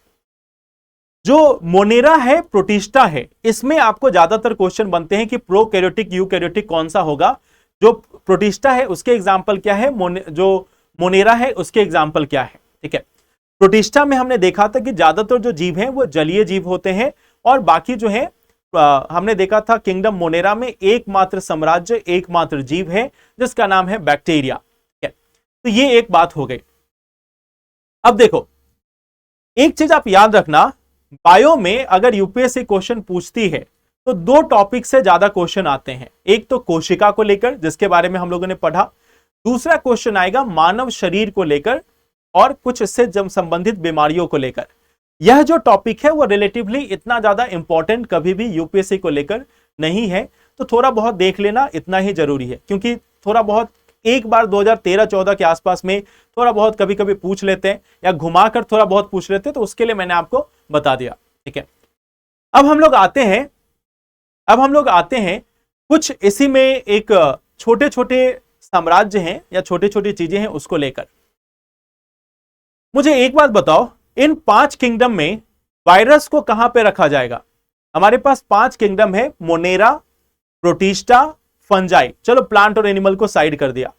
जो मोनेरा है, प्रोटिस्टा है, इसमें आपको ज्यादातर क्वेश्चन बनते हैं कि प्रोकैरियोटिक यूकैरियोटिक कौन सा होगा। जो प्रोटिस्टा है उसके एग्जाम्पल क्या है, जो मोनेरा है उसके एग्जाम्पल क्या है, ठीक है। प्रोटिस्टा में हमने देखा था कि ज्यादातर जो जीव हैं वो जलीय जीव होते हैं, और बाकी जो है हमने देखा था किंगडम मोनेरा में एकमात्र साम्राज्य, एकमात्र जीव है जिसका नाम है बैक्टीरिया, ठीक है। तो ये एक बात हो गई। अब देखो, एक चीज आप याद रखना, बायो में अगर यूपीएससी क्वेश्चन पूछती है तो 2 टॉपिक से ज्यादा क्वेश्चन आते हैं। एक तो कोशिका को लेकर, जिसके बारे में हम लोगों ने पढ़ा, दूसरा क्वेश्चन आएगा मानव शरीर को लेकर और कुछ इससे जब संबंधित बीमारियों को लेकर। यह जो टॉपिक है वो रिलेटिवली इतना ज्यादा इंपॉर्टेंट कभी भी यूपीएससी को लेकर नहीं है, तो थोड़ा बहुत देख लेना इतना ही जरूरी है, क्योंकि थोड़ा बहुत एक बार 2013-14 के आसपास में थोड़ा बहुत कभी कभी पूछ लेते हैं या घुमाकर थोड़ा बहुत पूछ लेते हैं, तो उसके लिए मैंने आपको बता दिया, ठीक है। अब हम लोग आते हैं कुछ इसी में एक छोटे छोटे साम्राज्य हैं या छोटी छोटी चीजें हैं उसको लेकर। मुझे एक बात बताओ, इन 5 किंगडम में वायरस को कहां पे रखा जाएगा? हमारे पास 5 किंगडम है, मोनेरा, प्रोटिस्टा, फंजाई। चलो प्लांट और एनिमल को साइड कर दिया।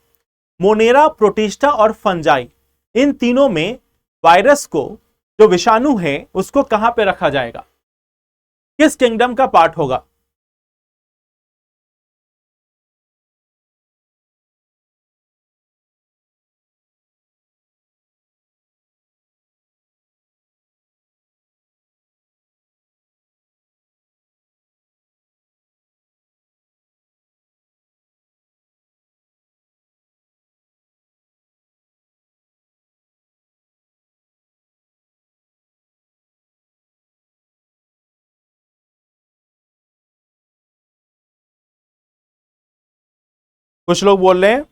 मोनेरा, प्रोटिस्टा और फंजाई, इन तीनों में वायरस को, जो विषाणु है, उसको कहां पे रखा जाएगा? किस किंगडम का पार्ट होगा? कुछ लोग बोल रहे हैं,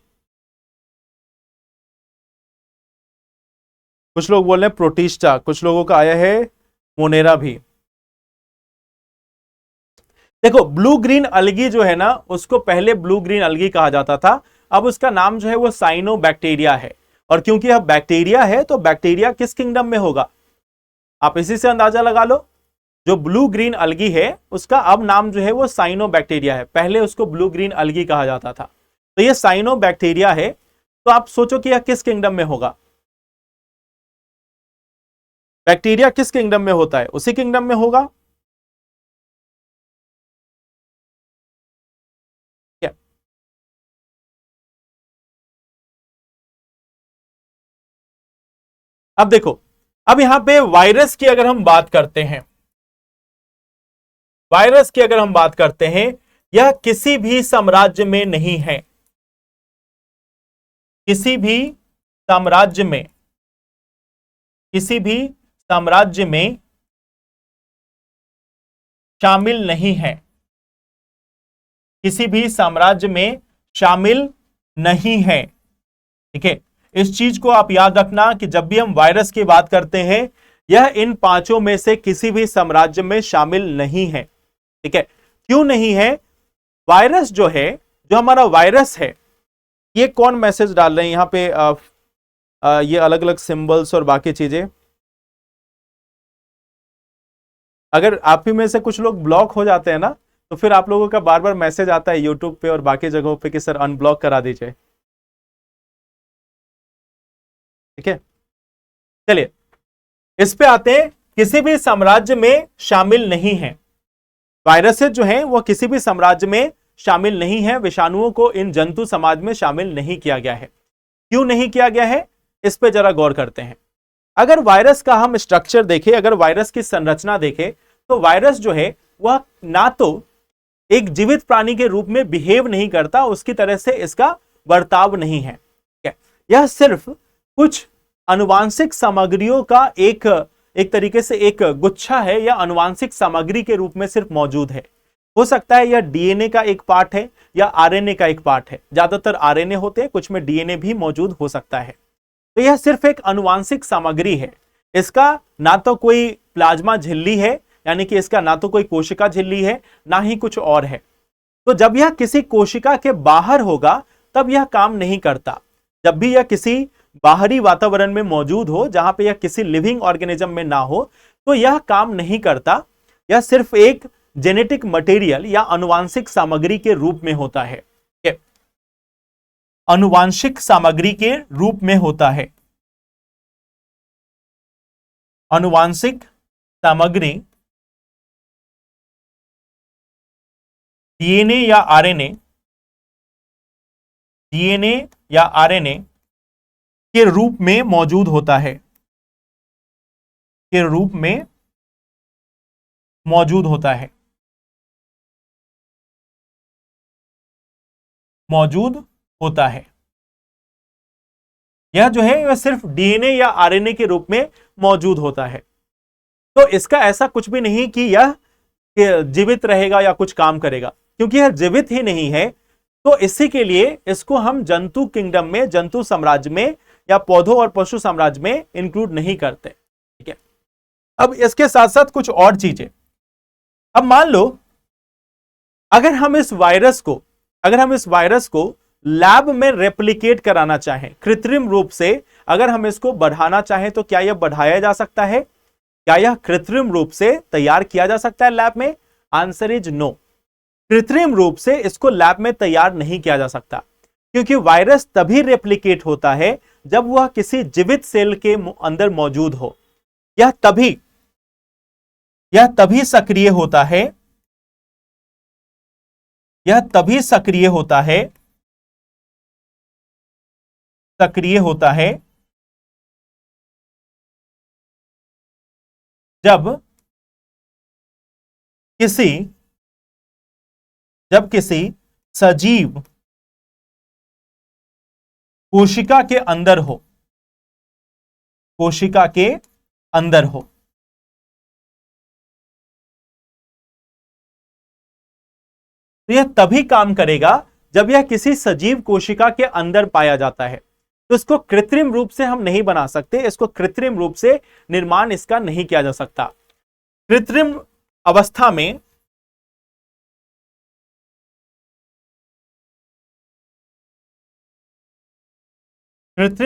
प्रोटिस्टा, कुछ लोगों का आया है मोनेरा भी। देखो, ब्लू ग्रीन अलगी जो है ना, उसको पहले ब्लू ग्रीन अलगी कहा जाता था, अब उसका नाम जो है वो साइनोबैक्टीरिया है। और क्योंकि अब बैक्टीरिया है तो बैक्टीरिया किस किंगडम में होगा? आप इसी से अंदाजा लगा लो। जो ब्लू ग्रीन अलगी है उसका अब नाम जो है वो साइनोबैक्टीरिया है, पहले उसको ब्लू ग्रीन अलगी कहा जाता था। तो ये साइनोबैक्टीरिया है, तो आप सोचो कि यह किस किंगडम में होगा? बैक्टीरिया किस किंगडम में होता है? उसी किंगडम में होगा। क्या? अब देखो, अब यहां पे वायरस की अगर हम बात करते हैं, यह किसी भी साम्राज्य में नहीं है, किसी भी साम्राज्य में शामिल नहीं है, किसी भी साम्राज्य में शामिल नहीं है, ठीक है। इस चीज को आप याद रखना कि जब भी हम वायरस की बात करते हैं, यह इन 5 में से किसी भी साम्राज्य में शामिल नहीं है, ठीक है। क्यों नहीं है? वायरस जो है, जो हमारा वायरस है, ये कौन मैसेज डाल रहे हैं यहां पे? ये अलग अलग सिंबल्स और बाकी चीजें। अगर आप ही में से कुछ लोग ब्लॉक हो जाते हैं ना, तो फिर आप लोगों का बार बार मैसेज आता है यूट्यूब पे और बाकी जगहों पे कि सर अनब्लॉक करा दीजिए, ठीक है। चलिए इस पे आते हैं, किसी भी साम्राज्य में शामिल नहीं है। वायरसेस जो हैं वो किसी भी साम्राज्य में शामिल नहीं है, विषाणुओं को इन जंतु समाज में शामिल नहीं किया गया है। क्यों नहीं किया गया है, इस पे जरा गौर करते हैं। अगर वायरस का हम स्ट्रक्चर देखें, अगर वायरस की संरचना देखें, तो वायरस जो है वह ना तो एक जीवित प्राणी के रूप में बिहेव नहीं करता, उसकी तरह से इसका बर्ताव नहीं है। यह सिर्फ कुछ आनुवांशिक सामग्रियों का एक तरीके से एक गुच्छा है, या आनुवांशिक सामग्री के रूप में सिर्फ मौजूद है। हो सकता है यह डीएनए का एक पार्ट है या आरएनए का एक पार्ट है, ज्यादातर आरएनए होते हैं, कुछ में डीएनए भी मौजूद हो सकता है। तो यह सिर्फ एक आनुवांशिक सामग्री है, इसका ना तो कोई प्लाज्मा झिल्ली है, यानी कि इसका ना तो कोई कोशिका झिल्ली है, ना ही कुछ और है। तो जब यह किसी कोशिका के बाहर होगा तब यह काम नहीं करता। जब भी यह किसी बाहरी वातावरण में मौजूद हो, जहां पे यह किसी लिविंग ऑर्गेनिज्म में ना हो, तो यह काम नहीं करता। यह सिर्फ एक जेनेटिक मटेरियल या आनुवांशिक सामग्री के रूप में होता है, आनुवांशिक सामग्री के रूप में होता है। आनुवांशिक सामग्री डीएनए या आरएनए, डीएनए या आरएनए के रूप में मौजूद होता है, के रूप में मौजूद होता है, मौजूद होता है। यह जो है वह सिर्फ डीएनए या आरएनए के रूप में मौजूद होता है। तो इसका ऐसा कुछ भी नहीं कि यह जीवित रहेगा या कुछ काम करेगा, क्योंकि यह जीवित ही नहीं है। तो इसी के लिए इसको हम जंतु किंगडम में, जंतु साम्राज्य में या पौधों और पशु साम्राज्य में इंक्लूड नहीं करते। ठीक है, अब इसके साथ साथ कुछ और चीजें। अब मान लो अगर हम इस वायरस को लैब में रेप्लिकेट कराना चाहें, कृत्रिम रूप से अगर हम इसको बढ़ाना चाहें, तो क्या यह बढ़ाया जा सकता है? क्या यह कृत्रिम रूप से तैयार किया जा सकता है लैब में? Answer is no. कृत्रिम रूप से इसको लैब में तैयार नहीं किया जा सकता, क्योंकि वायरस तभी रेप्लिकेट होता है जब वह किसी जीवित सेल के अंदर मौजूद हो। यह तभी सक्रिय होता है, यह तभी सक्रिय होता है जब किसी सजीव कोशिका के अंदर हो, कोशिका के अंदर हो। तो यह तभी काम करेगा जब यह किसी सजीव कोशिका के अंदर पाया जाता है। तो इसको कृत्रिम रूप से हम नहीं बना सकते, इसको कृत्रिम रूप से निर्माण इसका नहीं किया जा सकता। कृत्रिम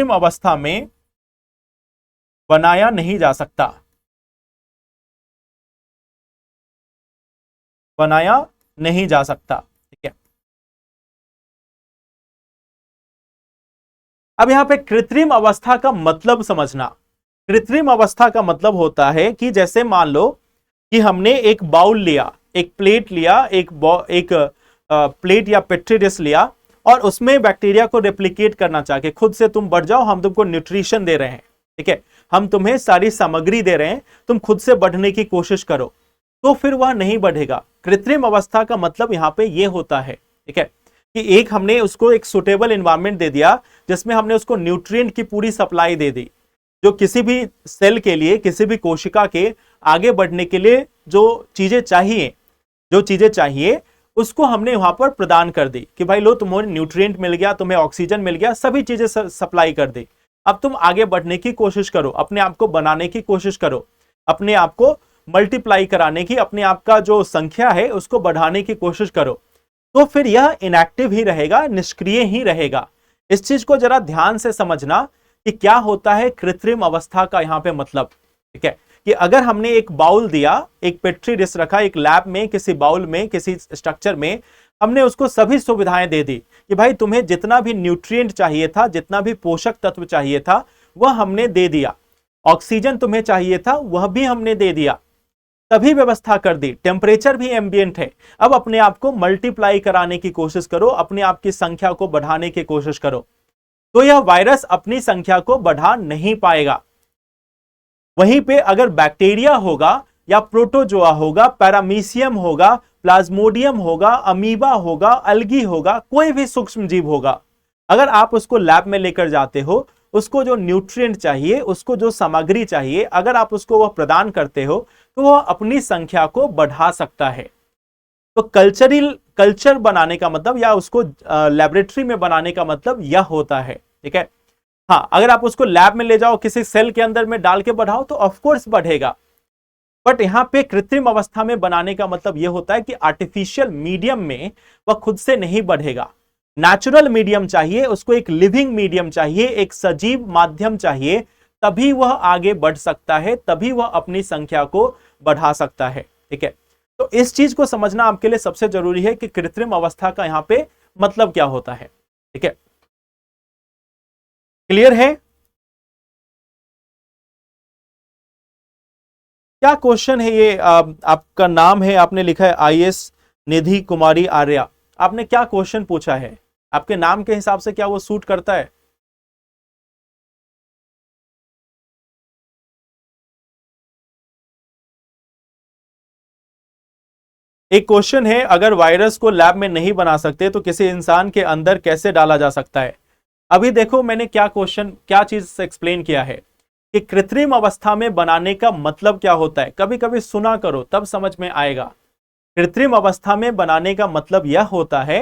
अवस्था में बनाया नहीं जा सकता, बनाया नहीं जा सकता। ठीक है, अब यहां पे कृत्रिम अवस्था का मतलब समझना। कृत्रिम अवस्था का मतलब होता है कि जैसे मान लो कि हमने एक बाउल लिया, एक प्लेट लिया, एक प्लेट या पेट्री डिश लिया, और उसमें बैक्टीरिया को रेप्लिकेट करना चाह के खुद से तुम बढ़ जाओ, हम तुमको न्यूट्रिशन दे रहे हैं। ठीक है, हम तुम्हें सारी सामग्री दे रहे हैं, तुम खुद से बढ़ने की कोशिश करो, तो फिर वह नहीं बढ़ेगा। कृत्रिम अवस्था का मतलब यहां पे ये होता है, ठीक है, कि एक हमने उसको एक सुटेबल एनवायरनमेंट दे दिया, जिसमें हमने उसको न्यूट्रिएंट की पूरी सप्लाई दे दी, जो किसी भी सेल के लिए, किसी भी कोशिका के आगे बढ़ने के लिए जो चीजें चाहिए उसको हमने वहां पर प्रदान कर दी कि भाई लो, तुम्हें न्यूट्रिएंट मिल गया, तुम्हें ऑक्सीजन मिल गया, सभी चीजें सप्लाई कर दी। अब तुम आगे बढ़ने की कोशिश करो, अपने आप को बनाने की कोशिश करो, अपने आप को मल्टीप्लाई कराने की, अपने आप का जो संख्या है उसको बढ़ाने की कोशिश करो। तो फिर यह इनएक्टिव ही रहेगा, निष्क्रिय ही रहेगा। इस चीज को जरा ध्यान से समझना कि क्या होता है कृत्रिम अवस्था का यहां पे मतलब। ठीक है, कि अगर हमने एक बाउल दिया, एक पेट्री डिश रखा एक लैब में, किसी बाउल में, किसी स्ट्रक्चर में, हमने उसको सभी सुविधाएं दे दी कि भाई तुम्हें जितना भी न्यूट्रिएंट चाहिए था, जितना भी पोषक तत्व चाहिए था, वह हमने दे दिया। ऑक्सीजन तुम्हें चाहिए था, वह भी हमने दे दिया। तभी व्यवस्था कर दी, टेम्परेचर भी एम्बियंट है। अब अपने आप को मल्टीप्लाई कराने की कोशिश करो, अपने आप की संख्या को बढ़ाने की कोशिश करो, तो यह वायरस अपनी संख्या को बढ़ा नहीं पाएगा। वहीं पे अगर बैक्टीरिया होगा या प्रोटोजोआ होगा, पैरामीशियम होगा, प्लाज्मोडियम होगा, अमीबा होगा, अल्गी होगा, कोई भी सूक्ष्म जीव होगा, अगर आप उसको लैब में लेकर जाते हो, उसको जो न्यूट्रिएंट चाहिए, उसको जो सामग्री चाहिए, अगर आप उसको वह प्रदान करते हो, तो वह अपनी संख्या को बढ़ा सकता है। तो कल्चर बनाने का मतलब या उसको लेबोरेटरी में बनाने का मतलब यह होता है, ठीक है। हाँ, अगर आप उसको लैब में ले जाओ, किसी सेल के अंदर में डाल के बढ़ाओ, तो ऑफकोर्स बढ़ेगा। बट यहां पे कृत्रिम अवस्था में बनाने का मतलब यह होता है कि आर्टिफिशियल मीडियम में वह खुद से नहीं बढ़ेगा, नेचुरल मीडियम चाहिए उसको, एक लिविंग मीडियम चाहिए, एक सजीव माध्यम चाहिए, तभी वह आगे बढ़ सकता है, तभी वह अपनी संख्या को बढ़ा सकता है, ठीक है। तो इस चीज को समझना आपके लिए सबसे जरूरी है कि कृत्रिम अवस्था का यहां पे मतलब क्या होता है, ठीक है। क्लियर है? क्या क्वेश्चन है ये? आपका नाम है, आपने लिखा है IS निधि कुमारी आर्या, आपने क्या क्वेश्चन पूछा है? आपके नाम के हिसाब से क्या वो सूट करता है? एक क्वेश्चन है, अगर वायरस को लैब में नहीं बना सकते तो किसी इंसान के अंदर कैसे डाला जा सकता है? अभी देखो मैंने क्या चीज एक्सप्लेन किया है कि कृत्रिम अवस्था में बनाने का मतलब क्या होता है। कभी कभी सुना करो तब समझ में आएगा। कृत्रिम अवस्था में बनाने का मतलब यह होता है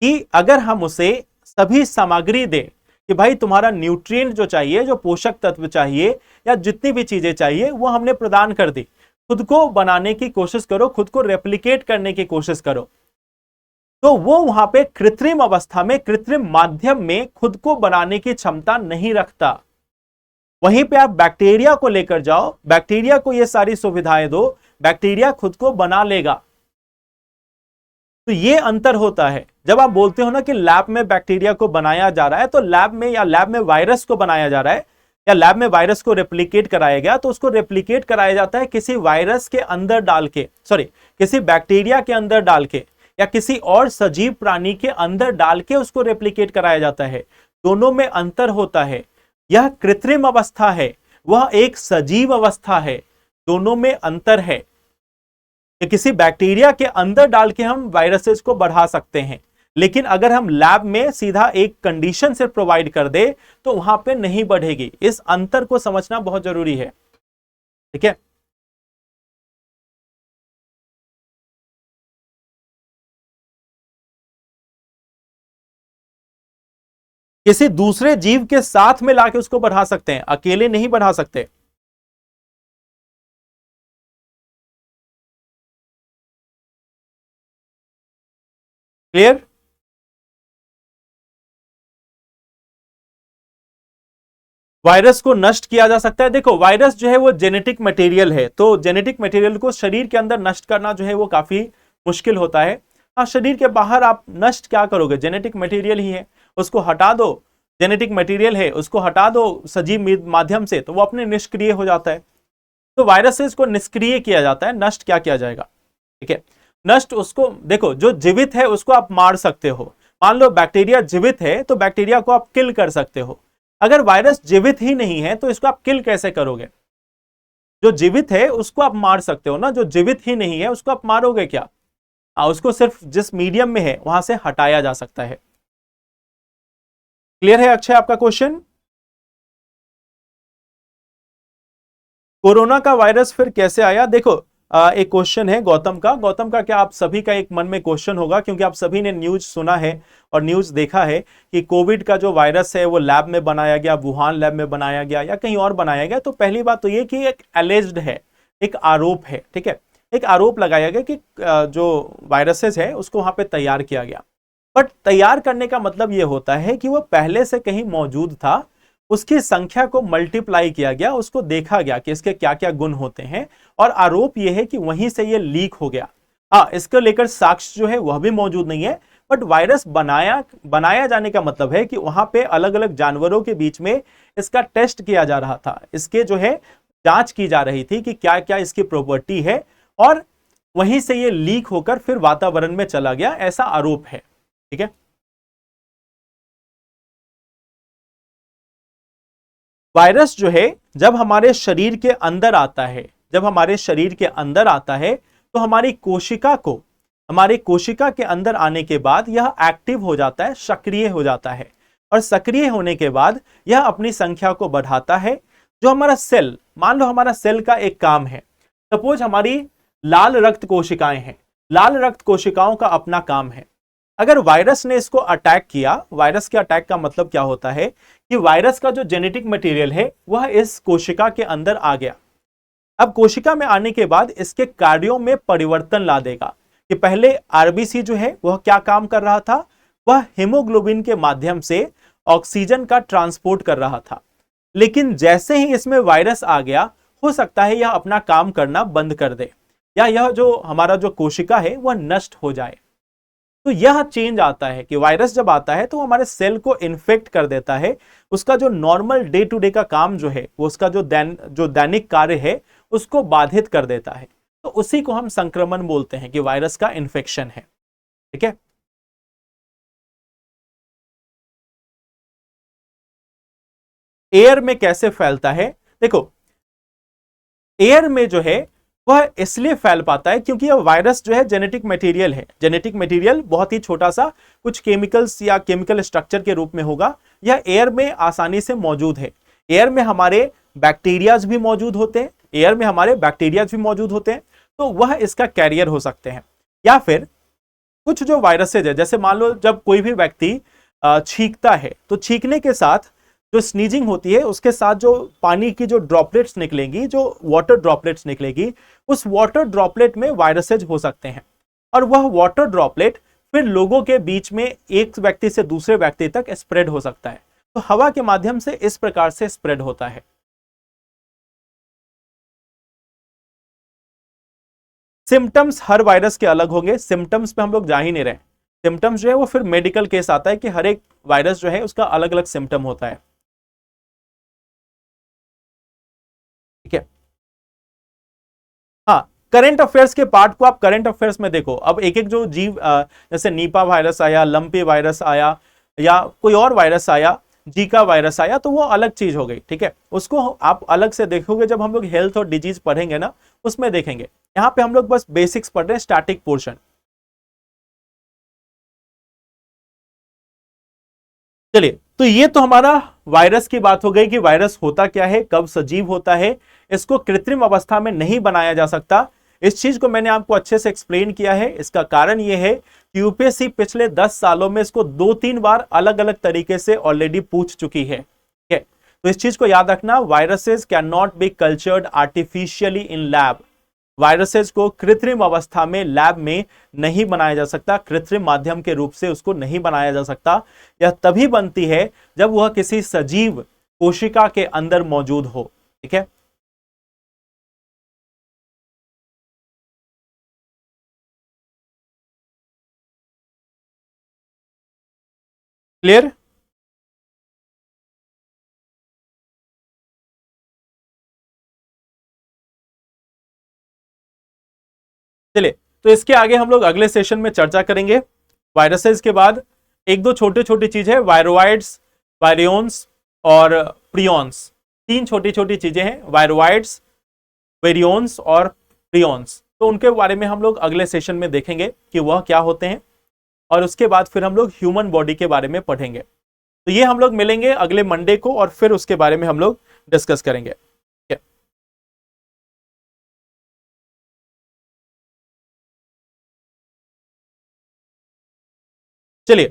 कि अगर हम उसे सभी सामग्री दें कि भाई तुम्हारा न्यूट्रिएंट जो चाहिए, जो पोषक तत्व चाहिए या जितनी भी चीजें चाहिए वो हमने प्रदान कर दी, खुद को बनाने की कोशिश करो, खुद को रेप्लिकेट करने की कोशिश करो, तो वो वहां पे कृत्रिम अवस्था में, कृत्रिम माध्यम में खुद को बनाने की क्षमता नहीं रखता। वहीं पे आप बैक्टीरिया को लेकर जाओ, बैक्टीरिया को ये सारी सुविधाएं दो, बैक्टीरिया खुद को बना लेगा। तो ये अंतर होता है। जब आप बोलते हो ना कि लैब में बैक्टीरिया को बनाया जा रहा है, तो लैब में या लैब में वायरस को बनाया जा रहा है या लैब में वायरस को रेप्लिकेट कराया गया, तो उसको रेप्लिकेट कराया जाता है किसी वायरस के अंदर डाल के, किसी बैक्टीरिया के अंदर डाल के या किसी और सजीव प्राणी के अंदर डाल के उसको रेप्लिकेट कराया जाता है। दोनों में अंतर होता है। यह कृत्रिम अवस्था है, वह एक सजीव अवस्था है, दोनों में अंतर है। कि किसी बैक्टीरिया के अंदर डाल के हम वायरसेस को बढ़ा सकते हैं, लेकिन अगर हम लैब में सीधा एक कंडीशन से प्रोवाइड कर दे तो वहां पे नहीं बढ़ेगी। इस अंतर को समझना बहुत जरूरी है, ठीक है। किसी दूसरे जीव के साथ में लाके उसको बढ़ा सकते हैं, अकेले नहीं बढ़ा सकते। क्लियर? वायरस को नष्ट किया जा सकता है। देखो वायरस जो है वो जेनेटिक मटेरियल है, तो जेनेटिक मटेरियल को शरीर के अंदर नष्ट करना जो है वो काफी मुश्किल होता है। हाँ, शरीर के बाहर आप नष्ट क्या करोगे, जेनेटिक मटेरियल ही है, उसको हटा दो, जेनेटिक मटेरियल है उसको हटा दो सजीव माध्यम से, तो वो अपने निष्क्रिय हो जाता है। तो वायरसेस को निष्क्रिय किया जाता है, नष्ट क्या किया जाएगा, ठीक है। नष्ट उसको, देखो जो जीवित है उसको आप मार सकते हो। मान लो बैक्टीरिया जीवित है तो बैक्टीरिया को आप किल कर सकते हो। अगर वायरस जीवित ही नहीं है तो इसको आप किल कैसे करोगे? जो जीवित है उसको आप मार सकते हो ना, जो जीवित ही नहीं है उसको आप मारोगे क्या? उसको सिर्फ जिस मीडियम में है वहां से हटाया जा सकता है। क्लियर है अक्षय आपका क्वेश्चन? कोरोना का वायरस फिर कैसे आया? देखो एक क्वेश्चन है गौतम का। गौतम का क्या आप सभी का एक मन में क्वेश्चन होगा, क्योंकि आप सभी ने न्यूज सुना है और न्यूज देखा है कि कोविड का जो वायरस है वो लैब में बनाया गया, वुहान लैब में बनाया गया या कहीं और बनाया गया। तो पहली बात तो ये कि एक एलिज्ड है, एक आरोप है, ठीक है, एक आरोप लगाया गया कि जो वायरसेस है उसको वहां पे तैयार किया गया। बट तैयार करने का मतलब ये होता है कि वो पहले से कहीं मौजूद था, उसकी संख्या को मल्टीप्लाई किया गया, उसको देखा गया कि इसके क्या क्या गुण होते हैं, और आरोप यह है कि वहीं से ये लीक हो गया। हाँ, इसको लेकर साक्ष्य जो है वह भी मौजूद नहीं है। बट वायरस बनाया जाने का मतलब है कि वहां पे अलग अलग जानवरों के बीच में इसका टेस्ट किया जा रहा था, इसके जो है जांच की जा रही थी कि क्या क्या इसकी प्रॉपर्टी है, और वहीं से ये लीक होकर फिर वातावरण में चला गया, ऐसा आरोप है। ठीक है, वायरस जो है जब हमारे शरीर के अंदर आता है, जब हमारे शरीर के अंदर आता है तो हमारी कोशिका को, हमारी कोशिका के अंदर आने के बाद यह एक्टिव हो जाता है, सक्रिय हो जाता है, और सक्रिय होने के बाद यह अपनी संख्या को बढ़ाता है। जो हमारा सेल, मान लो हमारा सेल का एक काम है, सपोज हमारी लाल रक्त कोशिकाएं हैं, लाल रक्त कोशिकाओं का अपना काम है। अगर वायरस ने इसको अटैक किया, वायरस के अटैक का मतलब क्या होता है कि वायरस का जो जेनेटिक मटेरियल है वह इस कोशिका के अंदर आ गया। अब कोशिका में आने के बाद इसके कार्यों में परिवर्तन ला देगा कि पहले आरबीसी जो है वह क्या काम कर रहा था, वह हीमोग्लोबिन के माध्यम से ऑक्सीजन का ट्रांसपोर्ट कर रहा था। लेकिन जैसे ही इसमें वायरस आ गया, हो सकता है यह अपना काम करना बंद कर दे, या यह जो हमारा जो कोशिका है वह नष्ट हो जाए। तो यह चेंज आता है कि वायरस जब आता है तो हमारे सेल को इन्फेक्ट कर देता है, उसका जो नॉर्मल डे टू डे का काम जो है, वो उसका जो दैनिक कार्य है उसको बाधित कर देता है। तो उसी को हम संक्रमण बोलते हैं कि वायरस का इन्फेक्शन है। ठीक है, एयर में कैसे फैलता है? देखो, एयर में जो है वह इसलिए फैल पाता है क्योंकि यह वायरस जो है जेनेटिक मटेरियल है। जेनेटिक मटेरियल बहुत ही छोटा सा कुछ केमिकल्स या केमिकल स्ट्रक्चर के रूप में होगा, यह एयर में आसानी से मौजूद है। एयर में हमारे बैक्टीरियाज भी मौजूद होते हैं, एयर में हमारे बैक्टीरियाज भी मौजूद होते हैं, तो वह इसका कैरियर हो सकते हैं। या फिर कुछ जो वायरसेज है, जैसे मान लो जब कोई भी व्यक्ति छींकता है तो छींकने के साथ जो स्नीजिंग होती है उसके साथ जो पानी की जो ड्रॉपलेट्स निकलेंगी, जो वाटर ड्रॉपलेट्स निकलेगी, उस वाटर ड्रॉपलेट में वायरसेज हो सकते हैं, और वह वाटर ड्रॉपलेट फिर लोगों के बीच में एक व्यक्ति से दूसरे व्यक्ति तक स्प्रेड हो सकता है। तो हवा के माध्यम से इस प्रकार से स्प्रेड होता है। सिम्टम्स हर वायरस के अलग होंगे, सिम्टम्स पे हम लोग जा ही नहीं रहे। सिम्टम्स जो है वो फिर मेडिकल केस आता है कि हर एक वायरस जो है उसका अलग अलग सिम्टम होता है। ठीक है, हाँ, करंट अफेयर्स के पार्ट को आप करंट अफेयर्स में देखो। अब एक एक जो जीव, जैसे नीपा वायरस आया, लंपी वायरस आया, या कोई और वायरस आया, जीका वायरस आया, तो वो अलग चीज हो गई। ठीक है, उसको आप अलग से देखोगे जब हम लोग हेल्थ और डिजीज पढ़ेंगे ना, उसमें देखेंगे। यहाँ पे हम लोग बस बेसिक्स पढ़ रहे हैं, स्टैटिक पोर्शन। चलिए, तो ये तो हमारा वायरस की बात हो गई कि वायरस होता क्या है, कब सजीव होता है, इसको कृत्रिम अवस्था में नहीं बनाया जा सकता। इस चीज को मैंने आपको अच्छे से एक्सप्लेन किया है। इसका कारण यह है कि यूपीएससी पिछले 10 सालों में इसको 2-3 बार अलग अलग तरीके से ऑलरेडी पूछ चुकी है। ठीक है, तो इस चीज को याद रखना, viruses can not be cultured artificially in lab. Viruses को कृत्रिम अवस्था में लैब में नहीं बनाया जा सकता, कृत्रिम माध्यम के रूप से उसको नहीं बनाया जा सकता। यह तभी बनती है जब वह किसी सजीव कोशिका के अंदर मौजूद हो। ठीक है, क्लियर? चलिए, तो इसके आगे हम लोग अगले सेशन में चर्चा करेंगे। वायरसेस के बाद एक दो छोटे छोटी चीज है, वायरोइड्स, वायरियोन्स और प्रियॉन्स। 3 छोटी छोटी चीजें हैं, वायरोइड्स, वेरियोन्स और प्रियॉन्स। तो उनके बारे में हम लोग अगले सेशन में देखेंगे कि वह क्या होते हैं, और उसके बाद फिर हम लोग ह्यूमन बॉडी के बारे में पढ़ेंगे। तो ये हम लोग मिलेंगे अगले मंडे को, और फिर उसके बारे में हम लोग डिस्कस करेंगे। चलिए,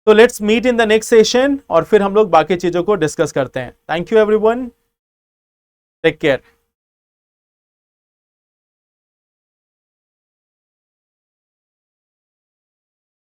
तो let's meet in the next session, और फिर हम लोग बाकी चीजों को डिस्कस करते हैं। Thank you everyone, take care.